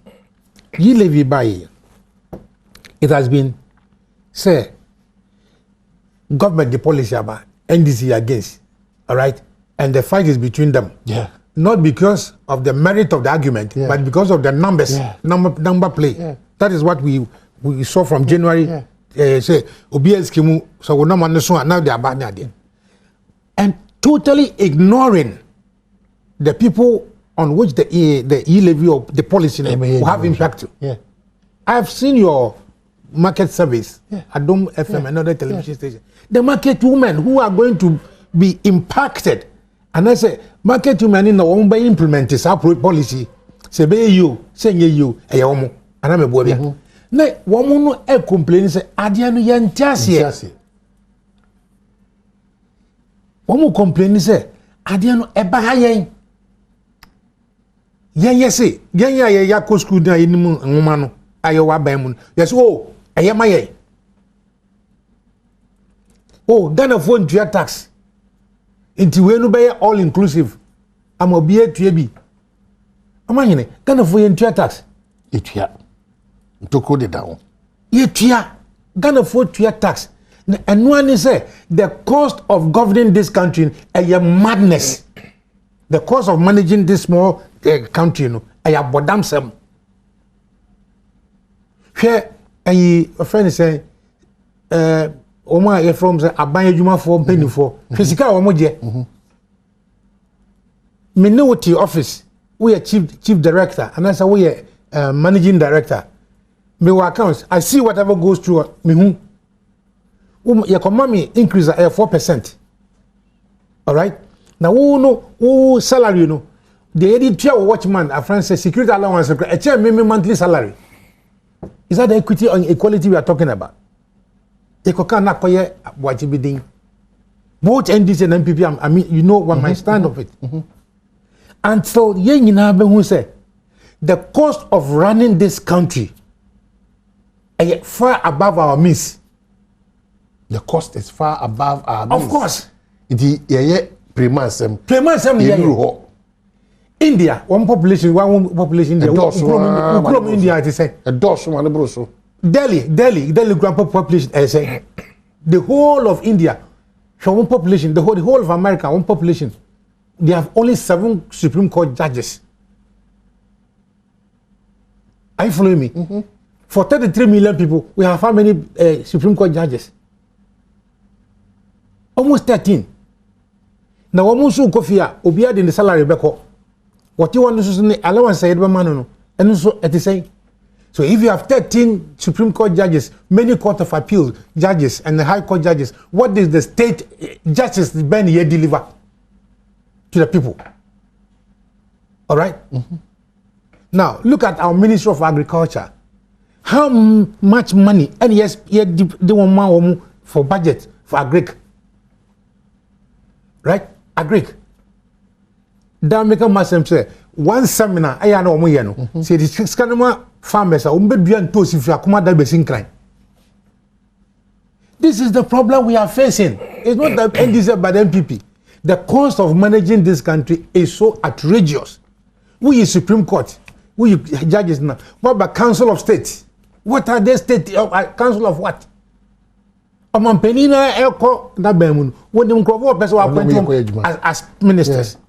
You live by it has been say government the policy about NDC against, all right, and the fight is between them. Yeah. Not because of the merit of the argument, but because of the numbers, number play. Yeah. That is what we saw from January. Say OBS kimu so we no man so now they are bad there, and totally ignoring the people on which the e-levy of the policy will have impact. Yeah. I have seen your market service at Adom FM and other television stations. The market women who are going to be impacted, and I say market women in the one by implement this policy. Say be you, say you, and I'm a boy. Na woman no e complain say adia no ye ntiase. Woman complain say adia no e ba ha yen. Yen say yen ya ko school na enimu nwoma no ayo wa ban mu. Yes oh eye ma ye. Oh Ghana phone dua tax. Inti we no be all inclusive. Am obi atua bi. Amanyene Ghana phone dua tax. Etua. Ntoko de down. Yetua Ghana for tua tax. And one is say the cost of governing this country a madness. The cost of managing this small country no a bodam sem. Here a friend say Oma ye from say aban adwuma for penny for. Physical omo je. Me know what your office. We are chief director and as we are managing director. Me accounts, I see whatever goes through me. Your economy increase at 4%. All right. Now, who salary you know? The editor watchman, a friend says security allowance, a chair monthly salary. Is that the equity and equality we are talking about? Both NDC and MPP, I mean, you know what my stand of it. And so, who say the cost of running this country far above our means. The cost is far above our means. Of course. It is Premasem. India, one population India. India, it is say. A dozen one broso. Delhi grand population, I say. The whole of India, so one population, the whole of America, one population. They have only 7 Supreme Court judges. Are you following me? For 33 million people, we have how many Supreme Court judges? Almost 13. Now, almost so Kofia, Obiad in the salary beko. What you want to say, allowance say no, and also at the same. So if you have 13 Supreme Court judges, many Court of Appeal judges, and the High Court judges, what does the state justice band here deliver to the people? All right? Now, look at our Ministry of Agriculture. How much money, and yes, they want more for budget for agric. Right? Agric. That make a massive say. One seminar, I know more, say the Scanama farmers are umbebian toes if you are commanded by Sinclair. This is the problem we are facing. It's not the NDC but the MPP. The cost of managing this country is so outrageous. We is Supreme Court, we judges now. What about Council of State? What are they state council of what? Among Penina Elko Nabemun, when them crop as ministers. Yeah.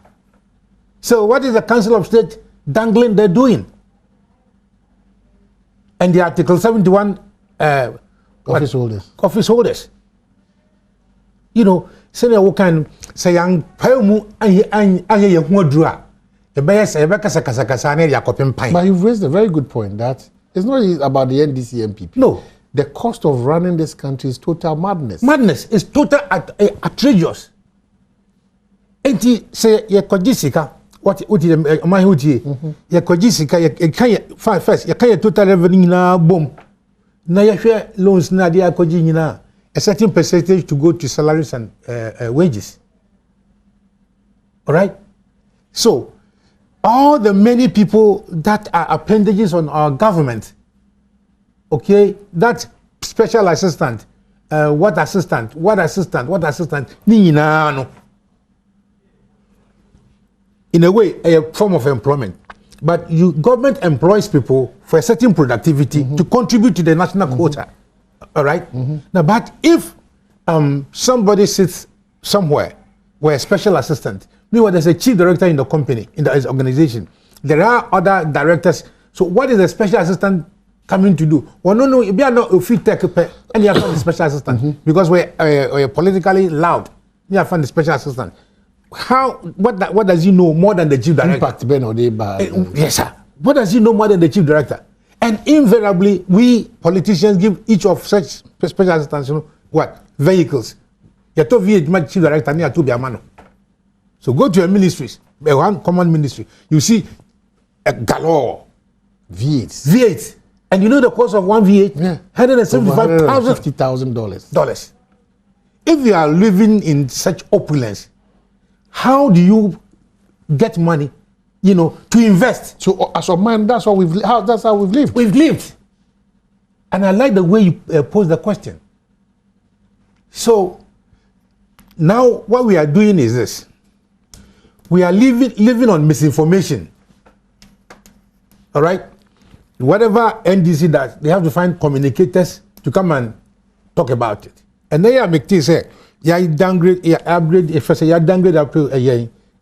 So what is the Council of State dangling they're doing? And the Article 71 office holders. Office holders. you know, say you can say young Pelmu and you won't draw. The best ever Casacasane, Jacopin Pine. But you've raised a very good point that it's not about the NDC MPP. No. The cost of running this country is total madness. Madness is total outrageous. And say, ye Kojisika, what is my hoodie? Ye Kojisika, ye can first, ye can total revenue na boom. Now you share loans na dia Kojina, a certain percentage to go to salaries and wages. All right? So, all the many people that are appendages on our government, okay, that special assistant, what assistant, no. In a way, a form of employment. But government employs people for a certain productivity to contribute to the national quota. All right? Now, but if somebody sits somewhere where a special assistant, meanwhile, there's a chief director in the company, in the organization. There are other directors. So what is the special assistant coming to do? Well, no, we are not a free tech and you have the special assistant because we're politically loud. You have found the special assistant. What does he know more than the chief director? Impact Ben or yes, sir. What does he know more than the chief director? And invariably, we politicians give each of such special assistants, what? Vehicles. You have to be chief director, you have to be a man. So go to your ministries, one common ministry. You see a galore V8. And you know the cost of one V8? Yeah. $175,000. If you are living in such opulence, how do you get money, to invest? So as a man, that's how we've lived. We've lived. And I like the way you pose the question. So now what we are doing is this. We are living on misinformation. All right? Whatever NDC does, they have to find communicators to come and talk about it. And then you make things say, downgrade, upgrade, if I say downgrade up to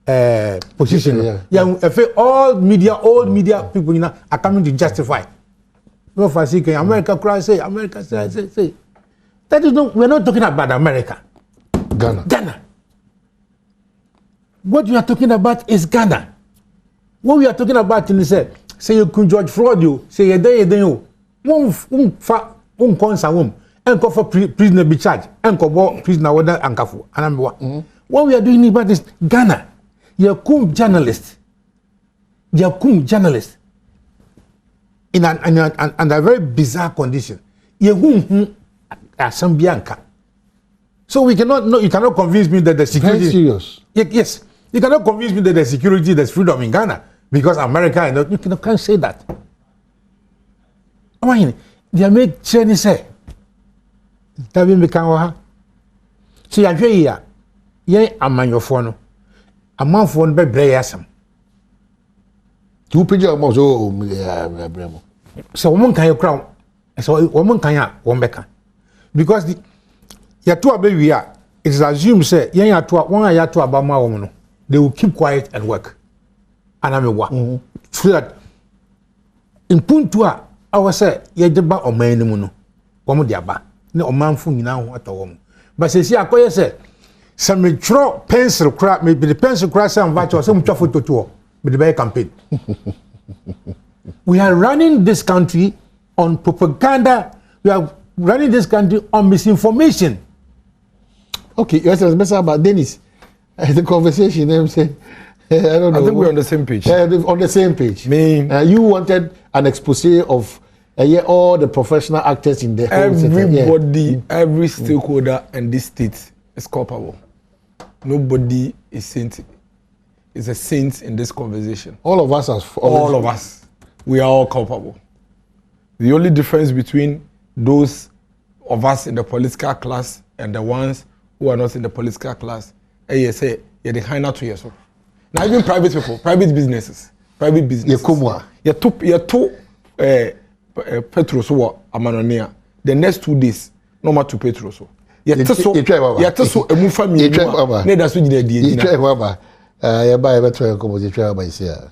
a position. All media people are coming to justify. No, for America cry, say, America say. That is we're not talking about America. Ghana. What we are talking about is Ghana. What we are talking about is say you could George Floyd you, say you won't concern and for prisoner be charged and go prisoner order and kafu. And what we are doing about is Ghana. You're journalist in a very bizarre condition. So you cannot convince me that the security. Very serious. Yes. You cannot convince me that there's security, there's freedom in Ghana because America, you can't say that. I mean, they make Chinese say. That will become so you are here. A man your phone. A man phone be brayasam. Two picture about so woman can you crown. So woman can ya wombeka. Because you two baby it is assumed say one ya two about my woman. They will keep quiet and work. And I'm a work. So that in Puntua, I was say, ye deba or man muno. Woman diaba. No man fu now what a woman. But say, I call you say, some draw pencil crap, maybe the pencil crash and virtual, some truffle to tour with the Bay campaign. We are running this country on propaganda. We are running this country on misinformation. Okay, yes, it's about Dennis. The conversation, I'm saying, I don't know. I think we're on the same page. On the same page. You wanted an expose of all the professional actors in the everybody, every stakeholder in this state is culpable. Nobody is saint. Is a saint in this conversation. All of us all of us. We are all culpable. The only difference between those of us in the political class and the ones who are not in the political class, say you're the high to yourself. Now even private people, private businesses. You two Petros amanonia. The next 2 days, no more to Petros. You so a move for me. Neither so did you buy a better composition by here.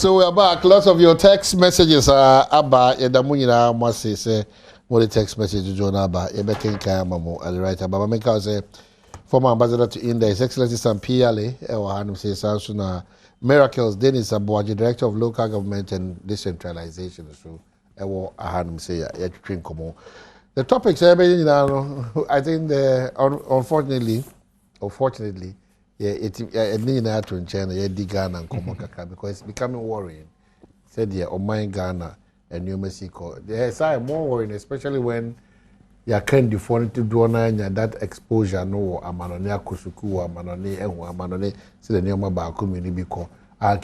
So we're back. Lots of your text messages are about Yadamunina must say more text message to John Abba, Ebekin Kayamamo, and the writer. But Mameka say former ambassador to India, His Excellency Sam Piale, Hanum says Sansuna Miracles, Dennis Abuaji, Director of Local Government and Decentralization. So Hanum say the topics I think unfortunately, yeah, it's need to in China, yeah, Ghana and Komokaka because it's becoming worrying. Said yeah, on my Ghana and New Mexico. There's more worrying, especially when you can define to do that exposure no amanone akusuku amanone ehu amanone say the name about community because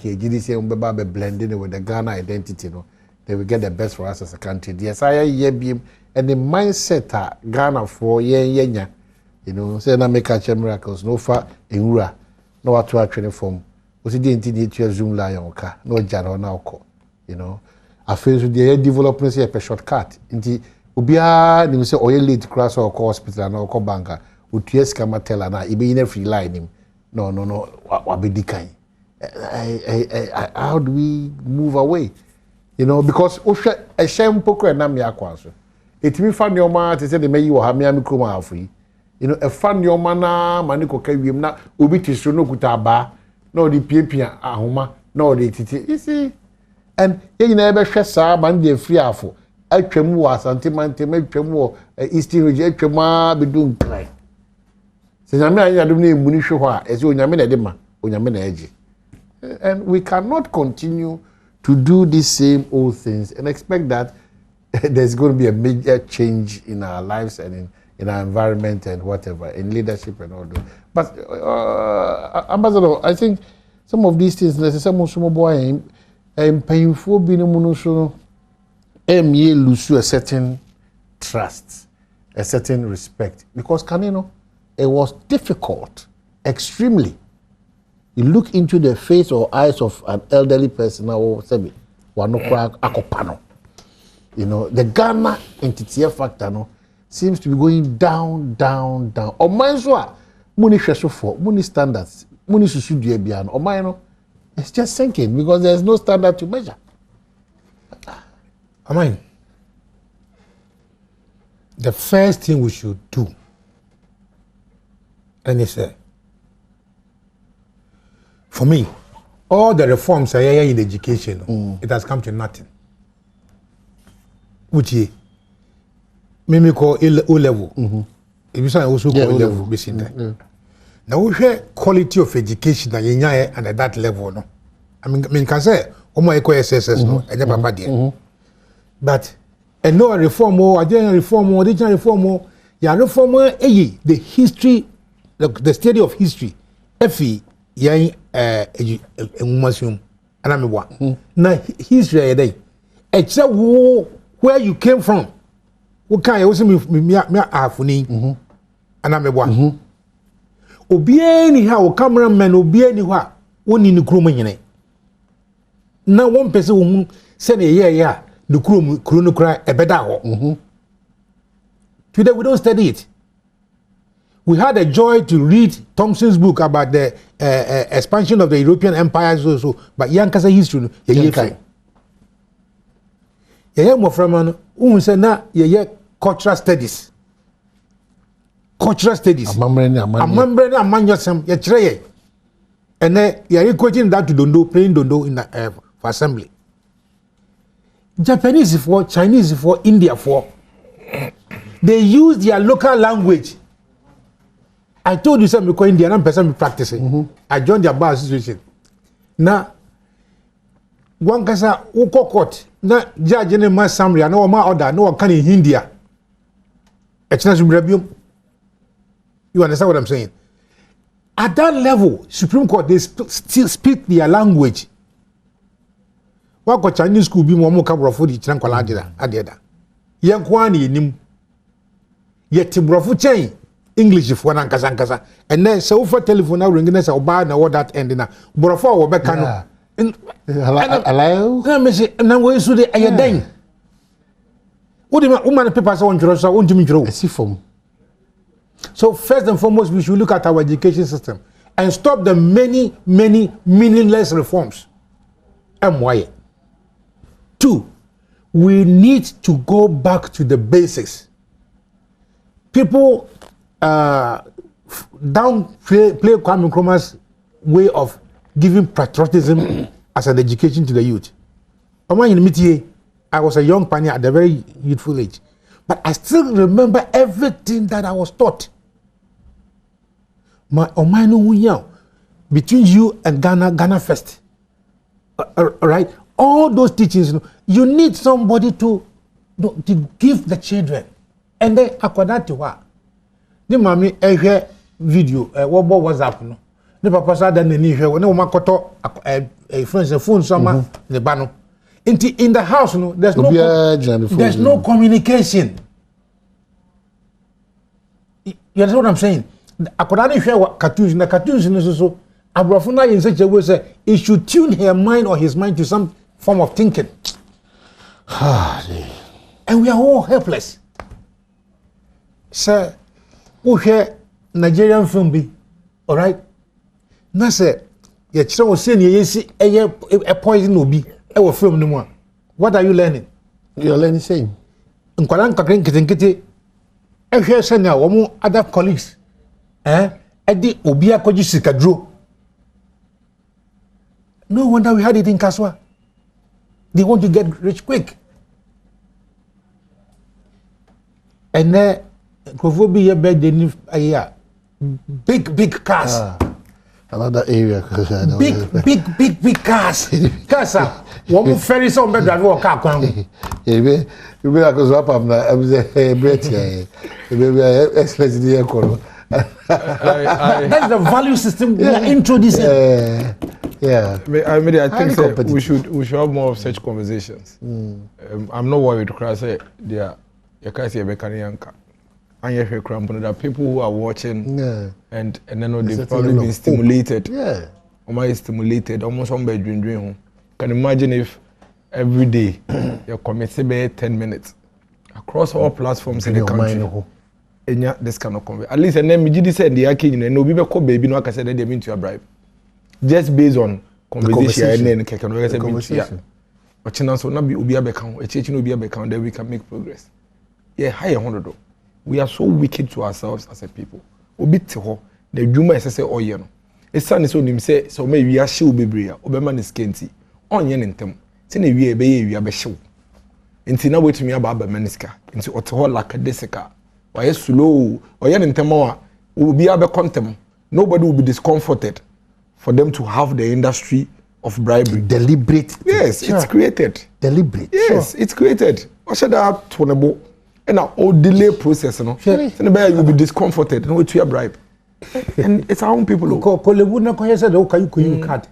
Judicial be blending with the Ghana identity no. They will get the best for us as a country. Yes, I hear and the mindset Ghana for yeah. You know, say na make a miracles, no far in Ura, no what to training form. Was it didn't need to Zoom lion car, no jaro now call. You know, I feel with the development here a shortcut. Inti ubia they say oil lead cross or hospital or call banker, would yes come tell na ibe in free line him. No, what be dikai. How do we move away? You know, because a shame poker and namia kwaso. It me fan your man to say the may you have me kuma free. You know, a fan your mana, maniko kayim na ubi tisro no kutaba, no the pia ahoma, no the titi. You see, and you never share man de free afo. I tremu was antimante, make tremu eastern region, trema be doing play. Since I mean, I don't need munishoa, as you nyamina dema, unyamina edge. And we cannot continue to do these same old things and expect that there's going to be a major change in our lives and in our environment and whatever, in leadership and all that. But, Ambassador, I think some of these things, there's some small boy and painful being lose a certain trust, a certain respect. Because, it was difficult, extremely. You look into the face or eyes of an elderly person, you know, the Ghana entity factor seems to be going down. Or mine money for money standards, money should be or mine it's just sinking because there's no standard to measure. Amine, the first thing we should do, and it's for me, all the reforms are here in education, it has come to nothing. Which is, me call O level. If you also call O level, basically. Now we share quality of education that you at that level, no. I mean, can say, my SSS, no, and never bad. But and no reform or agenda reform or regional reform or the history, the study of history. Effie, yang museum, and I'm one. Now history day, except where you came from. What kind of me afuni, and I'm one. Obi anyhow, cameraman, obi anyhow, one in the crew in. Now one person who said yeah, the crew cry a better. Today we don't study it. We had a joy to read Thompson's book about the expansion of the European empires also, but Yankasa history, more from who say na cultural studies. Cultural studies. Amambre na amanyosem ye kire and then you are equating that to dondo, playing dondo in the for assembly. Japanese for, Chinese for, India for. They use their local language. I told you something because Indian person practicing. I joined their bar association. Now, one kasa uko court na judge ne ma summary na ma order no can in India. You understand what I'm saying? At that level, Supreme Court they still speak their language. What ko Chinese school be mo ka brofo di chiran kwala adeda. Yen kwa ni nim. Yet brofo chain English for na nkasa and then so for telephone now ringing say oba na what that end na brofo wo be ka no. Hello. Na me say na we so de ayeden. What the woman papers on juro so on jimi juro. See from. So first and foremost, we should look at our education system and stop the many meaningless reforms. MY. 2, we need to go back to the basics. People downplay Kwame Nkrumah's way of giving patriotism as an education to the youth. I was a young pioneer at a very youthful age, but I still remember everything that I was taught. Between you and Ghana first, right? All those teachings, you need somebody to give the children, and then according to what the mommy video, what WhatsApp no. The papa said that they need when woman koto a friend's phone somewhere the bano. In the house, no, there's no communication. You understand what I'm saying? According to what cartoons, the cartoons is so Abrafuna in such a way say it should tune her mind or his mind to some form of thinking. And we are all helpless. Sir, who hear Nigerian film be all right? Na say ye chiro say you see a poison obi e wo film no more. What are you learning? You are learning same. Nkwaran kakren kitenkete e hwe say na wo other colleagues e di obi akoji sikadro. No wonder we had it in Kaswa. They want to get rich quick. And then Kovobi birthday big cars. Another area. Big cars. Cars are one ferry some better drive or car. You be like a swap up now. I was a bread here. Maybe express the aircon. That's the value system we are introducing. Yeah. I think we should have more of such conversations. I'm not worried to say there can't see a Bekanianka. And you hear crampon that people who are watching and then they've probably been stimulated. Yeah. Almost stimulated, almost on bed dream. Can imagine if every day you commit 10 minutes across all platforms in the country. And yeah, this kind of conversation. At least and then me said the akin and no be call baby no I said they mean to a bribe. Just based on conversation and conversation. But chance will not be Ubia Beckham, a church no be a Beckham, then we can make progress. Yeah, higher 100. We are so wicked to ourselves as a people. Obi te ho, the Juma is say oh yeah no. A son is on him say so maybe we are show baby, Oberman is scanty. On yen in them. Say we are be show. Until now wait me about Meniska. Into Ottawa like a desica. Why slow or yen in Temoa will be able contem. Nobody will be discomforted for them to have the industry of bribery. Deliberate. Yes, sure. It's created. Deliberate. Yes, sure. It's created. What should I have and our delay process, no? Sure. You will be discomforted. No, it's your bribe. And it's our own people. Kolebu na koye said, okay, you card.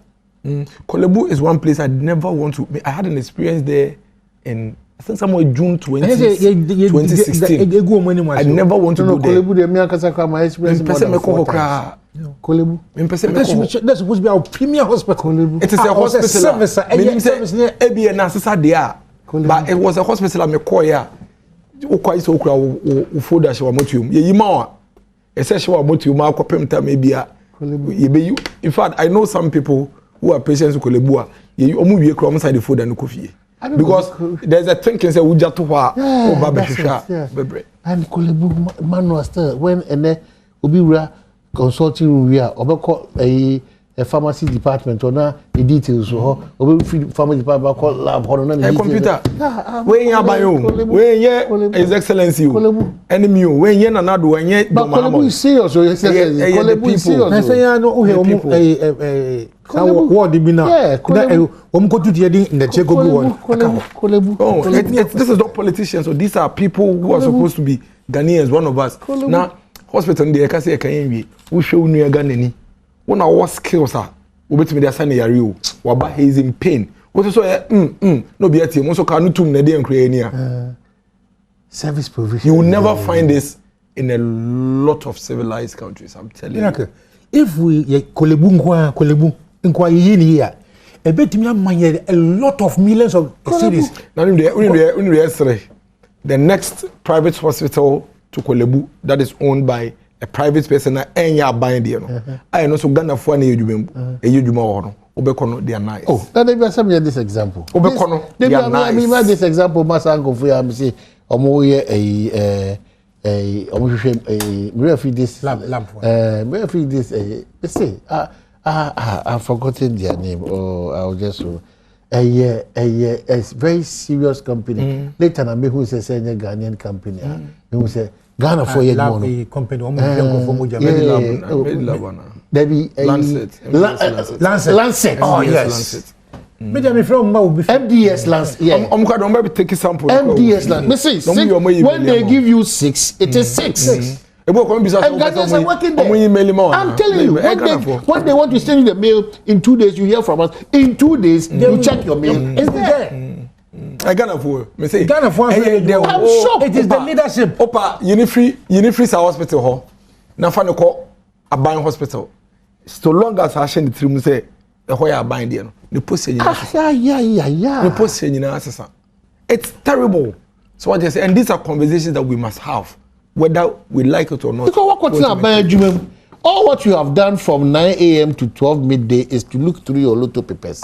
Kolebu is one place I never want to. I had an experience there in I think somewhere June 2016. I never want to go there. Kolebu de me akasa kwa my experience. Kolebu. That's supposed to be our premier hospital. It is a hospital. Service. But it was a hospital. I'm a choir. Ukwa iso ukra ufoda she wa motium ye yima wa ese she wa motium ma akopem ta maybe ye be you. In fact I know some people who are patients with Kolebu a ye omu wie kra omu side foda no kofie because there's a thinking say uja to wa oba be hwehwa bebre and Kolebu manual still when ene obi wura consulting room we are obeko a pharmacy department or na the details so obi pharmacy department call lab or na the computer when you buy when you his excellency enemy when you na do when you but Kolebu is serious so Kolebu is serious I say ya no o what be now go to the in the check go one Kolebu this is not politicians so these are people who are supposed to be Ghanaians one of us now hospital dey ka say kan yen we show nu ya Ghanani when I was skills are we betimi dey assign yare o waba he is in pain what so no be atie mo so ka no tum na dey nkra ani a service provision you will never find this in a lot of civilized countries I'm telling you if we Kolebu nkwa yi ni here e betimi amanye a lot of millions of cities now the next private hospital to Kolebu that is owned by a private person and you are buying there no I know so Ghana for na edwuma edwuma ho no Obekono, they are nice. Oh, now they have this example. Obekono, they are nice. I mean, this example, Master Uncle for you, say, Omoye this lamp. This they say, I've forgotten their name, or I'll just a very serious company. Later, I who says a Ghanaian company. Who say Ghana for a company. Lancet. Oh yes. MDS Lancet. Yeah. Take sample. MDS Lancet. When they give you 6, it is 6. And Ghanaians are working there. I'm telling you, when they want to send you the mail in 2 days, you hear from us. In 2 days, you check your mail. It's there. Ghana for me say Ghana for I'm shocked. It is the leadership. Opa, Unifree hospital ho. Na fa no ko Aban hospital. So long as I share the trim say ho ya Aban there no. The post yeah. The post asesa. It's terrible. So what I say, and these are conversations that we must have, whether we like it or not. Because all what you have done from 9 a.m. to 12 midday is to look through your lotto papers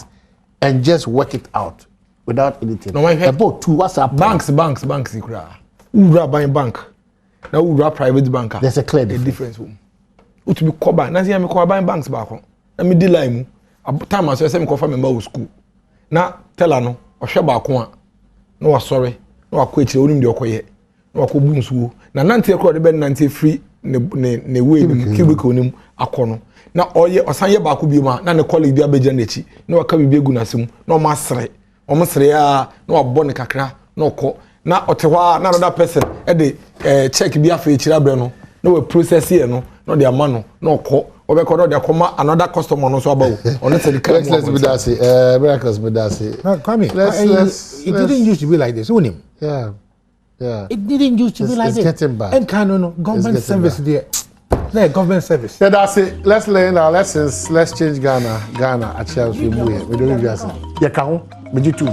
and just work it out without anything. No, about 2 WhatsApp banks. Ura buying bank. Now ura private banker. There's a clear difference. To be called back. Now see, I'm buying banks back. Let me delay mu. Time I say me call member of school. Now tell her no. O share back one. No sorry. No akwechi onim de okoye. No akobu nsuo. Na nante ekro de be nante free ne way mu kibiko onim akono. Na oye osanye baako bi ma na ne colleague bi abeja n'echi. Na waka bi egu nasem. Na o masre. O masre ya na wabɔ ne kakra na okɔ. Na otewa na another person e de check bi afa echira bre no. Na we process here no. No de ama no. Na okɔ. Obekɔ de akɔma another customer no so abawo. Ono se the let's be that miracles be that. Come here. It didn't used to be like this, wouldn't it? Yeah. It didn't used to be like this. It's getting bad. And no government service there. Yeah, government service. Yeah, that's it. Let's learn our lessons. Let's change Ghana. Ghana, a chance we move. We don't even. Yeah, come on. Me too.